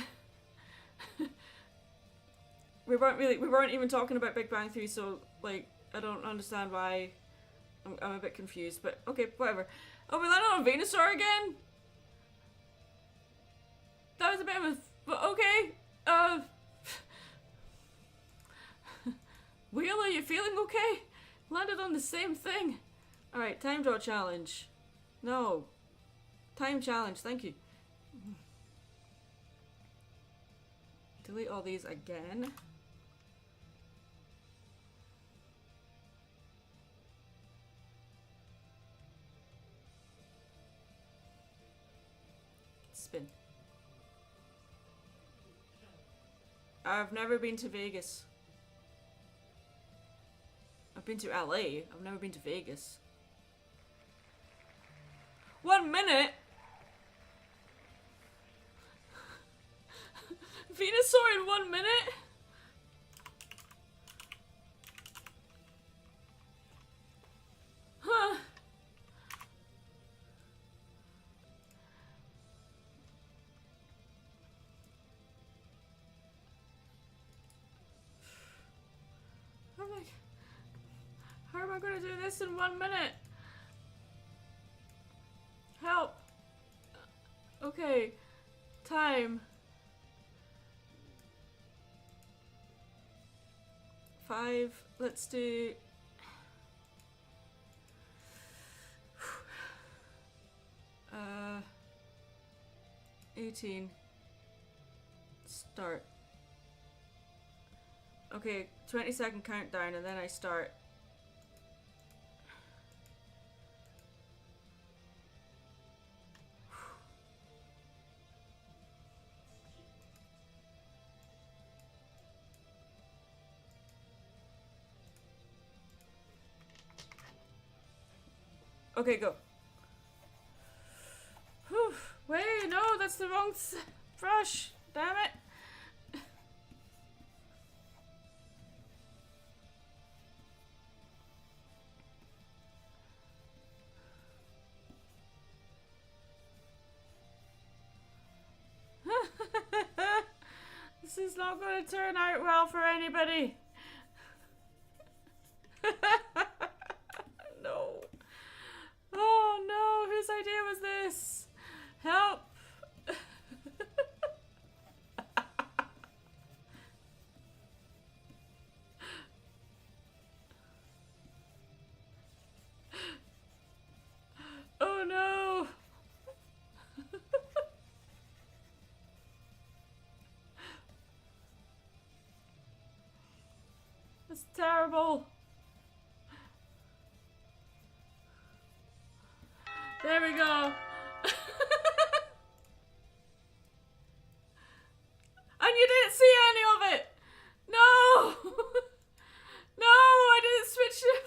we weren't even talking about Big Bang Theory, so like I don't understand why. I'm a bit confused, but okay, whatever. Oh, we landed on Venusaur again? That was a bit of a... But okay. Wheel, are you feeling okay? Landed on the same thing. Alright, time draw challenge. No. Time challenge, thank you. Delete all these again. Spin. I've never been to Vegas. I've been to LA. I've never been to Vegas. 1 minute? Venusaur in 1 minute? Huh. How am I gonna do this in 1 minute? Help. Okay. Time. 5. Let's do... 18. Start. Okay, 20-second countdown and then I start. Okay, go. Whew. Wait, no, that's the wrong brush. Damn it. This is not going to turn out well for anybody. No. Oh no, whose idea was this? Help. Oh no. That's terrible. There we go. And you didn't see any of it. No. No, I didn't switch it.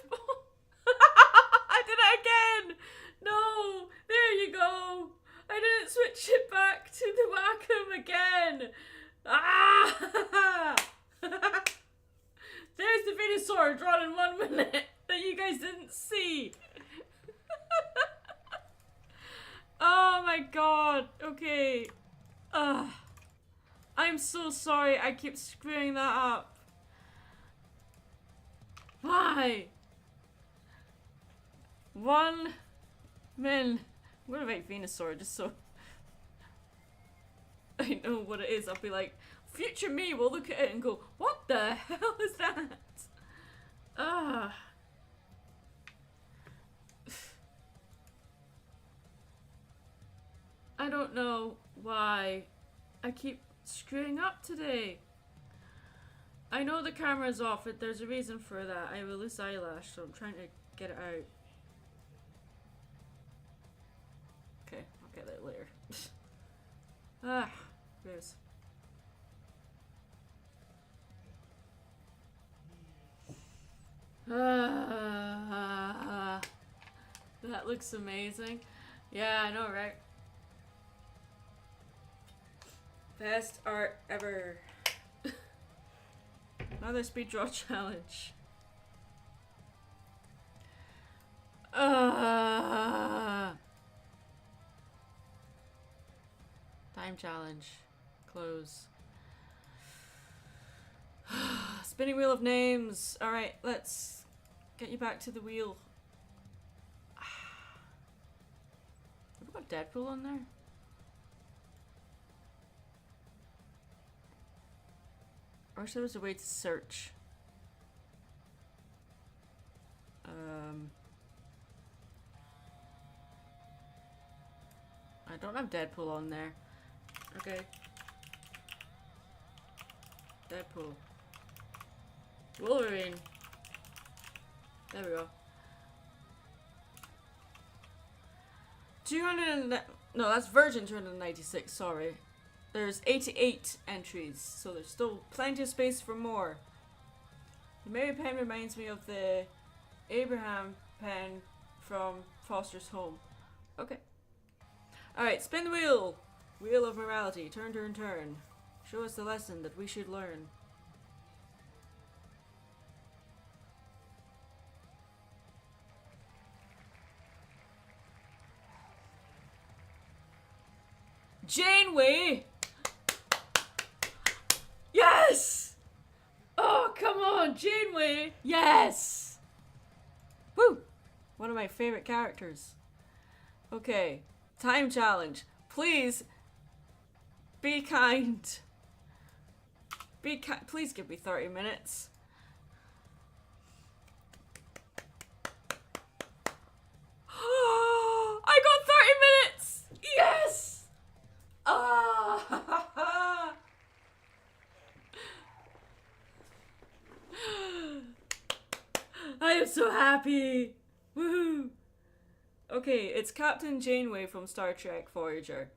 I did it again. No, there you go. I didn't switch it back to the Wacom again. Ah! There's the Venusaur drawn in 1 minute that you guys didn't see. Oh my god. Okay. I'm so sorry I keep screwing that up. Why? 1 min. I'm gonna make Venusaur just so I know what it is. I'll be like, future me will look at it and go, what the hell is that? I don't know why I keep screwing up today. I know the camera's off, but there's a reason for that. I have a loose eyelash, so I'm trying to get it out. Okay, I'll get it later. Gross. That looks amazing. Yeah, I know, right? Best art ever. Another speed draw challenge. Time challenge. Close. Spinning wheel of names. Alright, let's get you back to the wheel. Have we got Deadpool on there? I wish there was a way to search. I don't have Deadpool on there. Okay. Deadpool. Wolverine. There we go. 200 no, that's Virgin 296, sorry. There's 88 entries, so there's still plenty of space for more. The Mary pen reminds me of the Abraham pen from Foster's Home. Okay. Alright, spin the wheel. Wheel of morality. Turn, turn, turn. Show us the lesson that we should learn. Janeway! Yes! Oh, come on, Janeway! Yes! One of my favorite characters. Okay, time challenge. Please be kind. Please give me 30 minutes. I got 30 minutes! Yes! Ah! I am so happy! Woohoo! Okay, it's Captain Janeway from Star Trek Voyager.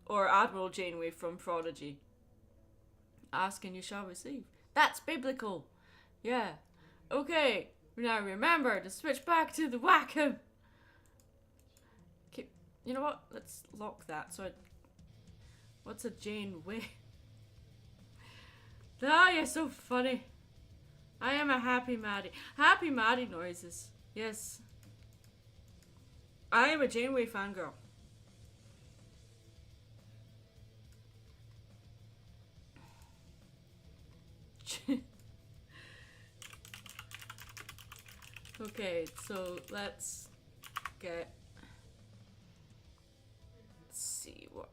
Or Admiral Janeway from Prodigy. Ask and you shall receive. That's biblical. Yeah. Okay, now remember to switch back to the Wacom. Okay, you know what? Let's lock that. What's a Janeway? Ah, you're so funny. I am a happy Maddie. Happy Maddie noises. Yes. I am a Janeway fangirl. Okay, so let's see what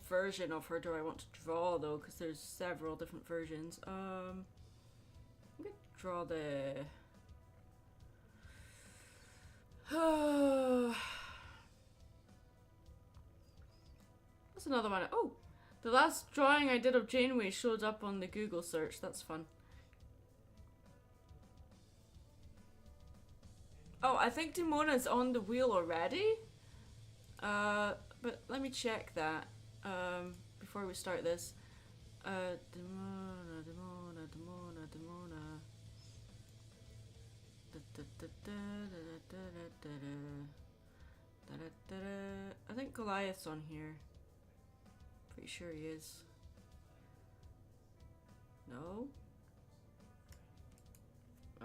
version of her do I want to draw though, because there's several different versions. I'm gonna draw the what's another one? Oh, the last drawing I did of Janeway showed up on the Google search. That's fun. Oh, I think Demona's on the wheel already. But let me check that before we start this. Demona. I think Goliath's on here. Pretty sure he is. No?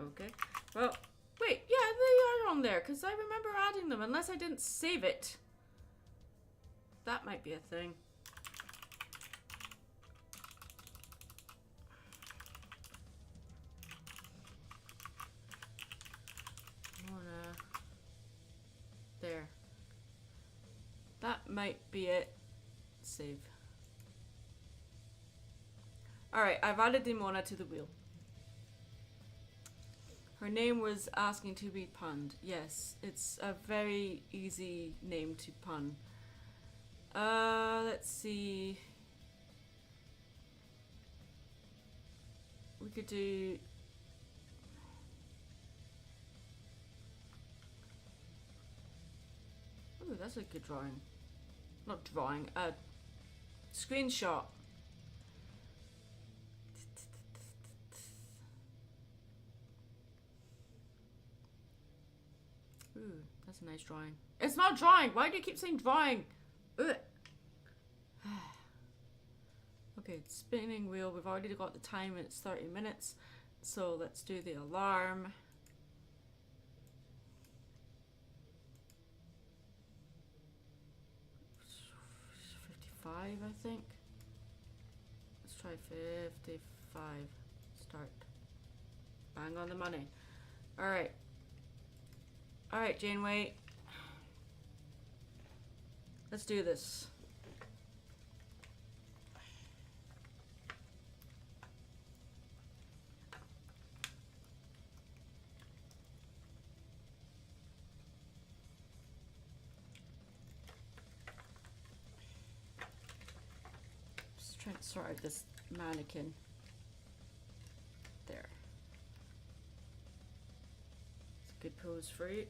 Okay. Well, wait, yeah, they are on there, because I remember adding them, unless I didn't save it. That might be a thing. There. That might be it. Save. Alright, I've added Demona to the wheel. Her name was asking to be punned. Yes, it's a very easy name to pun. Let's see. We could do... Ooh, that's a good drawing. Not drawing, screenshot. Ooh, that's a nice drawing. It's not drawing! Why do you keep saying drawing? Ugh. Okay, spinning wheel. We've already got the time, it's 30 minutes. So let's do the alarm. I think. Let's try 55. Start. Bang on the money. Alright. Alright, Janeway. Let's do this. Trying to sort out this mannequin. There. It's a good pose for you.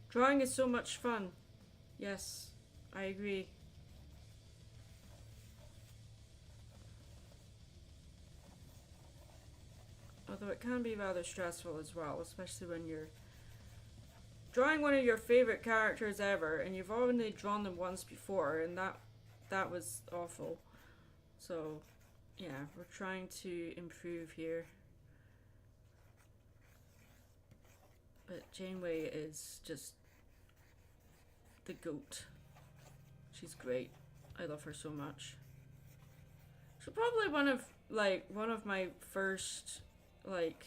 Drawing is so much fun. Yes, I agree. Although it can be rather stressful as well, especially when you're drawing one of your favorite characters ever and you've already drawn them once before, and that was awful. So yeah, we're trying to improve here. But Janeway is just the goat. She's great. I love her so much. She's probably one of my first, like,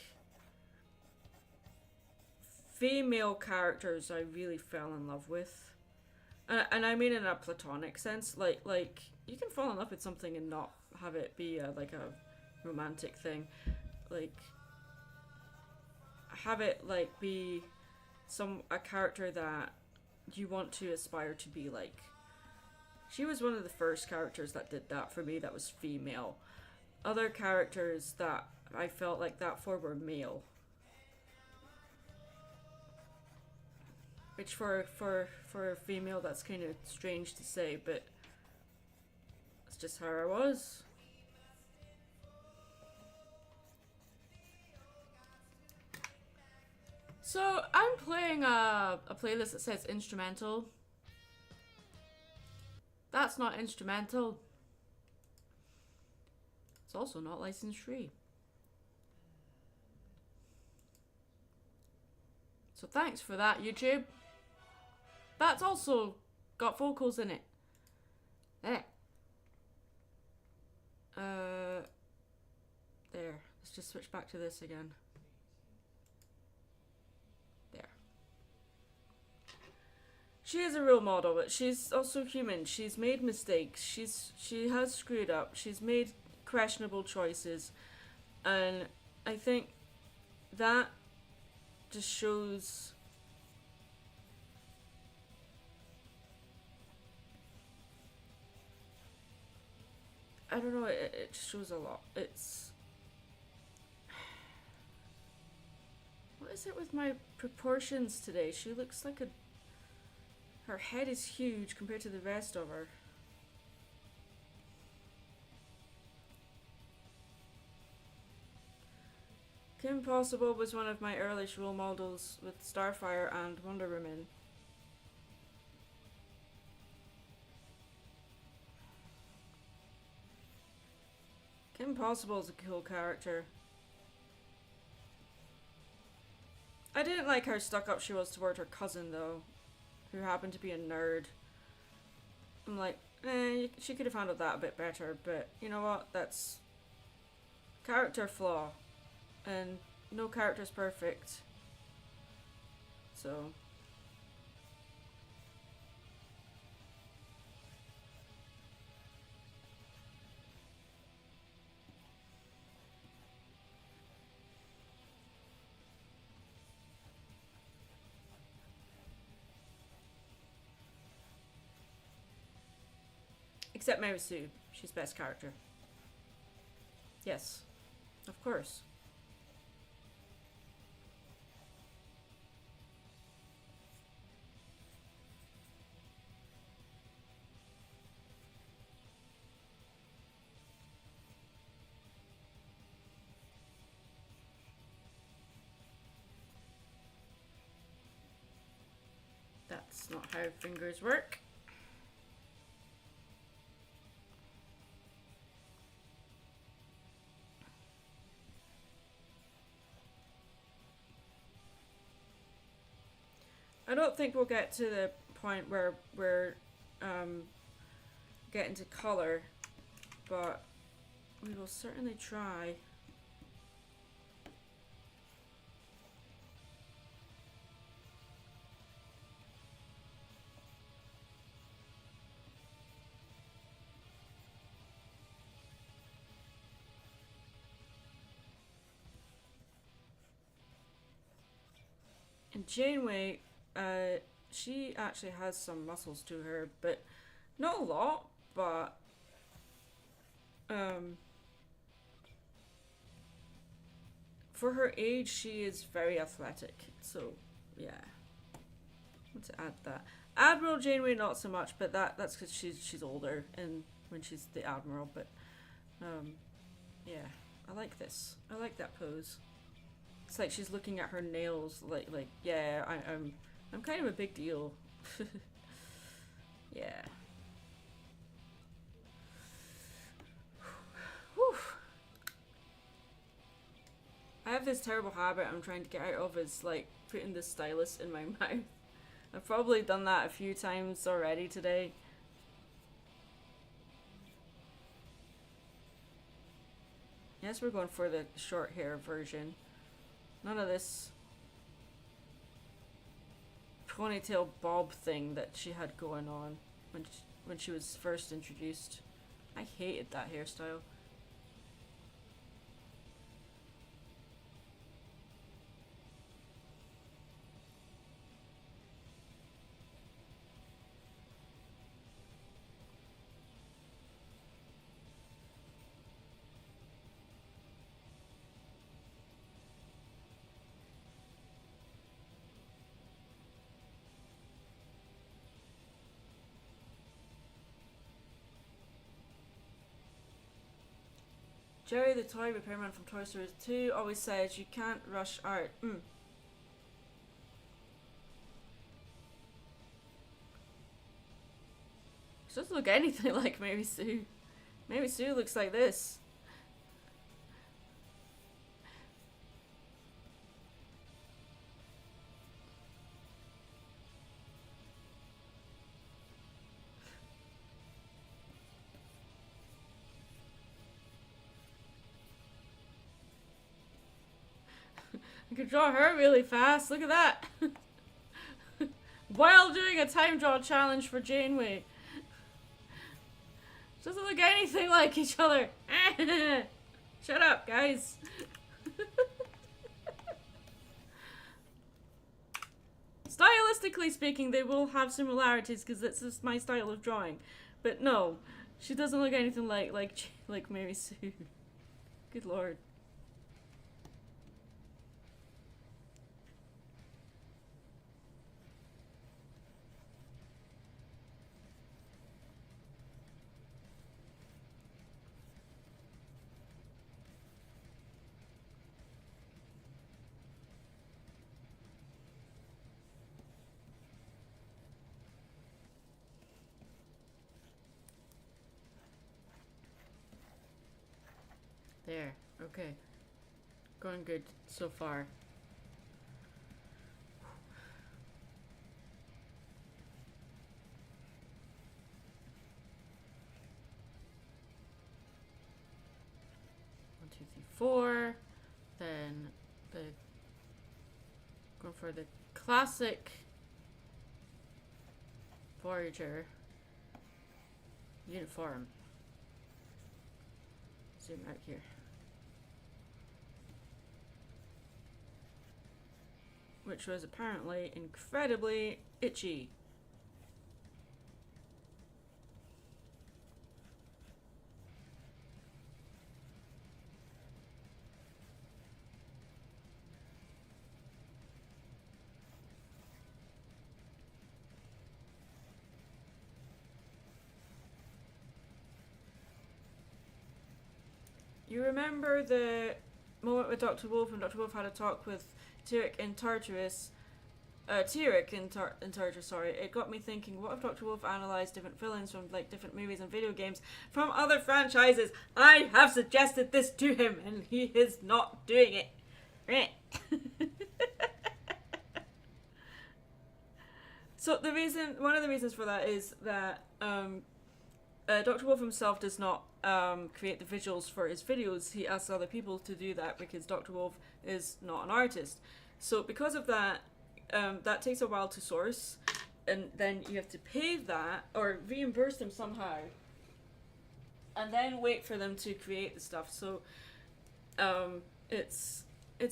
female characters I really fell in love with. And I mean in a platonic sense. Like you can fall in love with something and not have it be like a romantic thing. Like, have it like be a character that you want to aspire to be like. She was one of the first characters that did that for me, that was female. Other characters that I felt like that for were male. Which for a female, that's kind of strange to say, but that's just how I was. So I'm playing a playlist that says instrumental. That's not instrumental. It's also not license free. So thanks for that, YouTube. That's also got vocals in it. There. There. Let's just switch back to this again. There. She is a role model, but she's also human. She's made mistakes. She has screwed up. She's made questionable choices, and I think that just shows I don't know, it just shows a lot. It's... What is it with my proportions today? She looks like a... Her head is huge compared to the rest of her. Kim Possible was one of my earliest role models with Starfire and Wonder Woman. Kim Possible is a cool character. I didn't like how stuck up she was toward her cousin though, who happened to be a nerd. I'm like, she could have handled that a bit better, but you know what, that's character flaw, and no character's perfect, so... Except Mary Sue. She's best character. Yes. Of course. That's not how fingers work. I don't think we'll get to the point where we're getting to colour, but we will certainly try. And Janeway, she actually has some muscles to her, but not a lot, but for her age she is very athletic, so yeah. I want to add that. Admiral Janeway not so much, but that's because she's older and when she's the Admiral, but yeah, I like this. I like that pose. It's like she's looking at her nails, like yeah, I'm kind of a big deal. Yeah. Whew. I have this terrible habit I'm trying to get out of, is like putting the stylus in my mouth. I've probably done that a few times already today. guess we're going for the short hair version. None of this ponytail bob thing that she had going on when she was first introduced. I hated that hairstyle. Jerry the toy repairman from Toy Story 2 always says you can't rush art. She doesn't look anything like Mary Sue. Mary Sue looks like this. I can draw her really fast. Look at that. While doing a time draw challenge for Janeway. Doesn't look anything like each other. Shut up, guys. Stylistically speaking, they will have similarities because it's just my style of drawing. But no, she doesn't look anything like Mary Sue. Good lord. There. Okay. Going good so far. One, two, three, four. Then going for the classic Voyager uniform. Zoom out here. Which was apparently incredibly itchy. You remember the moment with Dr. Wolf when Dr. Wolf had a talk with Tyrek in Tartarus? Sorry. It got me thinking, what if Dr. Wolf analysed different villains from like different movies and video games from other franchises? I have suggested this to him and he is not doing it. So one of the reasons for that is that Dr. Wolf himself does not create the visuals for his videos. He asks other people to do that because Dr. Wolf is not an artist. So because of that, that takes a while to source, and then you have to pay that or reimburse them somehow, and then wait for them to create the stuff. So it's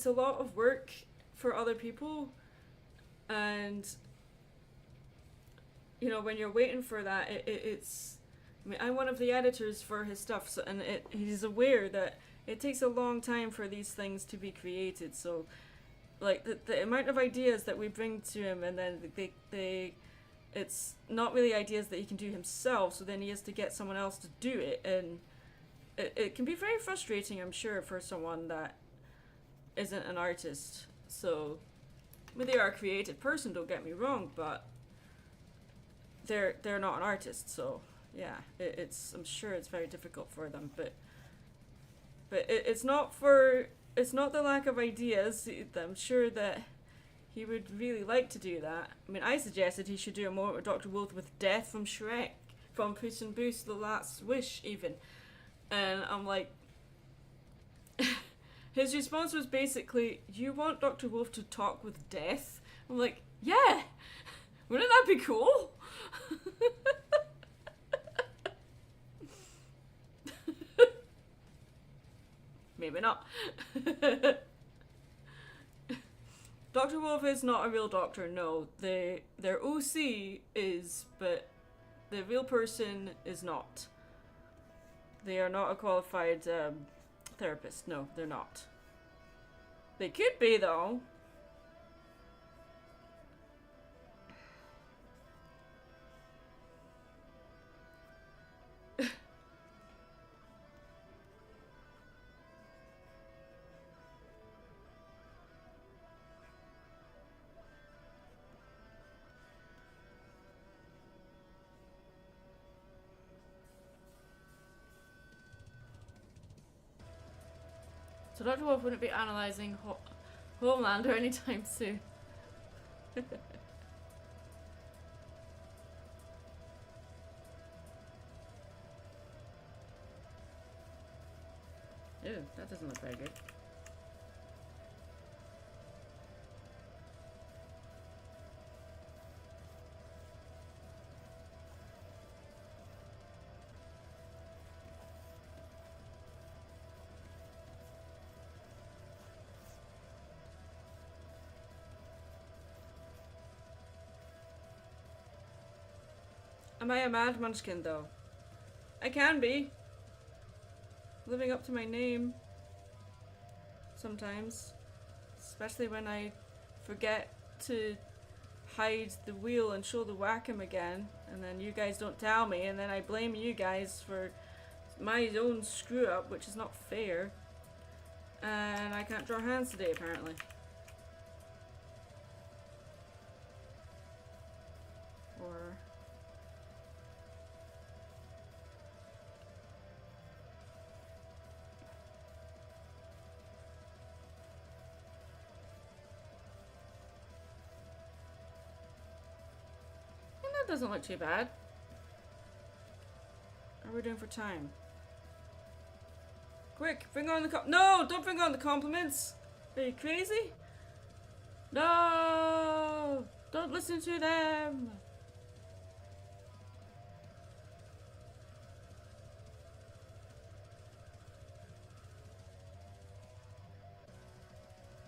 a lot of work for other people, and you know, when you're waiting for that, it's. I mean, I'm one of the editors for his stuff, so, and he's aware that it takes a long time for these things to be created. So, like the amount of ideas that we bring to him, and then it's not really ideas that he can do himself. So then he has to get someone else to do it, and it can be very frustrating, I'm sure, for someone that isn't an artist. So, I mean, they are a creative person. Don't get me wrong, but they're not an artist. So. Yeah, I'm sure it's very difficult for them, but it's not the lack of ideas. I'm sure that he would really like to do that. I mean, I suggested he should do a moment with Dr. Wolf with Death from Shrek, from Puss in Boots: The Last Wish, even, and I'm like, his response was basically, "You want Dr. Wolf to talk with death?" I'm like, yeah! Wouldn't that be cool? Maybe not. Dr. Wolf is not a real doctor, no. Their OC is, but the real person is not. They are not a qualified therapist. No, they're not. They could be, though. So Dr. Wolf wouldn't be analysing Homelander anytime soon. Ew, that doesn't look very good. Am I a Mad Munchkin, though? I can be. Living up to my name. Sometimes. Especially when I forget to hide the wheel and show the Wacom again. And then you guys don't tell me. And then I blame you guys for my own screw up, which is not fair. And I can't draw hands today, apparently. Or... that doesn't look too bad. How are we doing for time? Quick, bring on the no! Don't bring on the compliments! Are you crazy? No! Don't listen to them!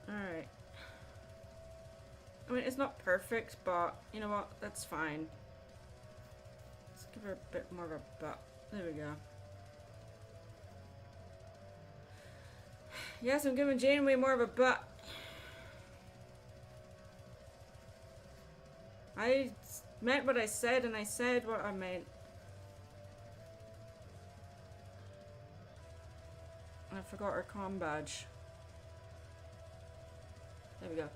Alright. I mean, it's not perfect, but you know what? That's fine. Let's give her a bit more of a butt. There we go. Yes, I'm giving Janeway more of a butt. I meant what I said, and I said what I meant. And I forgot her comm badge. There we go.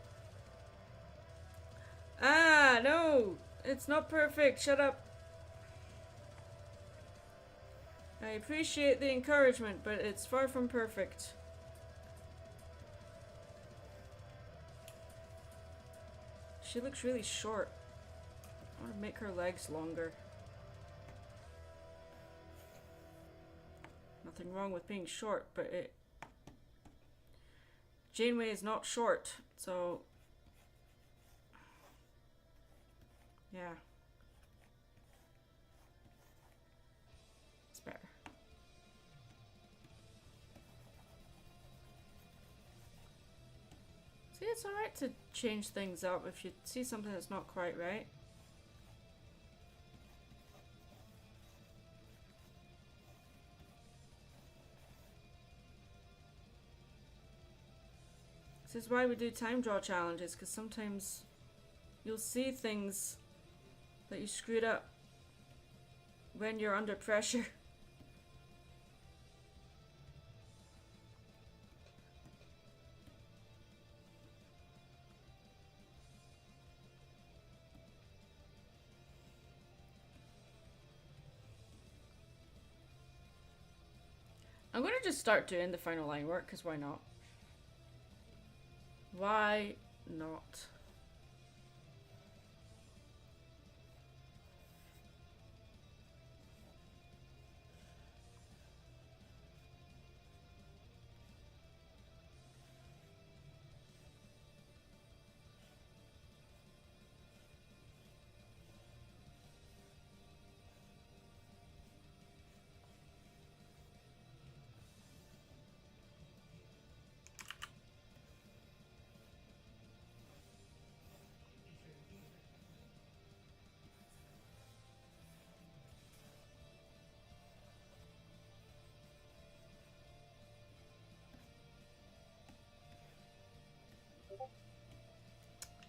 Ah, no! It's not perfect. Shut up. I appreciate the encouragement, but it's far from perfect. She looks really short. I want to make her legs longer. Nothing wrong with being short, but it... Janeway is not short, so... yeah. It's better. See, it's alright to change things up if you see something that's not quite right. This is why we do time draw challenges, because sometimes you'll see things that you screwed up when you're under pressure. I'm gonna just start doing the final line work, because why not? Why not?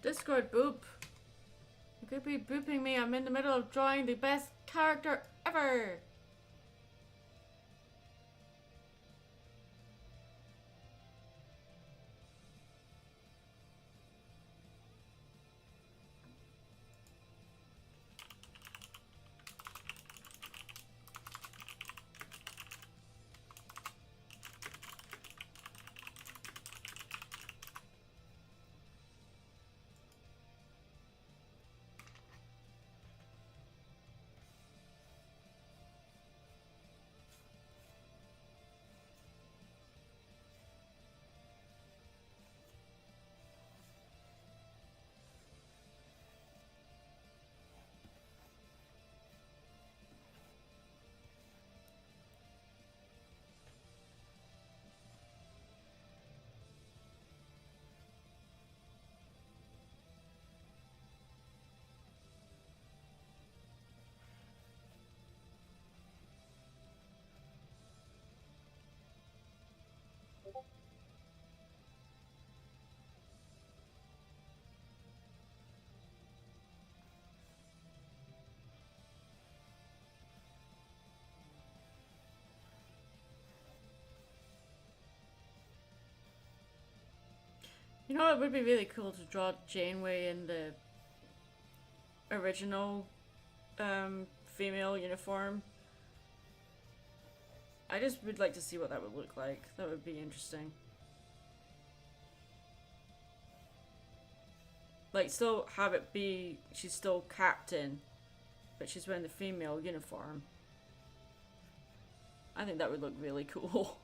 Discord boop. You could be booping me. I'm in the middle of drawing the best character ever. You know, it would be really cool to draw Janeway in the original female uniform. I just would like to see what that would look like. That would be interesting. Like, still have it be, she's still captain, but she's wearing the female uniform. I think that would look really cool.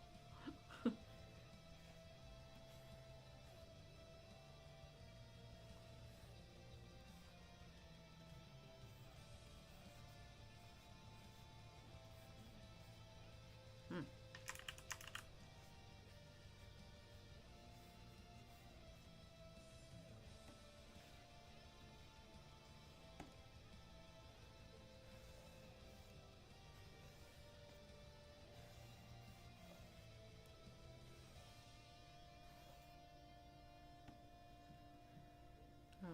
Oh,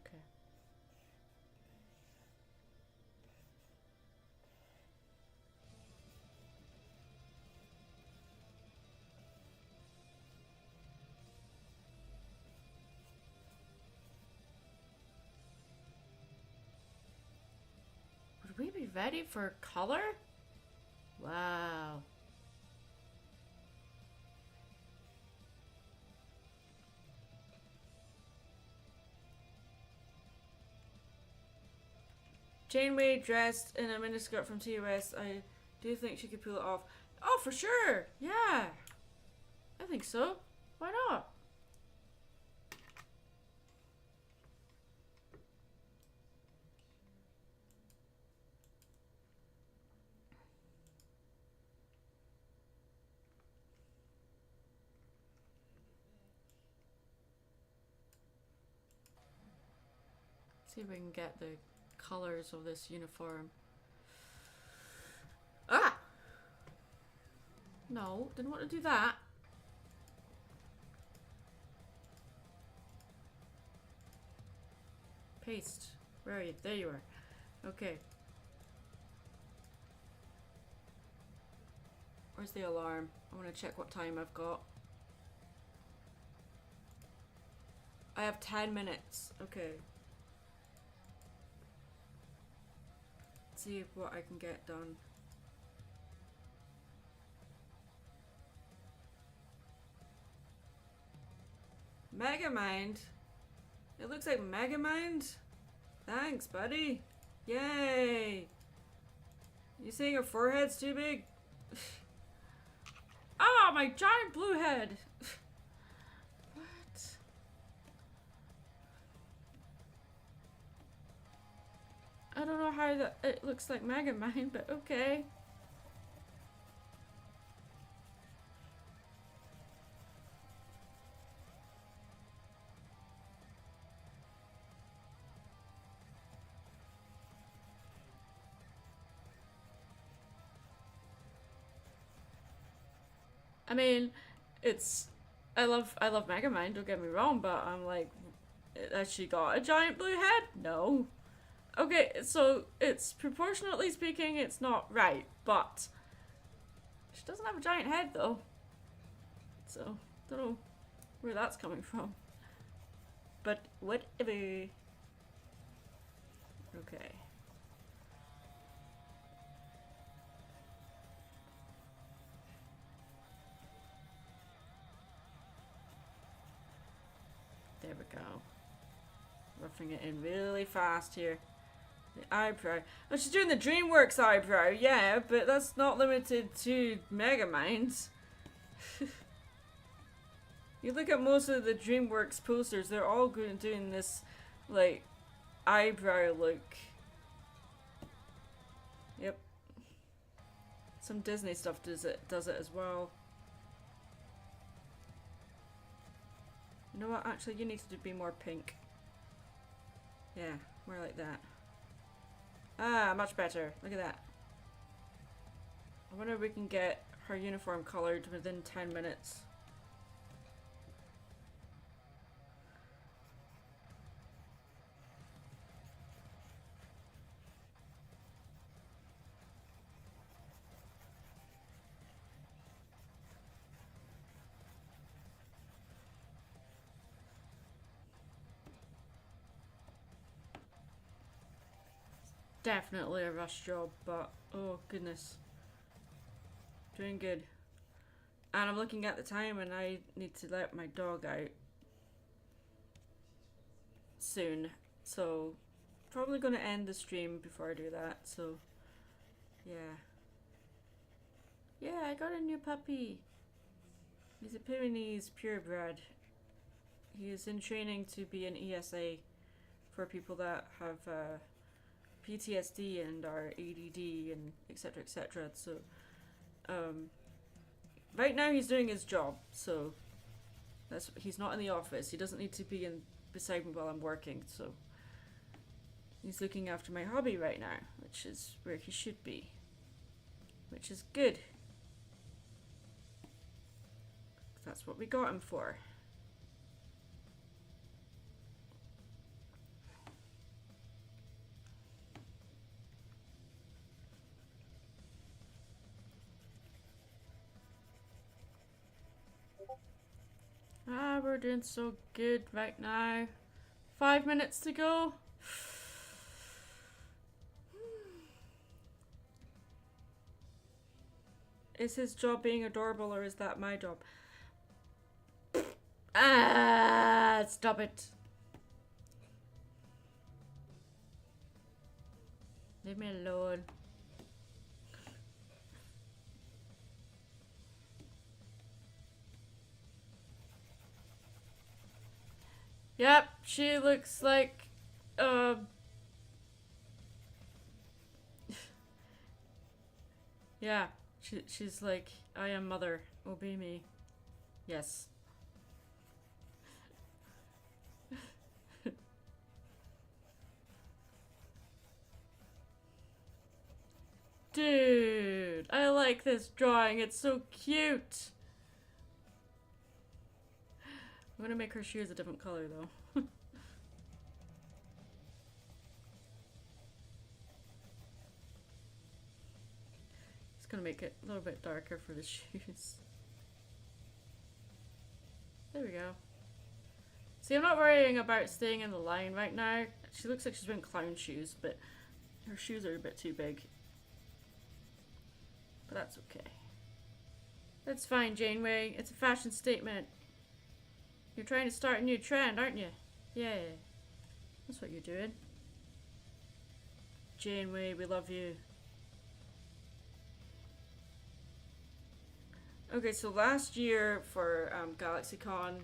okay. Would we be ready for color? Wow. Janeway dressed in a miniskirt from TOS. I do think she could pull it off. Oh, for sure. Yeah. I think so. Why not? See if we can get the colors of this uniform. Ah! No, didn't want to do that. Paste. Where are you? There you are. Okay. Where's the alarm? I want to check what time I've got. I have 10 minutes. Okay. See what I can get done. Megamind? It looks like Megamind? Thanks, buddy. Yay! You saying your forehead's too big? Ah, my giant blue head! What? I don't know how that it looks like Megamind, but okay. I mean, it's I love Megamind, don't get me wrong, but I'm like, Has she got a giant blue head? No. Okay, so it's proportionately speaking, it's not right, but she doesn't have a giant head though. So, don't know where that's coming from. But whatever. Okay. There we go. Roughing it in really fast here. The eyebrow. Oh, she's doing the DreamWorks eyebrow, yeah, but that's not limited to Megaminds. You look at most of the DreamWorks posters, they're all doing this, like, eyebrow look. Yep. Some Disney stuff does it as well. You know what, actually you need to be more pink. Yeah, more like that. Ah, much better. Look at that. I wonder if we can get her uniform coloured within 10 minutes. Definitely a rush job, but oh goodness. Doing good. And I'm looking at the time and I need to let my dog out soon. So probably going to end the stream before I do that. So yeah. Yeah, I got a new puppy. He's a Pyrenees purebred. He is in training to be an ESA for people that have PTSD and are ADD and etc etc. So right now he's doing his job, so he's not in the office. He doesn't need to be beside me while I'm working, so he's looking after my hobby right now, which is where he should be, which is good. That's what we got him for. Ah, we're doing so good right now. 5 minutes to go. Is his job being adorable or is that my job? Ah, stop it. Leave me alone. Yep, she looks like, yeah, she's like, I am mother, obey me. Yes. Dude, I like this drawing, it's so cute. I'm gonna make her shoes a different color though. It's gonna make it a little bit darker for the shoes. There we go. See, I'm not worrying about staying in the line right now. She looks like she's wearing clown shoes, but her shoes are a bit too big. But that's okay. That's fine, Janeway. It's a fashion statement. You're trying to start a new trend, aren't you? Yeah. That's what you're doing. Janeway, we love you. Okay, so last year for GalaxyCon,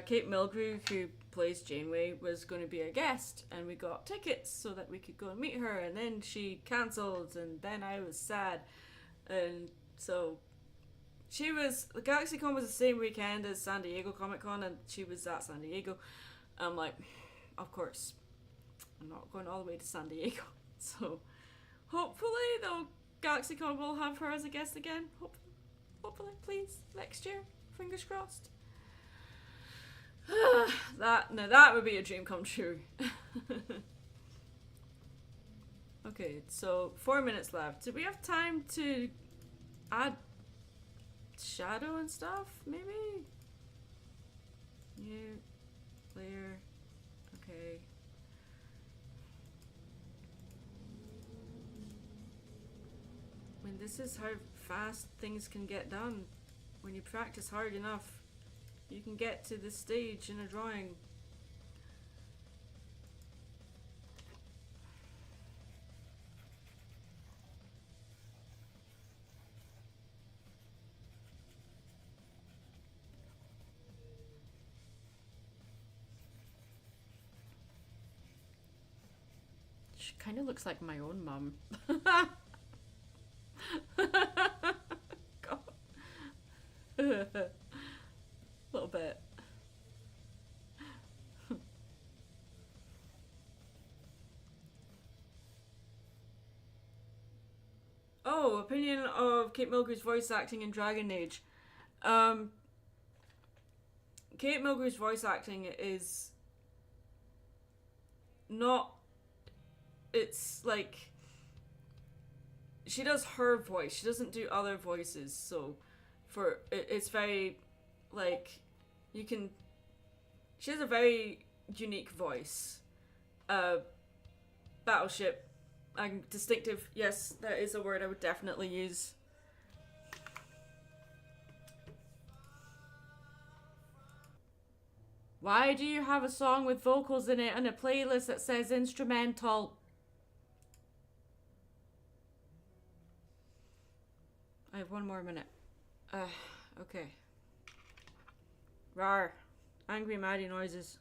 Kate Milgrew, who plays Janeway, was going to be a guest, and we got tickets so that we could go and meet her, and then she cancelled, and then I was sad. And so the GalaxyCon was the same weekend as San Diego Comic Con, and she was at San Diego. I'm like, of course, I'm not going all the way to San Diego. So hopefully the GalaxyCon will have her as a guest again. Hopefully, please, next year. Fingers crossed. that would be a dream come true. Okay, so 4 minutes left. Do we have time to add shadow and stuff? Maybe? New layer. Okay. I mean, this is how fast things can get done. When you practice hard enough, you can get to this stage in a drawing. She kind of looks like my own mum. God. A little bit. Oh, opinion of Kate Mulgrew's voice acting in Dragon Age. Kate Mulgrew's voice acting is not... It's like... She does her voice. She doesn't do other voices, so... It's very... Like... You can... She has a very unique voice. Battleship... distinctive, yes, that is a word I would definitely use. Why do you have a song with vocals in it and a playlist that says instrumental? I have 1 more minute. Okay. Rawr. Angry Maddie noises.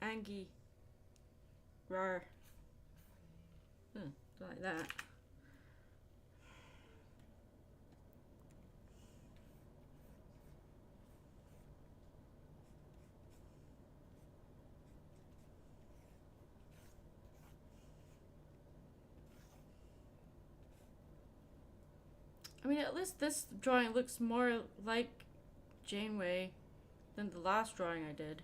Angie. Rawr. Like that. I mean, at least this drawing looks more like Janeway than the last drawing I did.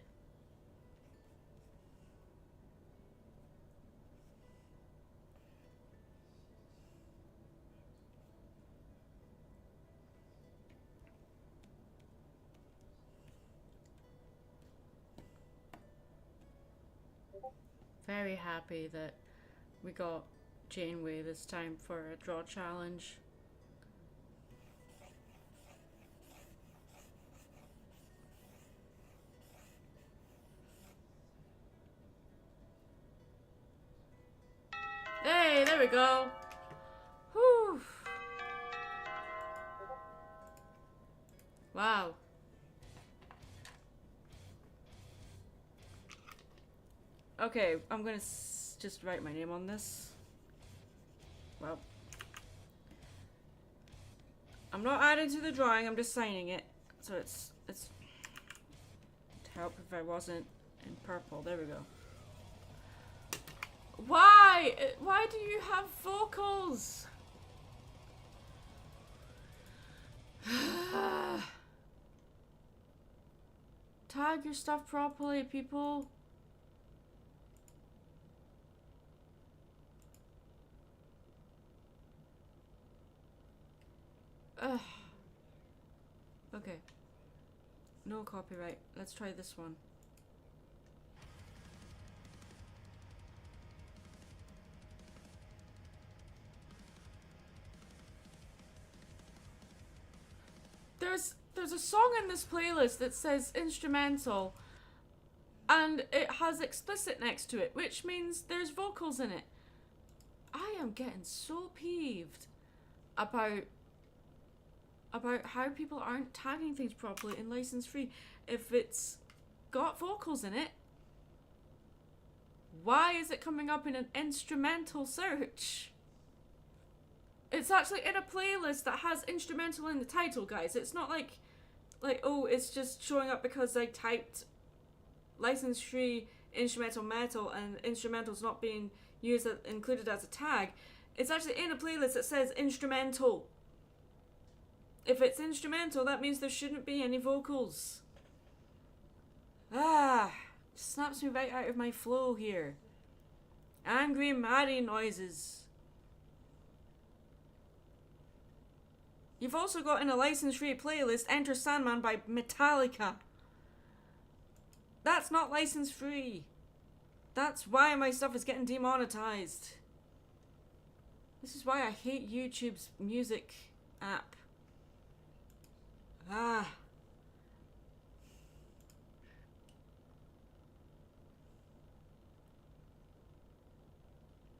Very happy that we got Janeway this time for a draw challenge. Hey, there we go. Whew. Wow. Okay, I'm gonna just write my name on this. Well, I'm not adding to the drawing, I'm just signing it. So it's to help if I wasn't in purple. There we go. Why? Why do you have vocals? Tag your stuff properly, people. Okay. No copyright. Let's try this one. There's a song in this playlist that says instrumental and it has explicit next to it, which means there's vocals in it. I am getting so peeved about how people aren't tagging things properly in license free. If it's got vocals in it, why is it coming up in an instrumental search? It's actually in a playlist that has instrumental in the title, guys. It's not like oh, it's just showing up because I typed license free instrumental metal and instrumental's not being used included as a tag. It's actually in a playlist that says instrumental. If it's instrumental, that means there shouldn't be any vocals. Ah, snaps me right out of my flow here. Angry Maddie noises. You've also got in a license-free playlist Enter Sandman by Metallica. That's not license-free. That's why my stuff is getting demonetized. This is why I hate YouTube's music app. Ah.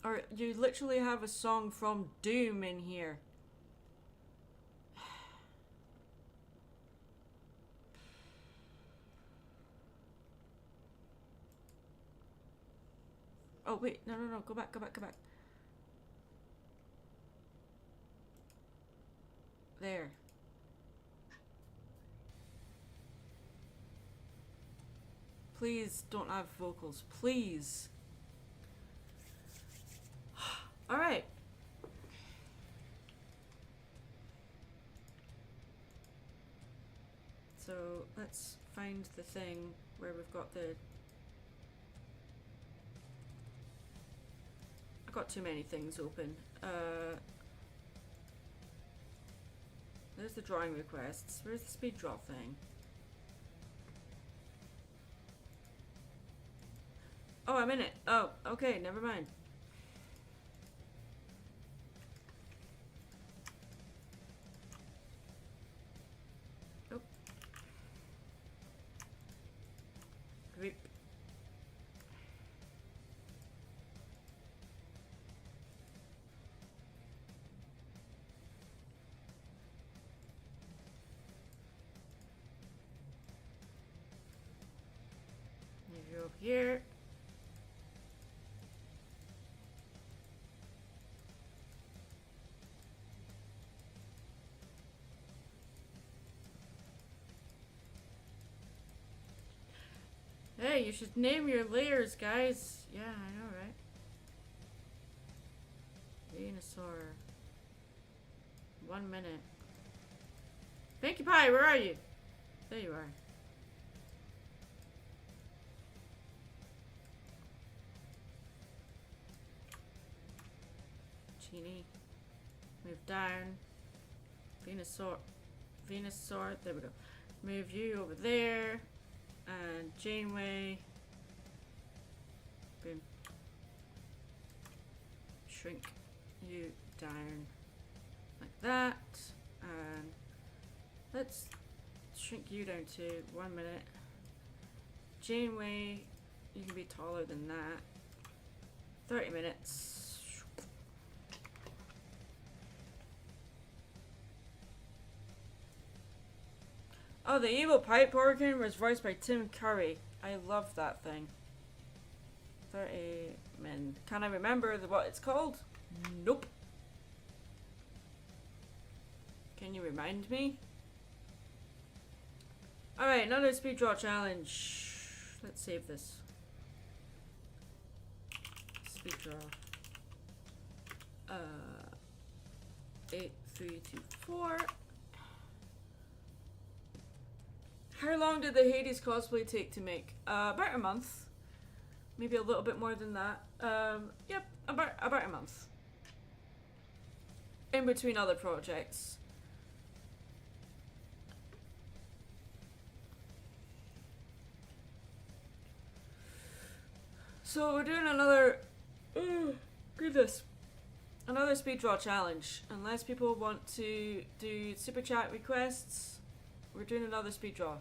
Or you literally have a song from Doom in here. Oh wait, no, go back. There. Please don't have vocals, please. Alright. So let's find the thing where we've got the... I've got too many things open. There's the drawing requests. Where's the speed draw thing? Oh, I'm in it. Oh, okay, never mind. Oh. Group. You go up here. Hey, you should name your layers, guys. Yeah, I know, right? Venusaur. 1 minute. Pinkie Pie, where are you? There you are. Genie. Move down. Venusaur. There we go. Move you over there. And Janeway. Boom. Shrink you down like that. And let's shrink you down to 1 minute. Janeway, you can be taller than that. 30 minutes. Oh, the evil pipe organ was voiced by Tim Curry. I love that thing. 30 men. Can I remember what it's called? Nope. Can you remind me? Alright, another speed draw challenge. Let's save this. Speed draw. 8, 3, 2, 4. How long did the Hades cosplay take to make? About a month. Maybe a little bit more than that. Yep, about a month. In between other projects. So we're doing another... Oh, goodness. Another speed draw challenge. Unless people want to do super chat requests, we're doing another speed draw.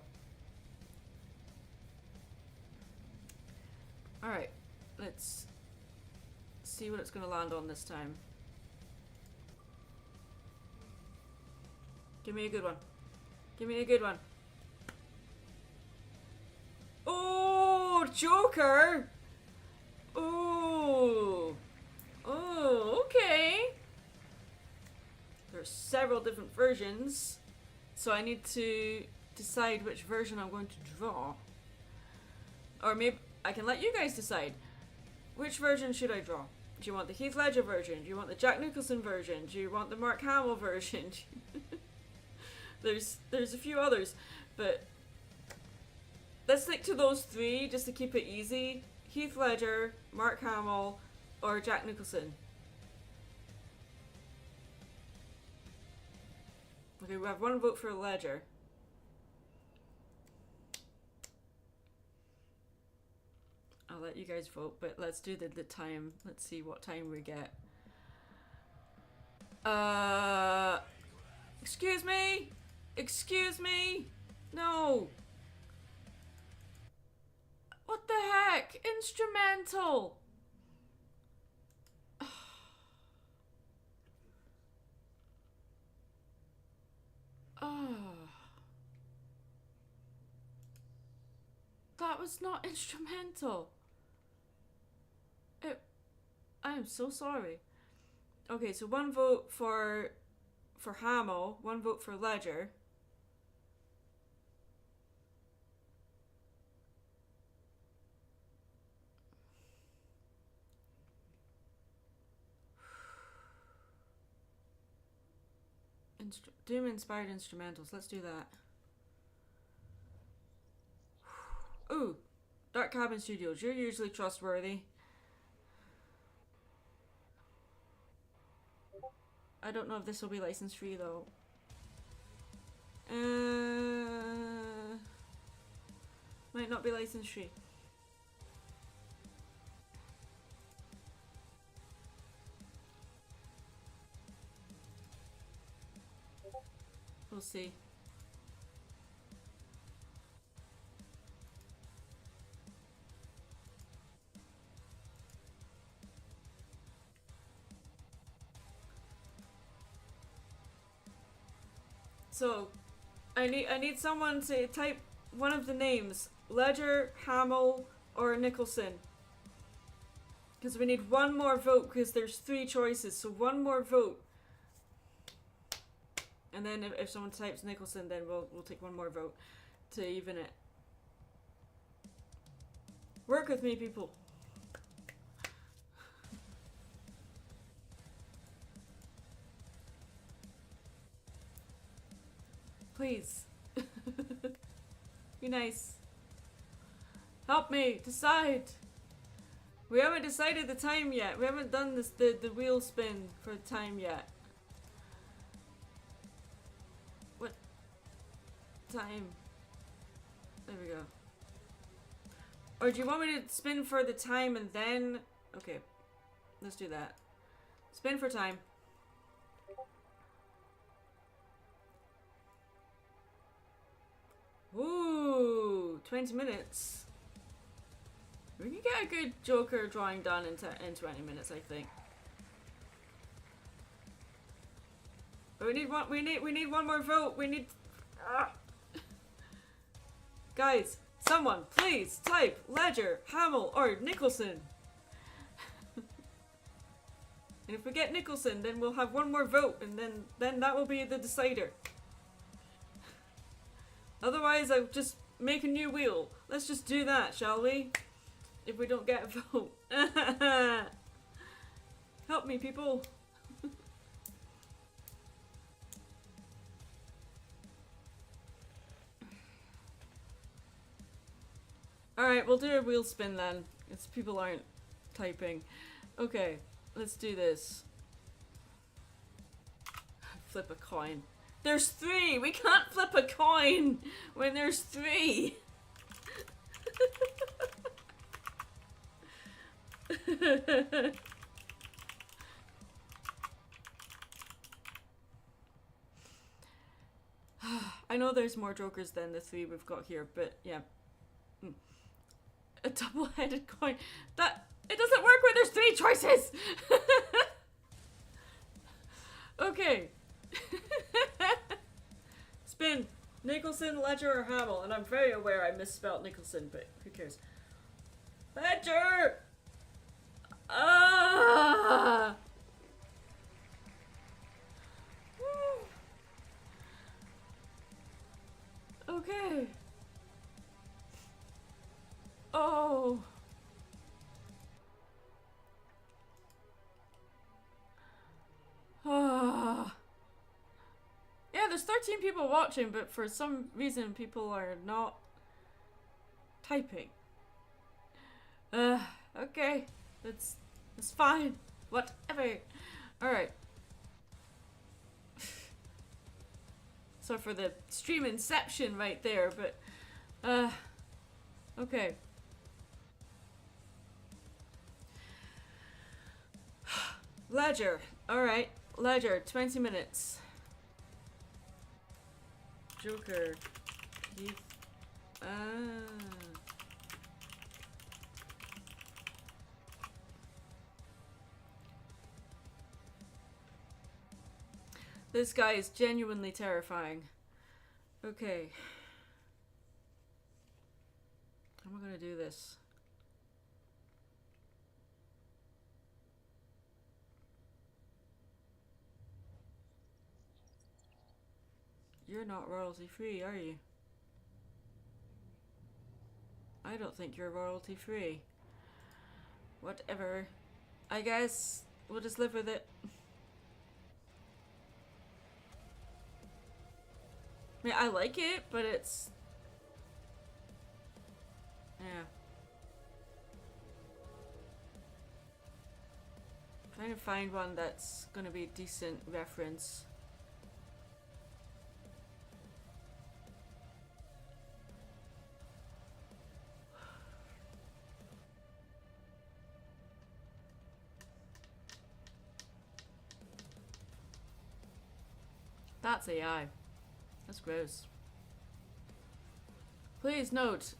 Alright, let's see what it's going to land on this time. Give me a good one. Give me a good one. Oh, Joker! Oh! Oh, okay. There's several different versions, so I need to decide which version I'm going to draw. Or maybe I can let you guys decide. Which version should I draw? Do you want the Heath Ledger version? Do you want the Jack Nicholson version? Do you want the Mark Hamill version? There's a few others, but let's stick to those three just to keep it easy. Heath Ledger, Mark Hamill, or Jack Nicholson. Okay, we have one vote for Ledger. I'll let you guys vote, but let's do the time. Let's see what time we get. Excuse me? Excuse me? No. What the heck? Instrumental. Oh. That was not instrumental. I am so sorry. Okay, so one vote for Hamill, one vote for Ledger. Doom-inspired instrumentals. Let's do that. Ooh, Dark Cabin Studios. You're usually trustworthy. I don't know if this will be license free though. Might not be license free. We'll see. So, I need someone to type one of the names. Ledger, Hamill, or Nicholson. Because we need one more vote because there's 3 choices. So one more vote. And then if someone types Nicholson, then we'll take one more vote to even it. Work with me, people. Please. Be nice. Help me decide. We haven't decided the time yet. We haven't done the wheel spin for the time yet. What time? There we go. Or do you want me to spin for the time and then... Okay, let's do that. Spin for time. Ooh, 20 minutes. We can get a good Joker drawing done in 20 minutes, I think. But we need one more vote. We need guys, someone please type Ledger, Hamill, or Nicholson. And if we get Nicholson, then we'll have one more vote, and then that will be the decider. Otherwise, I'll just make a new wheel. Let's just do that, shall we? If we don't get a vote. Help me, people. Alright, we'll do a wheel spin then. Because people aren't typing. Okay, let's do this. Flip a coin. There's 3! We can't flip a coin when there's 3! I know there's more jokers than the 3 we've got here, but yeah. A double-headed coin. It doesn't work when there's 3 choices! Okay. Spin. Nicholson, Ledger, or Hamill. And I'm very aware I misspelled Nicholson, but who cares? Ledger! Ah! Okay. Oh. Ah. Yeah, there's 13 people watching, but for some reason people are not typing. Okay. It's fine. Whatever. Alright. So for the stream inception right there, but okay. Ledger. Alright. Ledger, 20 minutes. Joker. Keith. This guy is genuinely terrifying. Okay. How am I gonna do this? You're not royalty free, are you? I don't think you're royalty free. Whatever. I guess we'll just live with it. I mean, I like it, but it's... yeah. Trying to find one that's gonna be a decent reference. That's AI. That's gross. Please note,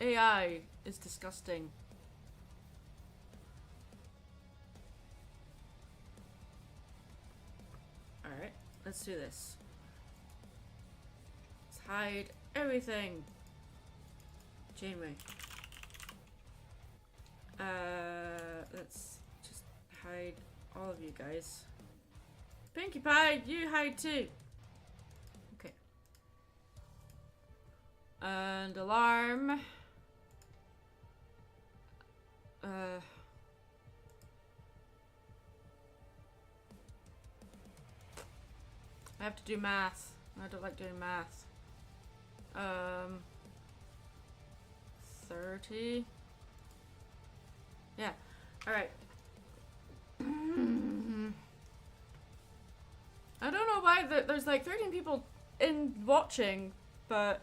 AI is disgusting. Alright, let's do this. Let's hide everything. Janeway. Let's just hide all of you guys. Pinkie Pie, you hide too. Okay. And alarm. I have to do math. I don't like doing math. 30. Yeah. Alright. I don't know why there's like 13 people in watching, but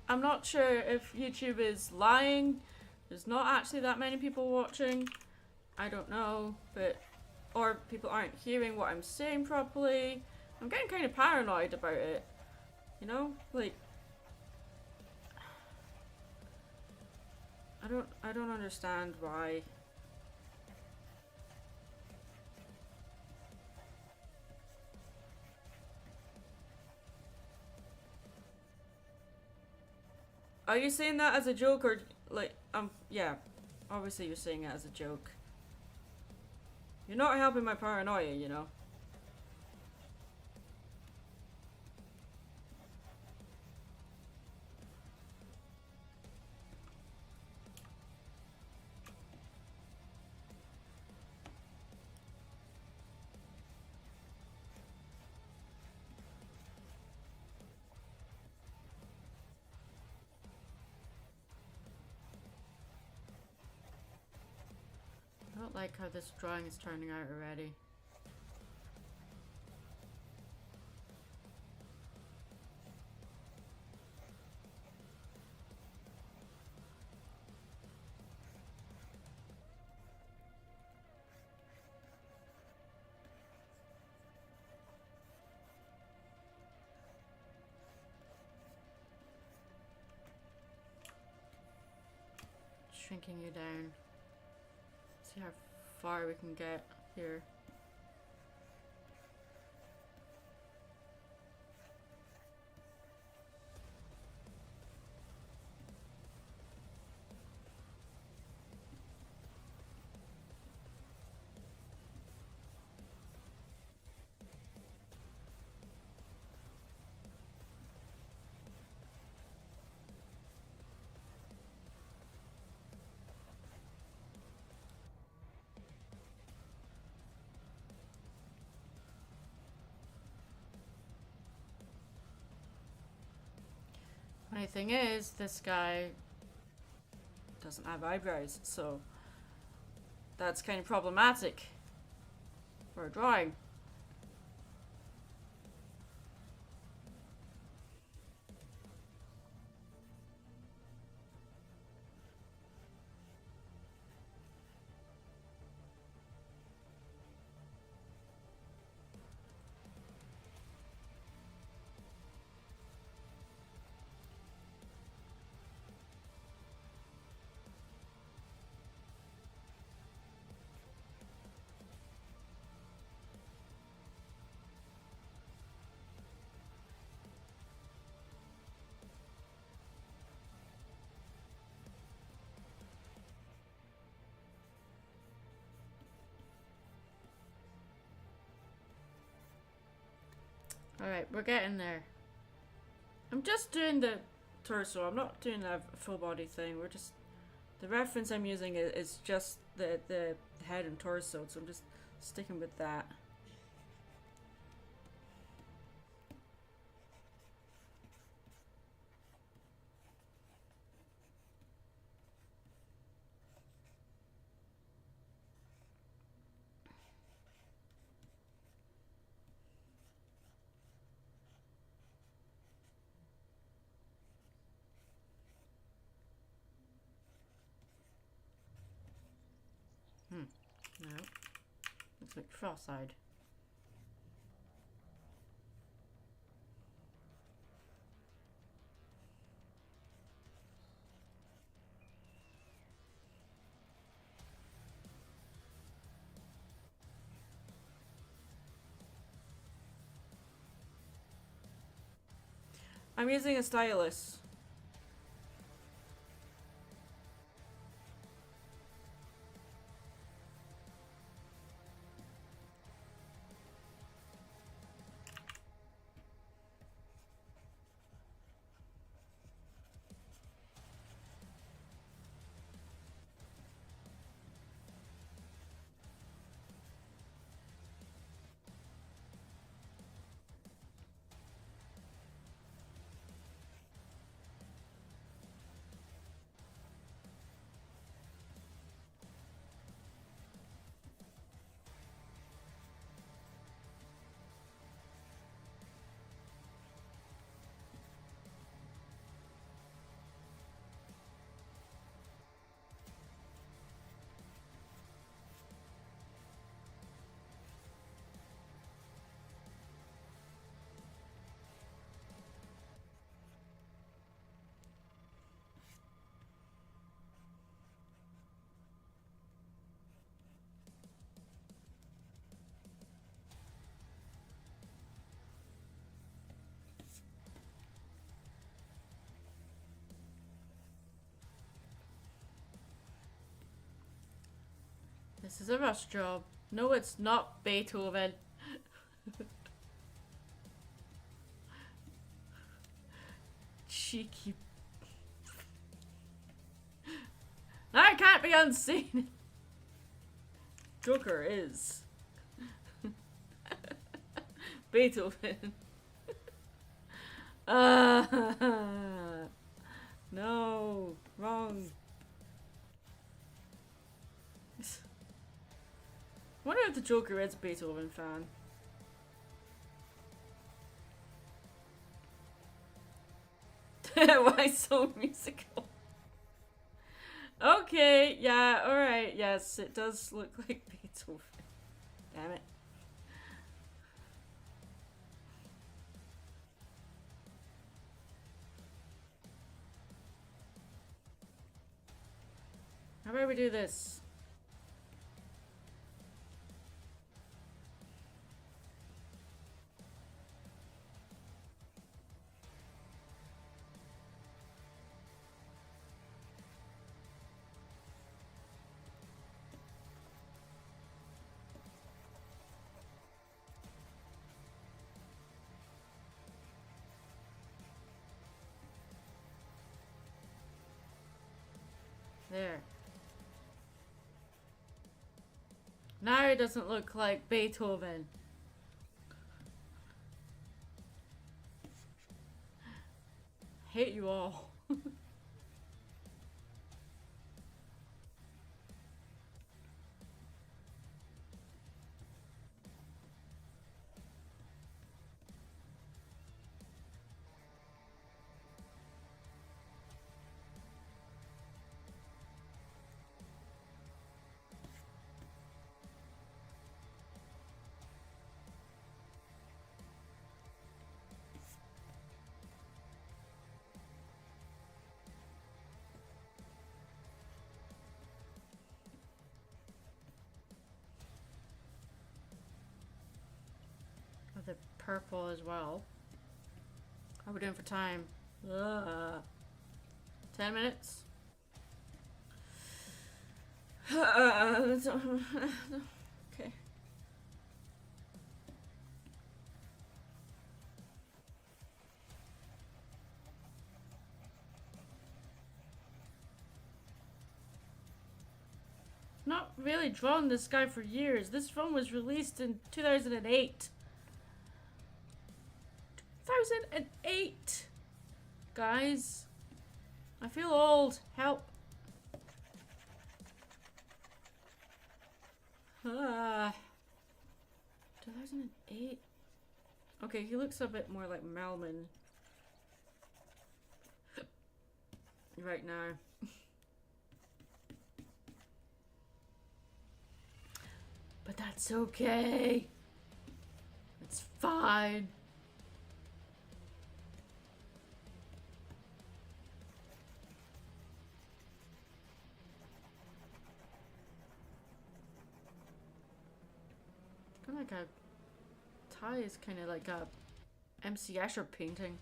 I'm not sure if YouTube is lying. There's not actually that many people watching. I don't know, but... or people aren't hearing what I'm saying properly. I'm getting kind of paranoid about it. You know? Like... I don't understand why... Are you saying that as a joke or like yeah, obviously you're saying it as a joke. You're not helping my paranoia, you know. I don't like how this drawing is turning out already. Shrinking you down. See how far we can get here. Only thing is, this guy doesn't have eyebrows, so that's kind of problematic for a drawing. Alright, we're getting there. I'm just doing the torso. I'm not doing a full body thing. We're just... The reference I'm using is just the head and torso, so I'm just sticking with that. No. Looks like cross-eyed. I'm using a stylus. This is a rush job. No, it's not Beethoven. Cheeky. I can't be unseen. Joker is Beethoven. No, wrong. I wonder if the Joker is a Beethoven fan. Why so musical? Okay, yeah, alright, yes, it does look like Beethoven. Damn it. How about we do this? There. Now it doesn't look like Beethoven. hate you all. The purple as well. How are we doing for time? 10 minutes? Okay. Not really drawn this guy for years. This film was released in 2008. 2008! Guys. I feel old. Help. 2008? Okay, he looks a bit more like Melman. Right now. But that's okay. It's fine. Kind of like a tie is kind of like a MC Escher painting.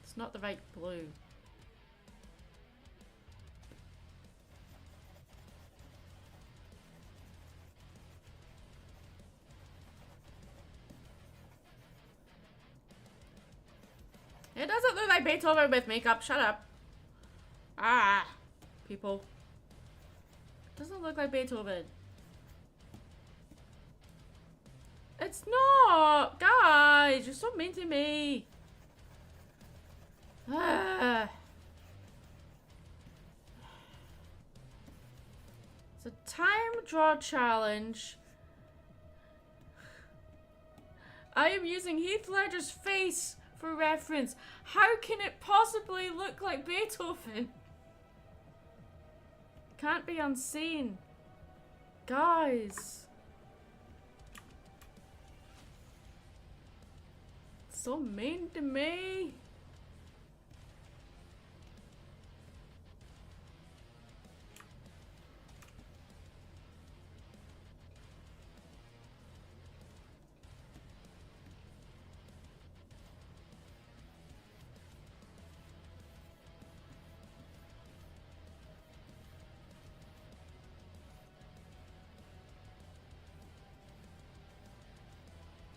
It's not the right blue. It doesn't look like Beethoven with makeup. Shut up. Ah, people. It doesn't look like Beethoven. It's not! Guys, you're so mean to me. Ah. It's a time draw challenge. I am using Heath Ledger's face for reference. How can it possibly look like Beethoven? Can't be unseen. Guys. So mean to me.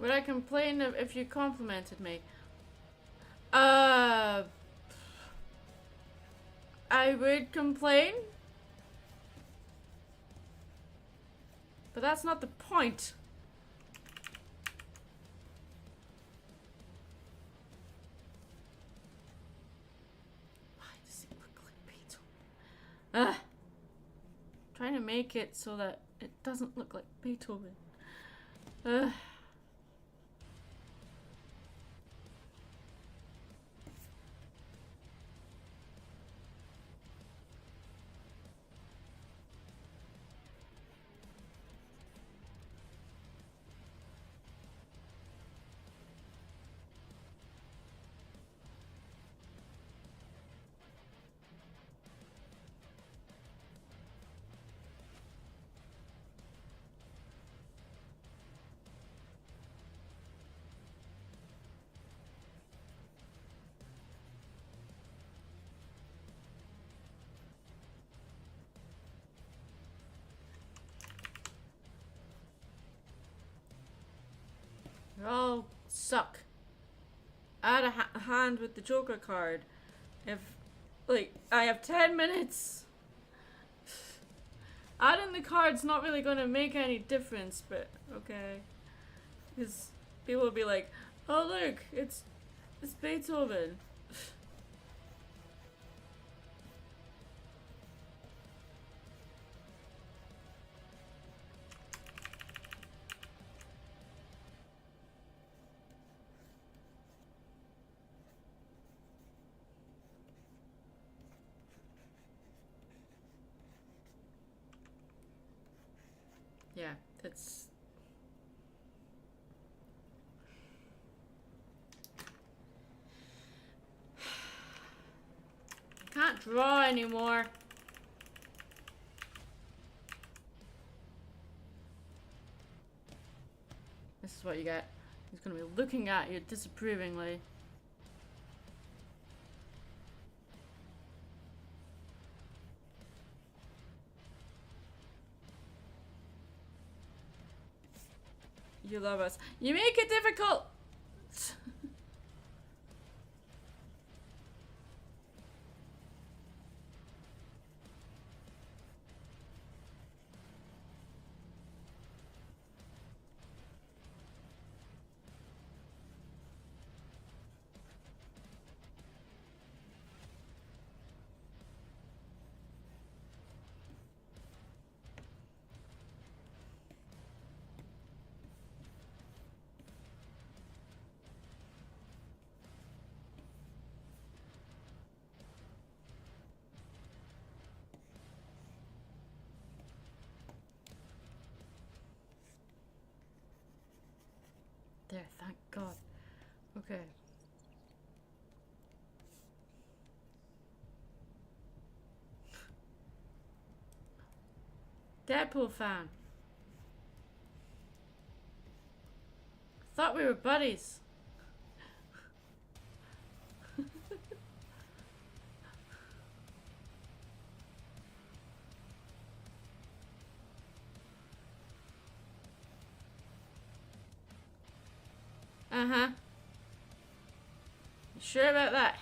Would I complain if you complimented me? I would complain. But that's not the point. Why does it look like Beethoven? Trying to make it so that it doesn't look like Beethoven. You all suck. I had a hand with the Joker card. If, like, I have 10 minutes. Adding the card's not really going to make any difference, but okay. Because people will be like, oh look, it's Beethoven. Yeah, that's... Can't draw anymore. This is what you get. He's gonna be looking at you disapprovingly. You love us. You make it difficult! There, thank God. Okay. Deadpool fan. Thought we were buddies. Uh-huh. You sure about that?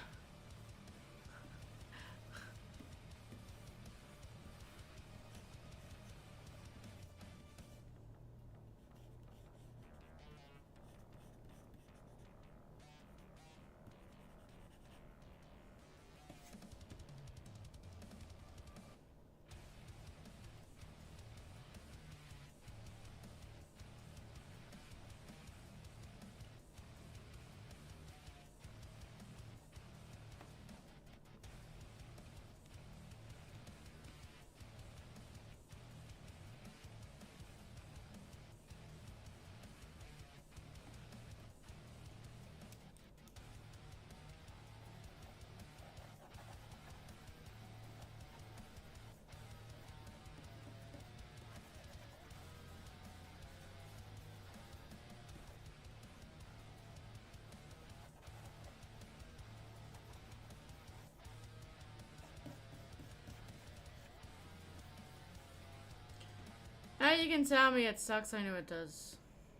Now you can tell me it sucks, I know it does.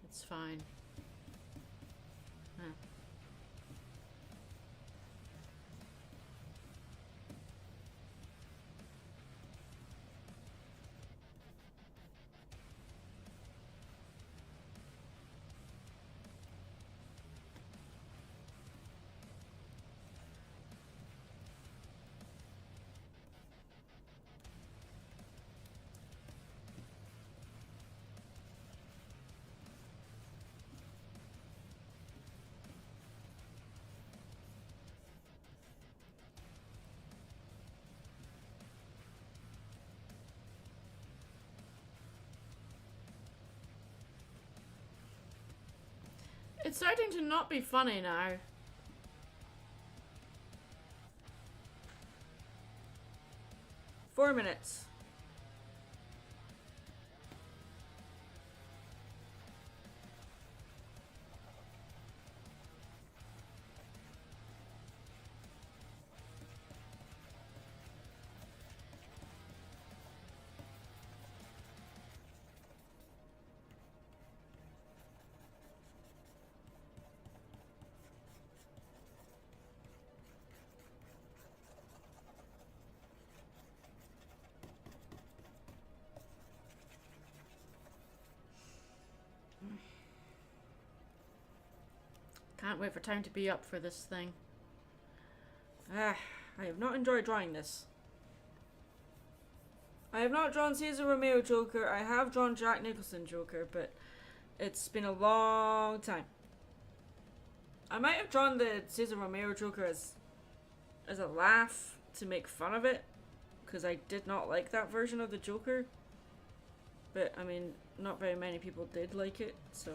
It's fine. Huh. It's starting to not be funny now. Four minutes. Can't wait for time to be up for this thing. I have not enjoyed drawing this. I have not drawn Cesar Romero Joker. I have drawn Jack Nicholson Joker, but it's been a long time. I might have drawn the Cesar Romero Joker as a laugh to make fun of it, because I did not like that version of the Joker. But, I mean, not very many people did like it, so...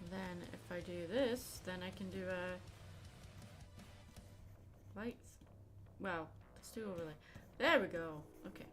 Then if I do this, then I can do a light. Well, let's do overlay. There we go. Okay.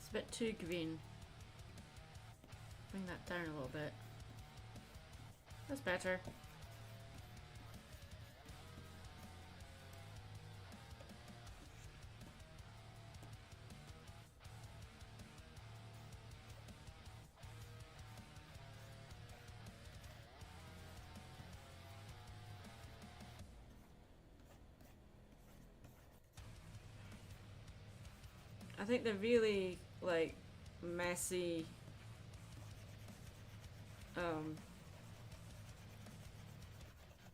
A bit too green. Bring that down a little bit. That's better. I think the really like messy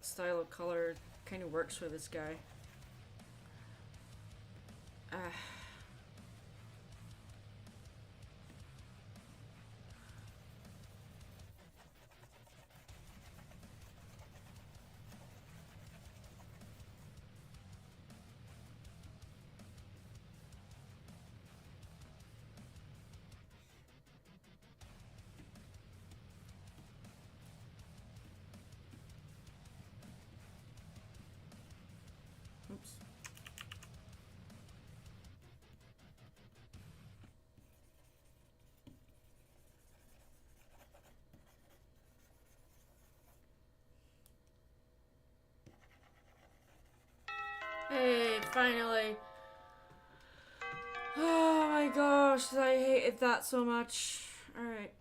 style of color kind of works for this guy. Oops. Hey, finally. Oh my gosh, I hated that so much. Alright.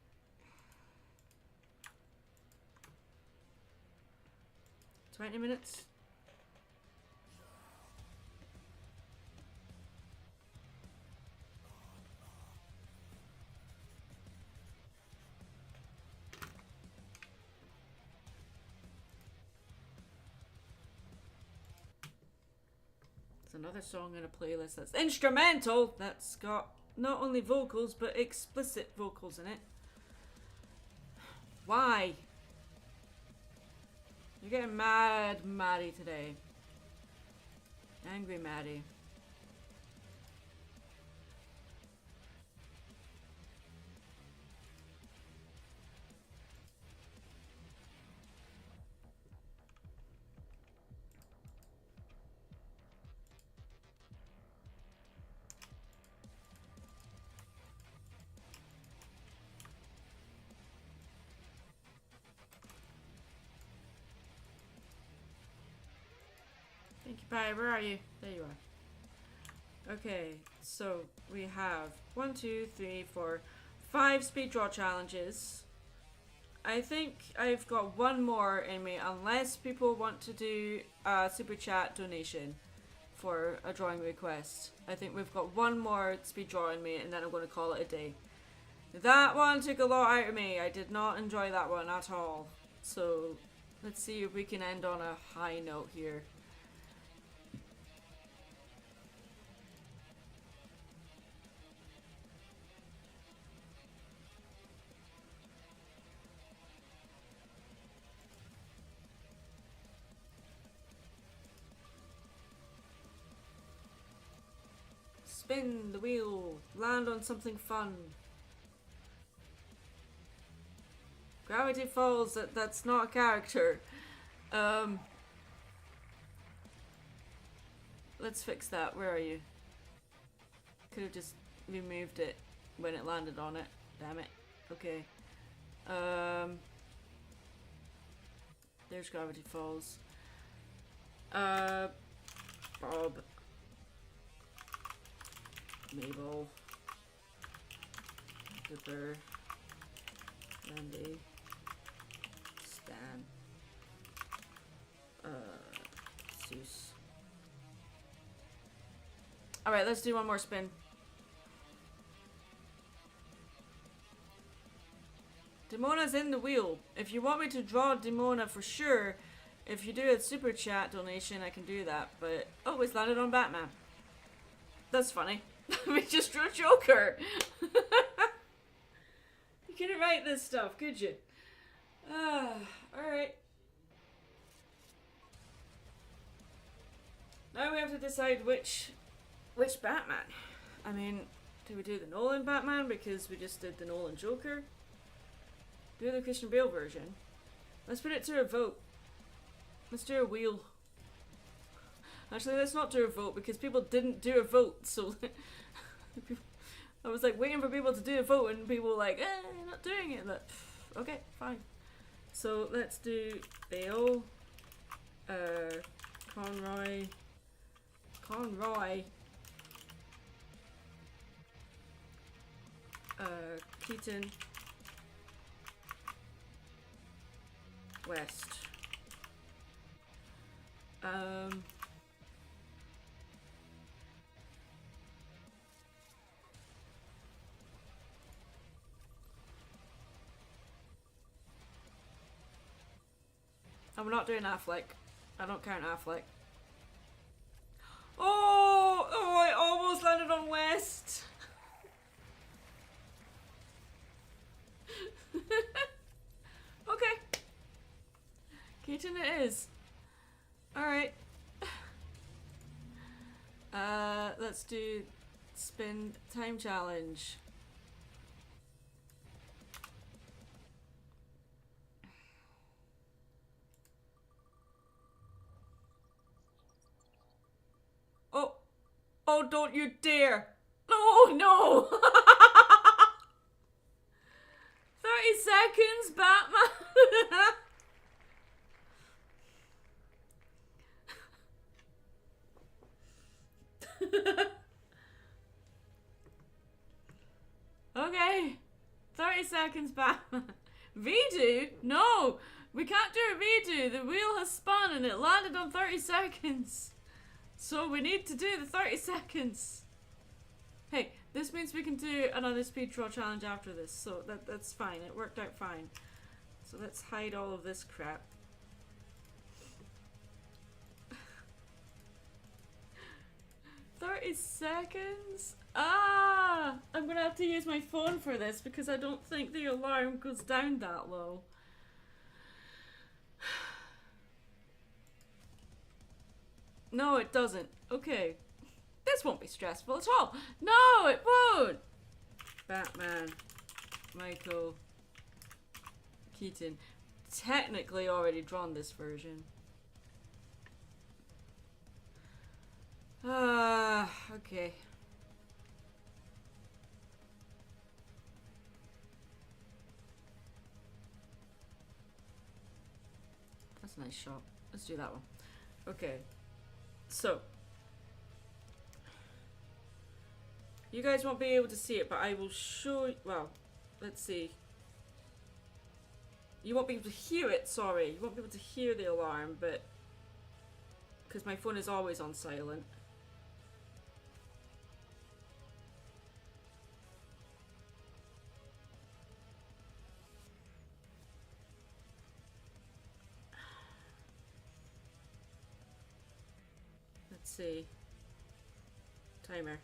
$20. Another song in a playlist that's instrumental, that's got not only vocals but explicit vocals in it. Why? You're getting mad Maddie today. Angry Maddie. Pinkie Pie, where are you? There you are. Okay, so we have 1, 2, 3, 4, 5 speed draw challenges. I think I've got one more in me, unless people want to do a super chat donation for a drawing request. I think we've got one more speed draw in me, and then I'm going to call it a day. That one took a lot out of me. I did not enjoy that one at all. So let's see if we can end on a high note here. Spin the wheel. Land on something fun. Gravity Falls, that's not a character. Let's fix that. Where are you? Could have just removed it when it landed on it. Damn it. Okay. There's Gravity Falls. Bob. Mabel. Dipper. Randy. Stan. Zeus. Alright, let's do one more spin. Demona's in the wheel. If you want me to draw Demona for sure, if you do a super chat donation, I can do that. But, oh, it's landed on Batman. That's funny. We just drew Joker. You couldn't write this stuff, could you? Alright. Now we have to decide which Batman. I mean, do we do the Nolan Batman because we just did the Nolan Joker? Do the Christian Bale version. Let's put it to a vote. Let's do a wheel. Actually, let's not do a vote because people didn't do a vote. So I was like waiting for people to do a vote and people were like, you're not doing it. But, okay, fine. So let's do Bale, Conroy, Keaton, West. And we're not doing Affleck. I don't count Affleck. Oh, I almost landed on West. Okay. Keaton it is. Alright. Let's do spin time challenge. Oh, don't you dare. Oh, no. 30 seconds, Batman. Okay. 30 seconds, Batman. Redo? No. We can't do a redo. The wheel has spun and it landed on 30 seconds. So we need to do the 30 seconds. Hey, this means we can do another speed draw challenge after this. So that's fine. It worked out fine. So let's hide all of this crap. "30 seconds? Ah! I'm gonna have to use my phone for this because I don't think the alarm goes down that low. No, it doesn't. Okay. This won't be stressful at all. No, it won't! Batman. Michael. Keaton. Technically already drawn this version. Okay. That's a nice shot. Let's do that one. Okay. So. You guys won't be able to see it, but I will show you. Well, let's see. You won't be able to hear it, sorry. You won't be able to hear the alarm, but. Because my phone is always on silent. Let's see. Timer.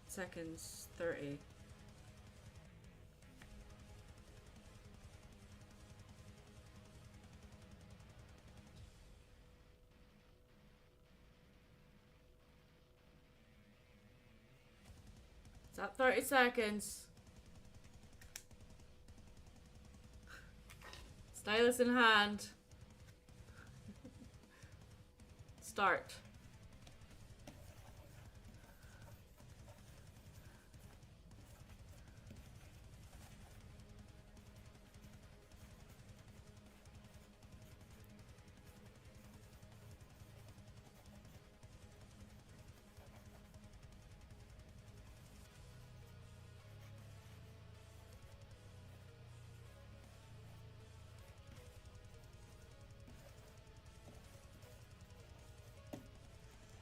Seconds, 30. Stop 30 seconds. Stylus in hand. Start.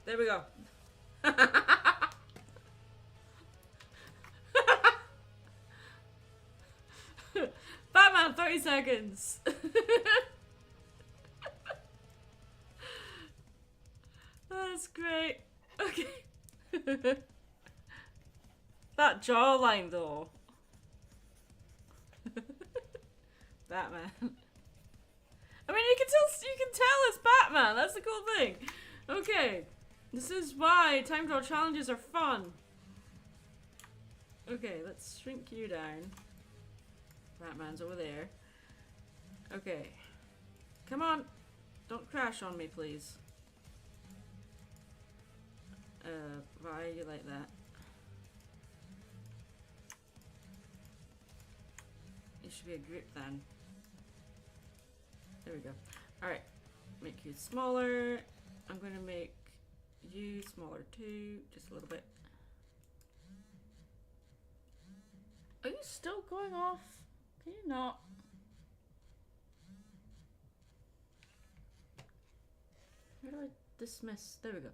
There we go. Batman, 30 seconds. That's great. Okay. That jawline though. Batman. I mean, you can tell it's Batman. That's the cool thing. Okay. This is why time trial challenges are fun. Okay, let's shrink you down. Batman's over there. Okay. Come on. Don't crash on me, please. Why are you like that? You should be a group then. There we go. Alright. Make you smaller. I'm gonna make you smaller too, just a little bit. Are you still going off? Can you not? Where do I dismiss? There we go.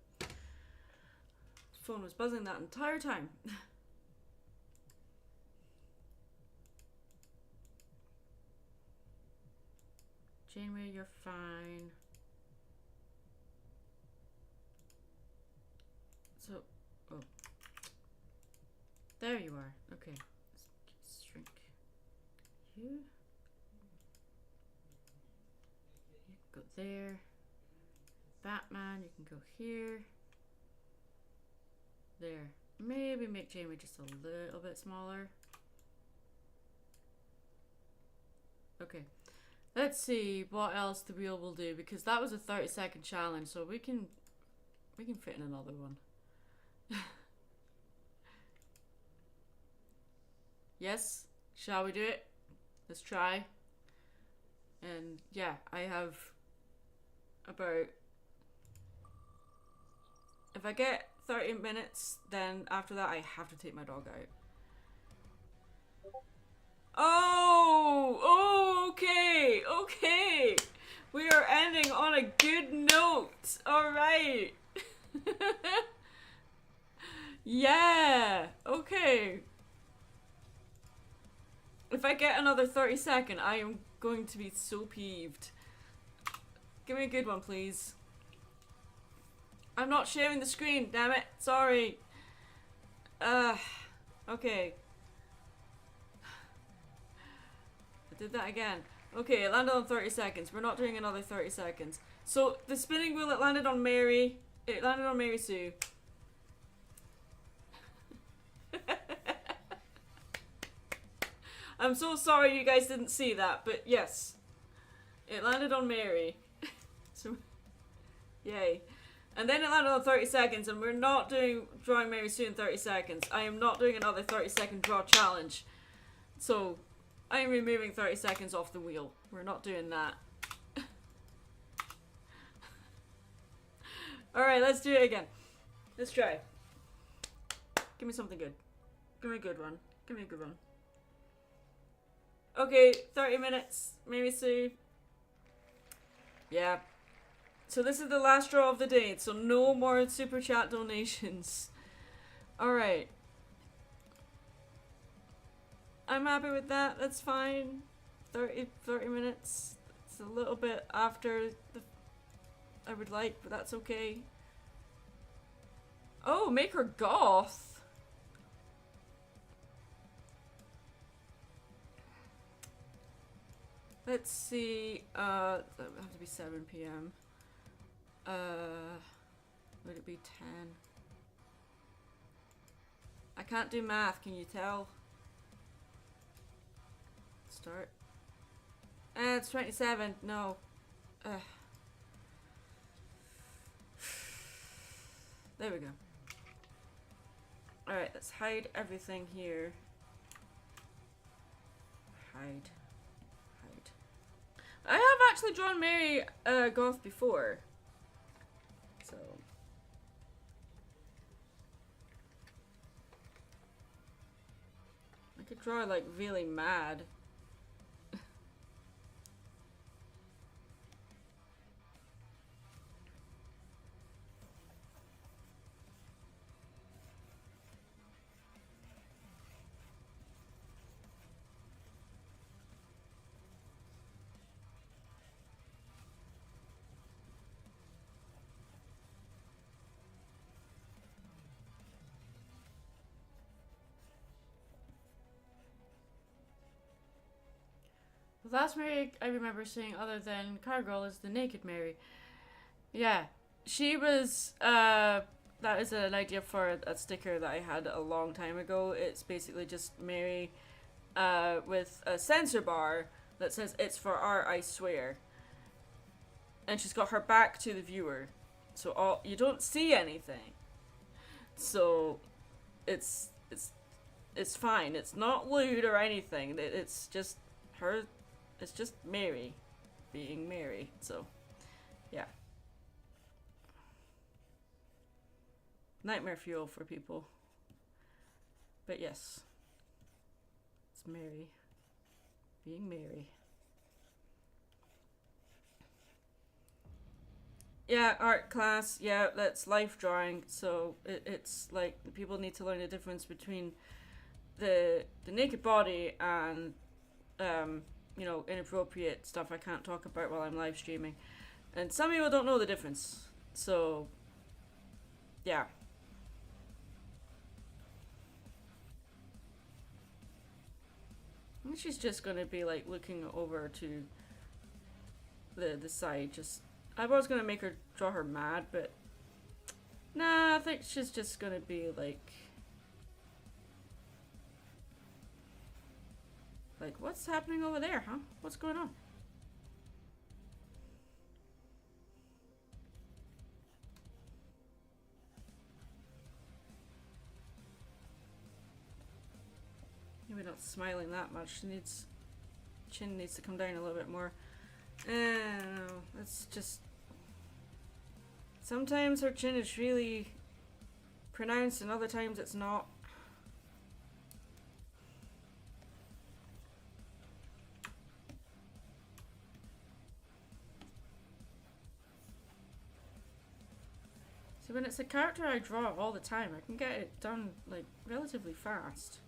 Phone was buzzing that entire time. Janeway, you're fine. So, oh. There you are. Okay. Let's shrink you. You can go there. Batman, you can go here. There. Maybe make Janeway just a little bit smaller. Okay. Let's see what else the wheel will do, because that was a 30-second challenge, so we can fit in another one. Yes? Shall we do it? Let's try. And yeah, I have about... If I get 30 minutes, then after that I have to take my dog out. Oh! Okay! Okay! We are ending on a good note! Alright! Yeah! Okay. If I get another 30-second, I am going to be so peeved. Give me a good one, please. I'm not sharing the screen, damn it. Sorry. Okay. I did that again. Okay, it landed on 30 seconds. We're not doing another 30 seconds. So, the spinning wheel, it landed on Mary. It landed on Mary Sue. I'm so sorry you guys didn't see that, but yes. It landed on Mary. So, yay. And then it landed on 30 seconds, and we're not doing drawing Mary Sue in 30 seconds. I am not doing another 30-second draw challenge. So, I am removing 30 seconds off the wheel. We're not doing that. Alright, let's do it again. Let's try. Give me something good. Give me a good one. Give me a good one. Okay, 30 minutes. Mary Sue. Yeah. So this is the last draw of the day, so no more super chat donations. Alright. I'm happy with that, that's fine. 30 minutes. It's a little bit after the I would like, but that's okay. Oh, make her goth. Let's see, that would have to be 7 p.m. Would it be 10? I can't do math, can you tell? Start. It's 27. No. There we go. Alright, let's hide everything here. Hide. I have actually drawn Mary Goth before. So. I could draw like really mad. The last Mary I remember seeing other than Cargirl is the Naked Mary. Yeah, she was, that is an idea for a sticker that I had a long time ago. It's basically just Mary with a censor bar that says, "It's for art, I swear." And she's got her back to the viewer. So you don't see anything. So it's fine. It's not lewd or anything. It's just her. It's just Mary being Mary. So, yeah. Nightmare fuel for people. But yes. It's Mary being Mary. Yeah, art class. Yeah, that's life drawing. So it's like people need to learn the difference between the naked body and you know, inappropriate stuff I can't talk about while I'm live streaming. And some people don't know the difference. So, yeah. I think she's just gonna be like looking over to the side. Just I was gonna make her draw her mad, but nah, I think she's just gonna be like what's happening over there, huh? What's going on? Maybe not smiling that much. Chin needs to come down a little bit more. No, that's just. Sometimes her chin is really pronounced, and other times it's not. So when it's a character I draw all the time, I can get it done like relatively fast.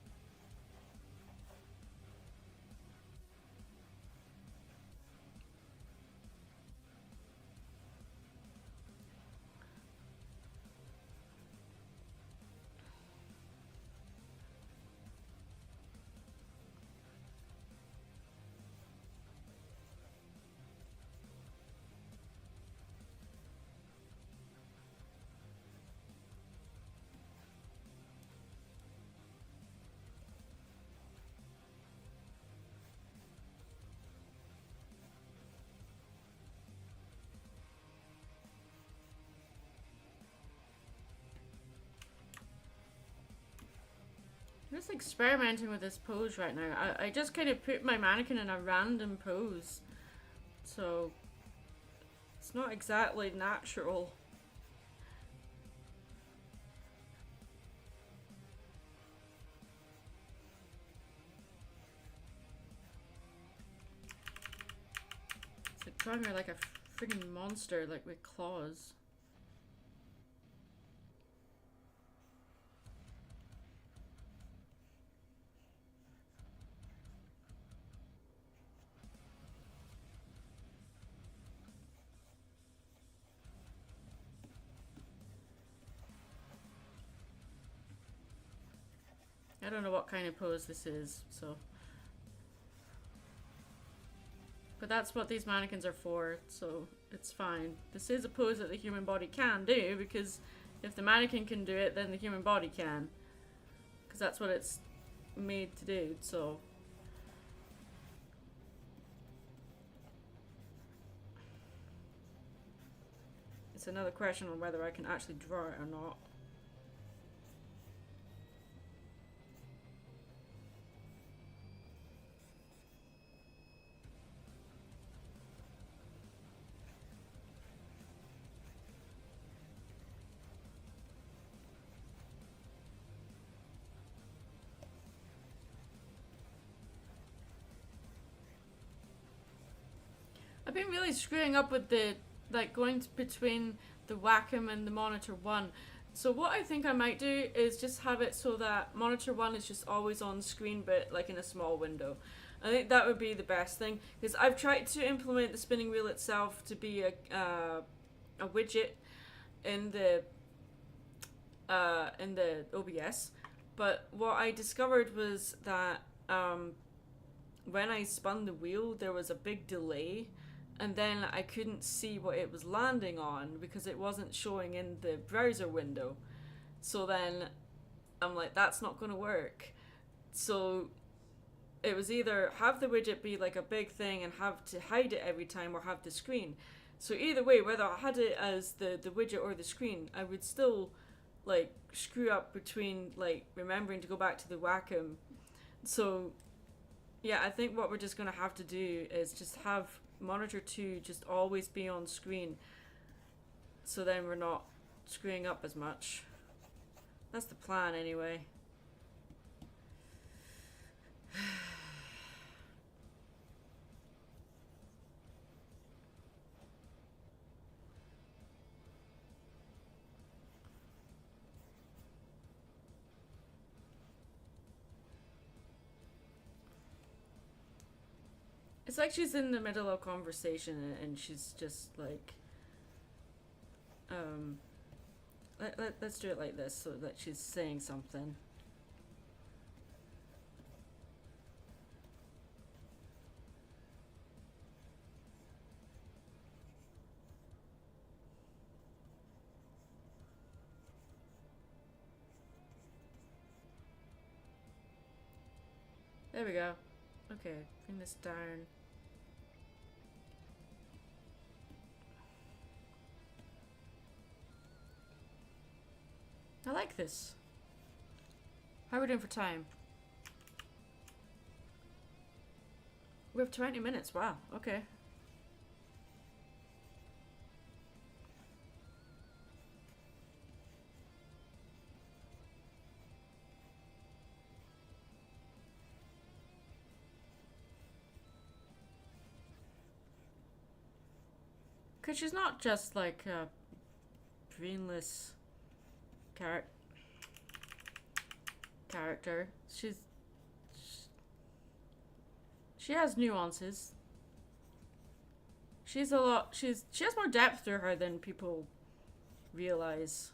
I'm just experimenting with this pose right now. I just kind of put my mannequin in a random pose. So, it's not exactly natural. It's like drawing her like a friggin' monster, like with claws. I don't know what kind of pose this is, so. But that's what these mannequins are for, so it's fine. This is a pose that the human body can do, because if the mannequin can do it, then the human body can. because that's what it's made to do, so. It's another question on whether I can actually draw it or not. I've been really screwing up with the, like, going between the Wacom and the Monitor 1. So what I think I might do is just have it so that Monitor 1 is just always on screen, but like in a small window. I think that would be the best thing, because I've tried to implement the spinning wheel itself to be a widget in the OBS, but what I discovered was that when I spun the wheel, there was a big delay, and then I couldn't see what it was landing on because it wasn't showing in the browser window. So then I'm like, that's not going to work. So it was either have the widget be like a big thing and have to hide it every time, or have the screen. So either way, whether I had it as the widget or the screen, I would still like screw up between like remembering to go back to the Wacom. So yeah, I think what we're just going to have to do is just have Monitor 2 just always be on screen, so then we're not screwing up as much. That's the plan anyway. It's like she's in the middle of conversation and she's just like, let's do it like this so that she's saying something. There we go. Okay, bring this down. I like this. How are we doing for time? We have 20 minutes. Wow. Okay. Because she's not just like a brainless character. She has nuances. She has more depth to her than people realize.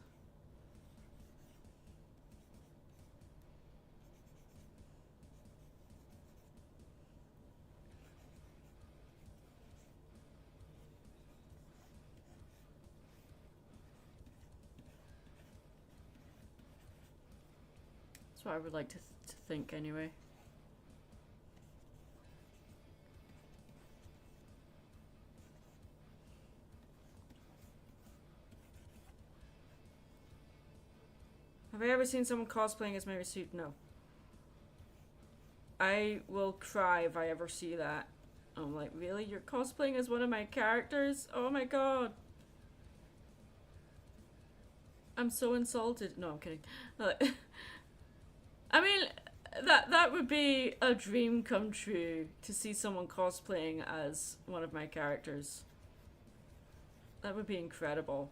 That's what I would like to think anyway. Have I ever seen someone cosplaying as Mary Sue? No. I will cry if I ever see that. I'm like, really? You're cosplaying as one of my characters? Oh my god. I'm so insulted. No, I'm kidding. I mean, that would be a dream come true, to see someone cosplaying as one of my characters. That would be incredible.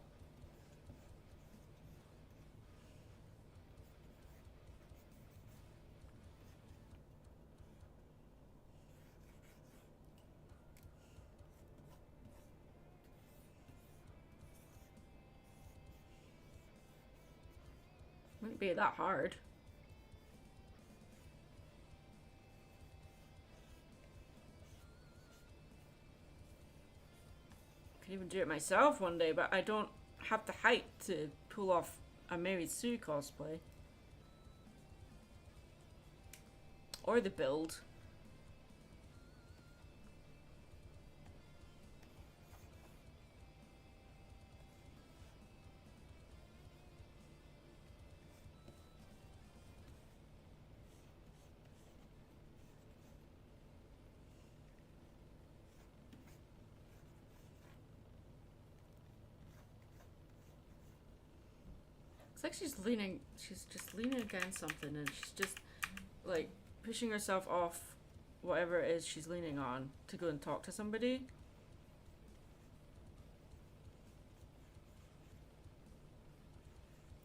Wouldn't be that hard. Could even do it myself one day, but I don't have the height to pull off a Mary Sue cosplay. Or the build. It's like she's just leaning against something and she's just like pushing herself off whatever it is she's leaning on to go and talk to somebody.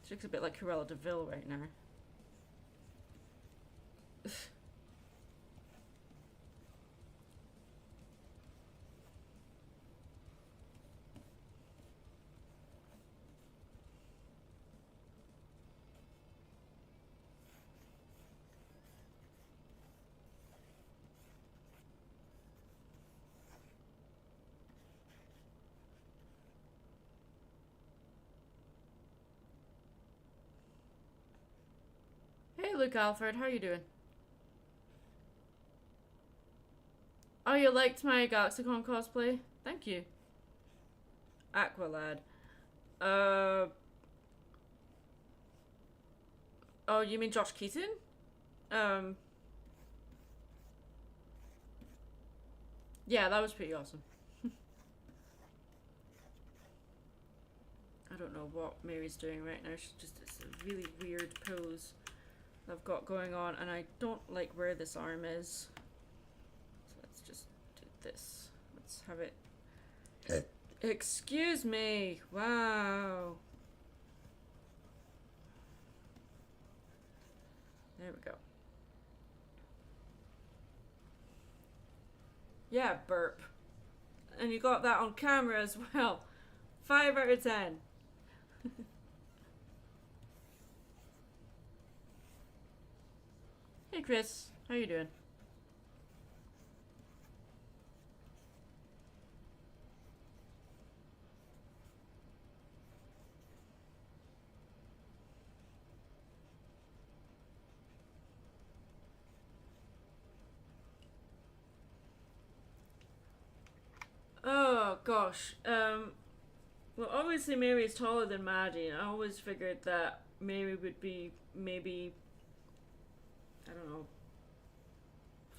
She looks a bit like Cruella de Vil right now. Hey, Luke Alfred, how you doing? Oh, you liked my Galaxicon cosplay? Thank you. Aqualad. Oh, you mean Josh Keaton? Yeah, that was pretty awesome. I don't know what Mary's doing right now. It's a really weird pose I've got going on, and I don't like where this arm is. So let's just do this. Let's have it. Excuse me. Wow. There we go. Yeah, burp. And you got that on camera as well. 5 out of 10. Hey Chris, how you doing? Oh gosh. Well, obviously Mary is taller than Maddie, and I always figured that Mary would be maybe, I don't know,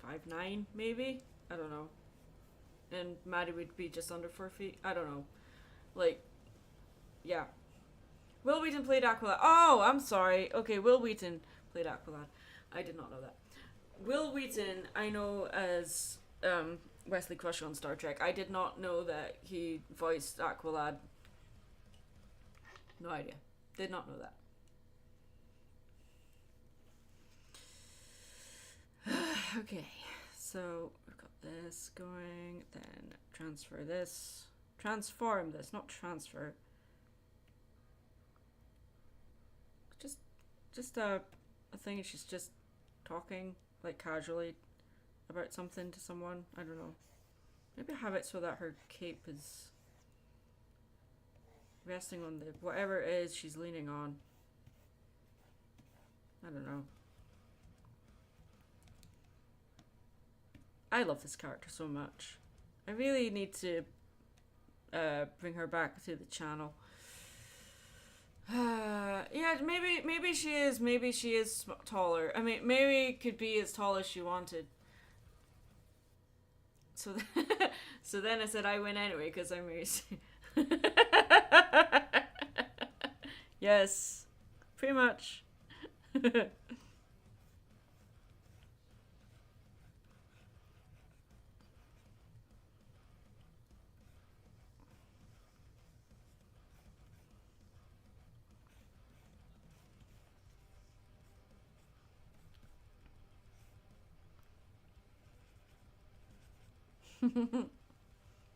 5'9", maybe? I don't know. And Maddie would be just under 4 feet. I don't know. Like, yeah. Will Wheaton played Aqualad. Oh, I'm sorry. Okay, Will Wheaton played Aqualad. I did not know that. Will Wheaton, I know as Wesley Crusher on Star Trek. I did not know that he voiced Aqualad. No idea. Did not know that. Okay, so we've got this going, then transfer this. Transform this, not transfer. Just a thing. She's just talking like casually about something to someone. I don't know. Maybe have it so that her cape is resting on the whatever it is she's leaning on. I don't know. I love this character so much. I really need to bring her back to the channel. Yeah, maybe she is taller. I mean, Mary could be as tall as she wanted. So, so then I said I win anyway because I'm Mary. Yes, pretty much.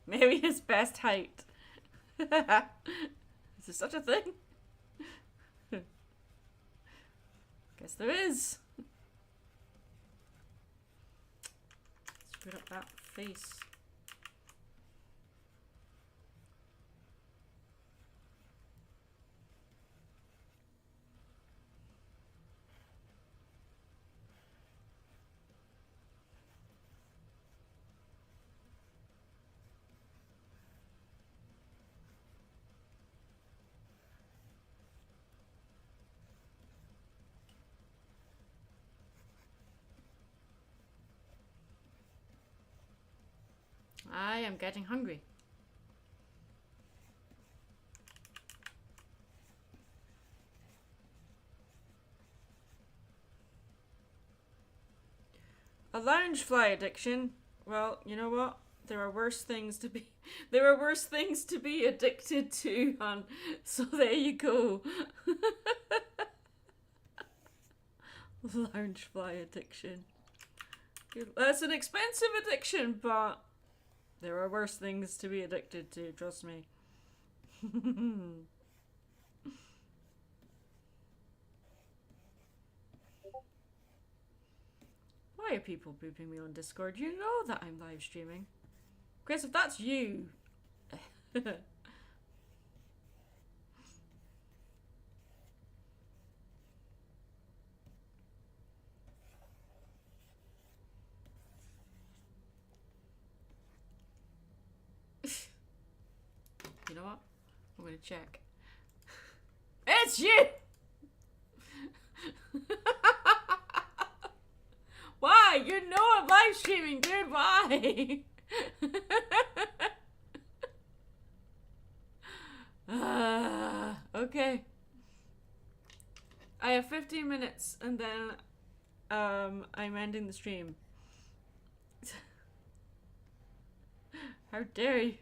Maybe his best height. Is there such a thing? Guess there is. Let's put up that face. I am getting hungry. A lounge fly addiction. Well, you know what? There are worse things to be. There are worse things to be addicted to, hon. So there you go. Lounge fly addiction. That's an expensive addiction, but there are worse things to be addicted to. Trust me. Why are people booping me on Discord? You know that I'm live streaming. Chris, if that's you. You know what? I'm gonna check. It's you! Why? You know I'm live streaming, dude. Why? Okay. I have 15 minutes and then I'm ending the stream. How dare you?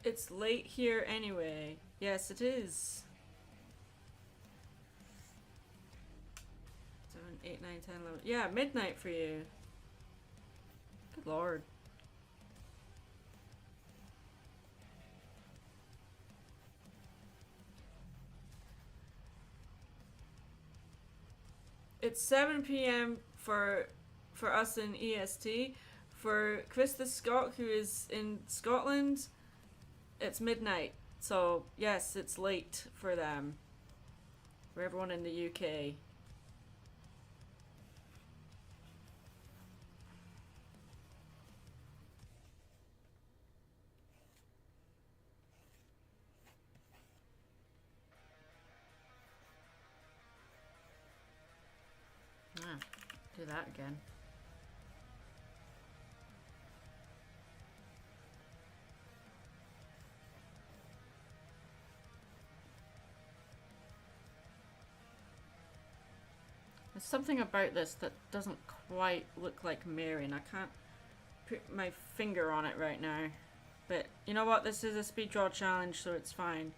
It's late here anyway. Yes, it is. 7, 8, 9, 10, 11. Yeah, midnight for you. Good lord. It's 7 p.m. for us in EST. For Chris the Scot, who is in Scotland, it's midnight. So yes, it's late for them. For everyone in the UK. Do that again. There's something about this that doesn't quite look like Mary, and I can't put my finger on it right now. But you know what? This is a speed draw challenge, so it's fine.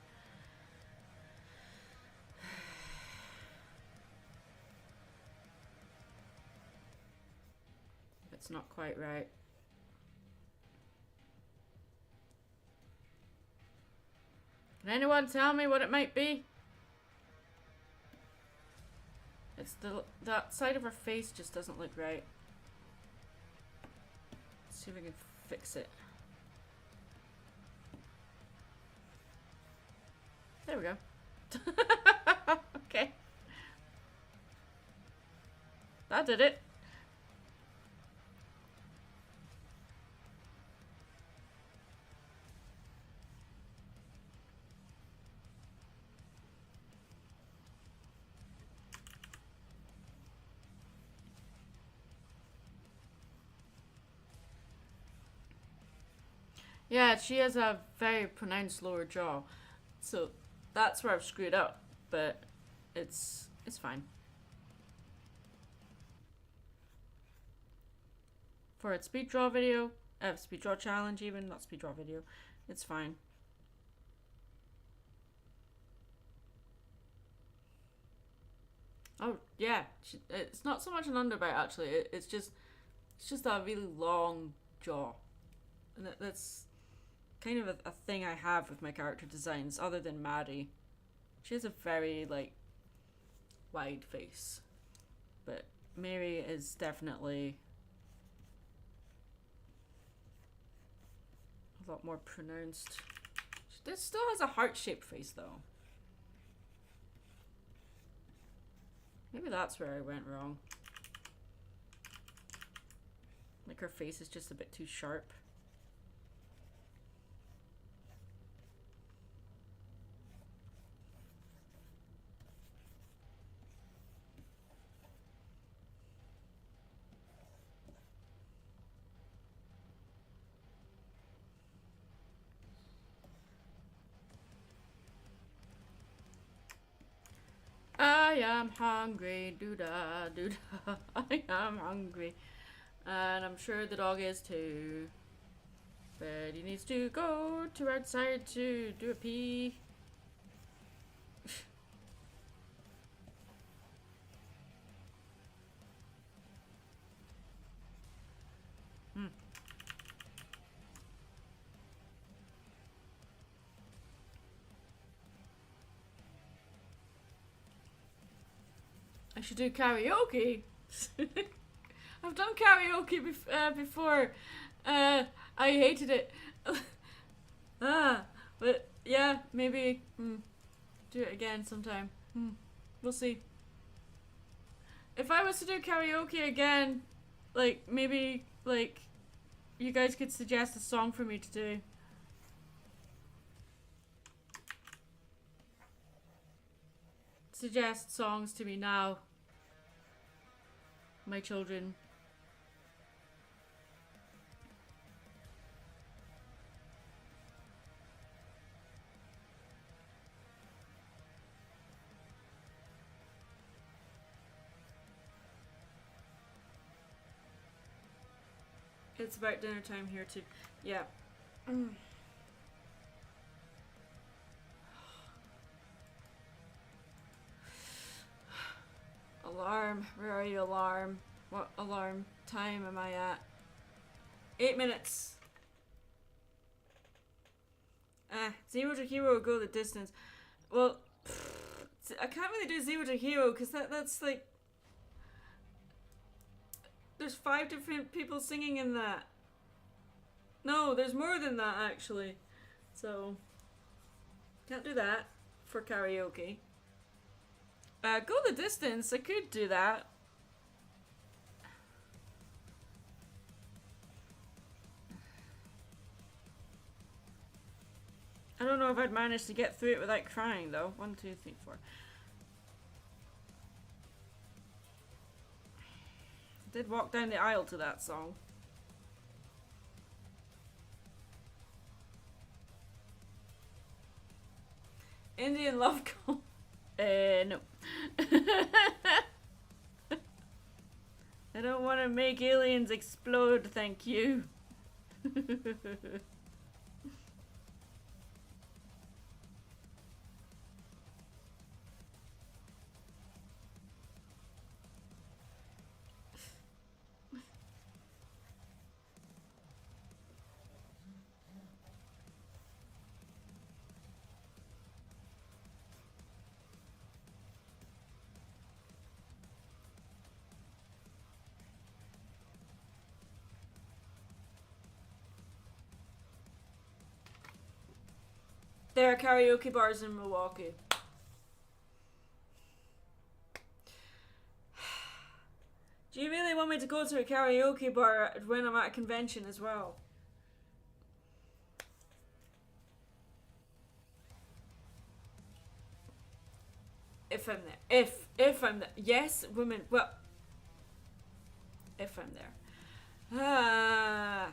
It's not quite right. Can anyone tell me what it might be? It's that side of her face just doesn't look right. Let's see if we can fix it. There we go. Okay. That did it. Yeah, she has a very pronounced lower jaw, so that's where I've screwed up, but it's fine. For a speed draw video, speed draw challenge even, not speed draw video, it's fine. Oh yeah, it's not so much an underbite actually. It's just a really long jaw, and that's kind of a thing I have with my character designs, other than Maddie. She has a very, like, wide face. But Mary is definitely a lot more pronounced. She still has a heart-shaped face, though. Maybe that's where I went wrong. Like her face is just a bit too sharp. I am hungry, doo-da, doo-da. I am hungry. And I'm sure the dog is too. But he needs to go to outside to do a pee. I should do karaoke. I've done karaoke before. I hated it. But yeah, maybe do it again sometime. We'll see. If I was to do karaoke again, like maybe like you guys could suggest a song for me to do. Suggest songs to me now, my children. It's about dinner time here too. Yeah. Alarm. Where are you, alarm? What alarm time am I at? 8 minutes. 0 to hero, go the distance. Well, I can't really do 0 to hero because that's like... There's 5 different people singing in that. No, there's more than that actually. So, can't do that for karaoke. Go the distance, I could do that. I don't know if I'd manage to get through it without crying though. 1, 2, 3, 4. I did walk down the aisle to that song. Indian love call. No. I don't want to make aliens explode, thank you. There are karaoke bars in Milwaukee. Do you really want me to go to a karaoke bar when I'm at a convention as well? If I'm there. If I'm there. Yes, women. Well, if I'm there.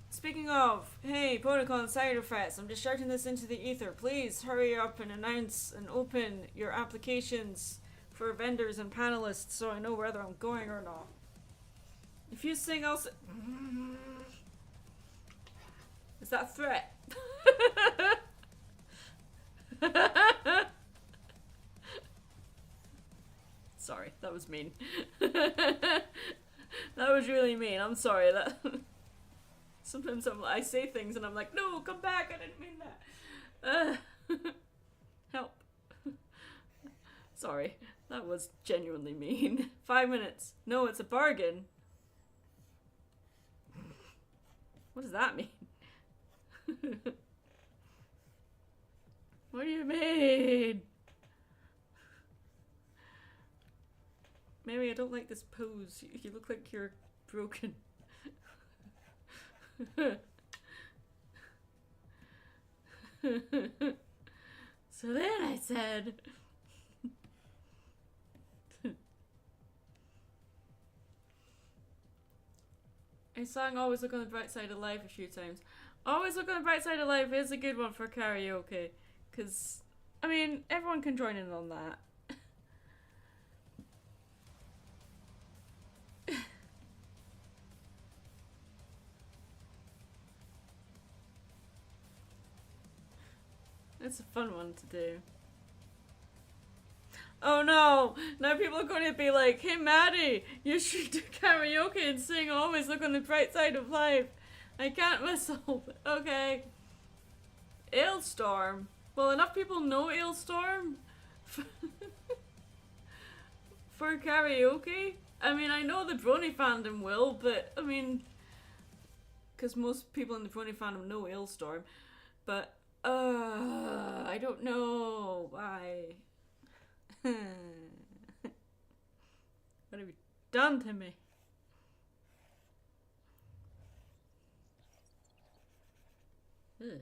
Speaking of, hey, protocol and side effects, I'm just shouting this into the ether. Please hurry up and announce and open your applications for vendors and panelists so I know whether I'm going or not. If you sing, I'll Is that a threat? Sorry, that was mean. That was really mean. I'm sorry. That sometimes I say things and I'm like, no, come back. I didn't mean that. Help. Sorry, that was genuinely mean. 5 minutes. No, it's a bargain. What does that mean? What do you mean? Mary, I don't like this pose. You look like you're broken. So then I said... I sang Always Look on the Bright Side of Life a few times. Always Look on the Bright Side of Life is a good one for karaoke. Because, I mean, everyone can join in on that. It's a fun one to do. Oh no! Now people are going to be like, hey Maddie, you should do karaoke and sing Always Look on the Bright Side of Life. I can't whistle. Okay. Ailstorm. Well, enough people know Ailstorm for karaoke. I mean, I know the Brony fandom will, but I mean, because most people in the Brony fandom know Ailstorm, but I don't know why. What have you done to me? Ugh.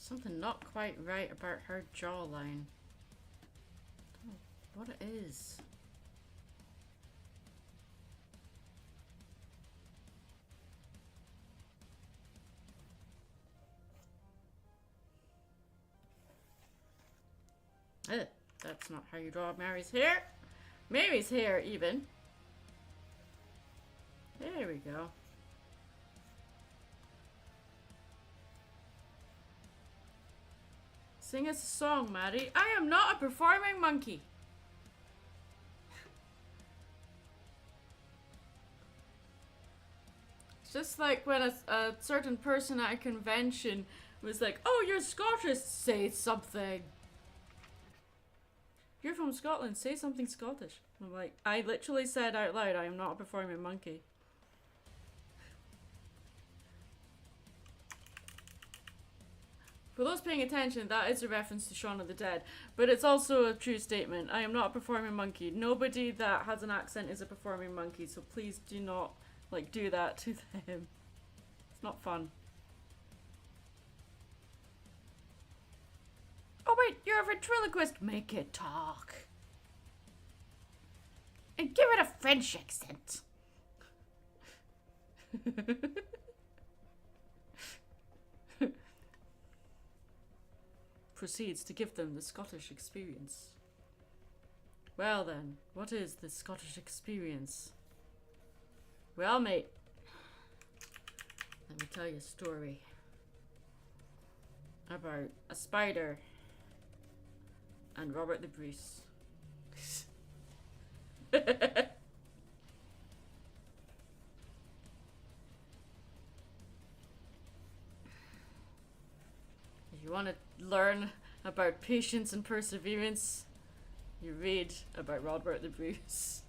Something not quite right about her jawline. I don't know what it is. That's not how you draw Mary's hair. Mary's hair, even. There we go. Sing us a song, Maddie. I am not a performing monkey. It's just like when a certain person at a convention was like, oh, you're Scottish, say something. You're from Scotland, say something Scottish. I'm like, I literally said out loud, I am not a performing monkey. For those paying attention, that is a reference to Shaun of the Dead, but it's also a true statement. I am not a performing monkey. Nobody that has an accent is a performing monkey, so please do not, like, do that to them. It's not fun. Oh wait, you're a ventriloquist. Make it talk. And give it a French accent. Proceeds to give them the Scottish experience. Well then, what is the Scottish experience? Well, mate, let me tell you a story about a spider and Robert the Bruce. If you want to learn about patience and perseverance, you read about Robert the Bruce.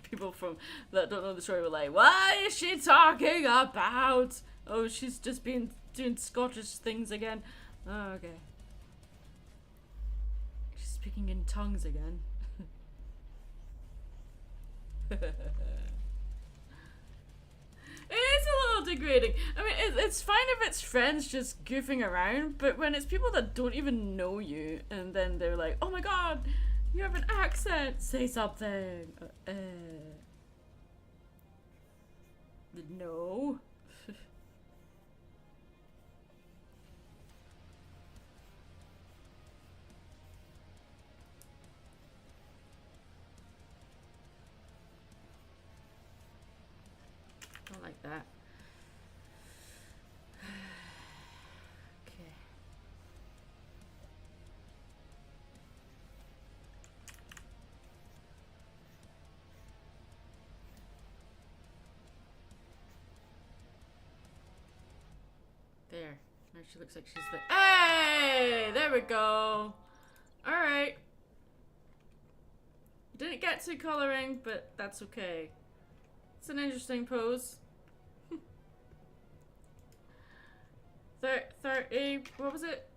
People from that don't know the story were like, what is she talking about? Oh, she's just been doing Scottish things again. Oh, okay. She's speaking in tongues again. It is a little degrading. I mean, it's fine if it's friends just goofing around, but when it's people that don't even know you, and then they're like, oh my god, you have an accent, say something. No. that. Okay. There. Now she looks like she's the. Hey! There we go. Alright. Didn't get to coloring, but that's okay. It's an interesting pose. 30. What was it?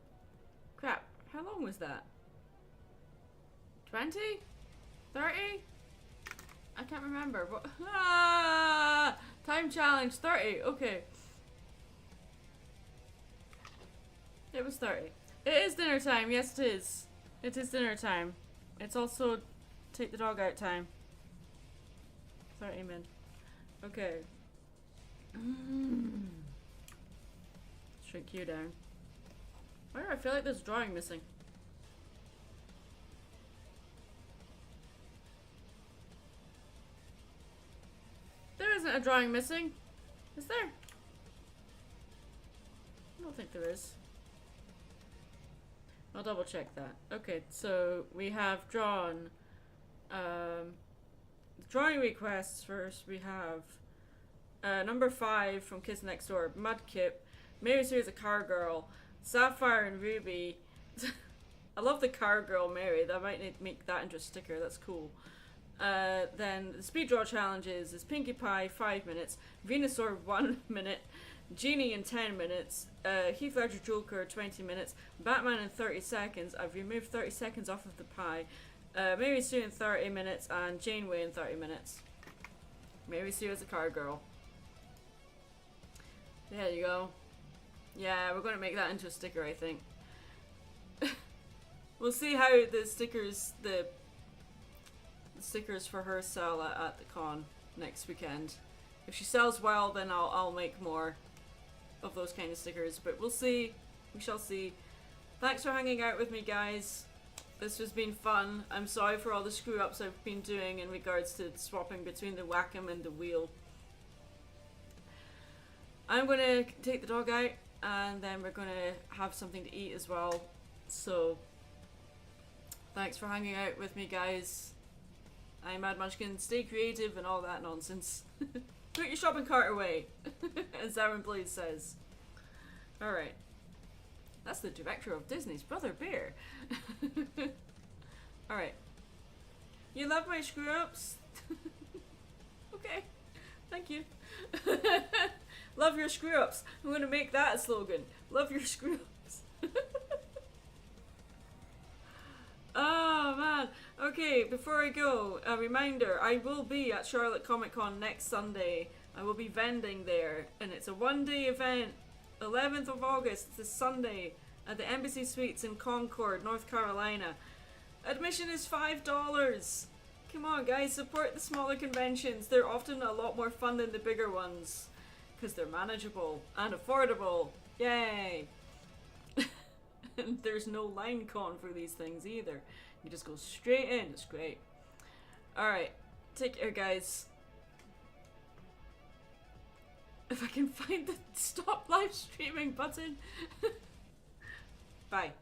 Crap. How long was that? 20? 30? I can't remember. What? Ah! Time challenge 30. Okay. It was 30. It is dinner time. Yes, it is. It is dinner time. It's also take the dog out time. 30 min. Okay. Shrink you down. Why do I feel like there's a drawing missing? There isn't a drawing missing. Is there? I don't think there is. I'll double check that. Okay, so we have drawn drawing requests first. We have number 5 from Kids Next Door, Mudkip, Mary Sue's a car girl, Sapphire and Ruby. I love the car girl Mary. That might need to make that into a sticker. That's cool. Then the speed draw challenges is Pinkie Pie 5 minutes, Venusaur 1 minute, Genie in 10 minutes, Heath Ledger Joker 20 minutes, Batman in 30 seconds. I've removed 30 seconds off of the pie. Mary Sue in 30 minutes and Janeway in 30 minutes. Mary Sue is a car girl. There you go. Yeah, we're going to make that into a sticker, I think. We'll see how the stickers for her sell at the con next weekend. If she sells well, then I'll make more of those kind of stickers, but we'll see. We shall see. Thanks for hanging out with me, guys. This has been fun. I'm sorry for all the screw ups I've been doing in regards to swapping between the Wacom and the wheel. I'm gonna take the dog out and then we're gonna have something to eat as well. So thanks for hanging out with me, guys. I'm Mad Munchkin. Stay creative and all that nonsense. Put your shopping cart away, as Aaron Blaze says. Alright. That's the director of Disney's Brother Bear. Alright. You love my screw-ups? Okay. Thank you. Love your screw-ups. I'm gonna make that a slogan. Love your screw-ups. Oh man. Okay, before I go, a reminder, I will be at Charlotte Comic Con next Sunday. I will be vending there, and it's a one-day event. 11th of August, it's a Sunday, at the Embassy Suites in Concord, North Carolina. Admission is $5. Come on guys, support the smaller conventions. They're often a lot more fun than the bigger ones, because they're manageable and affordable. Yay! And there's no line con for these things either. You just go straight in. It's great. Alright. Take care, guys. If I can find the stop live streaming button. Bye.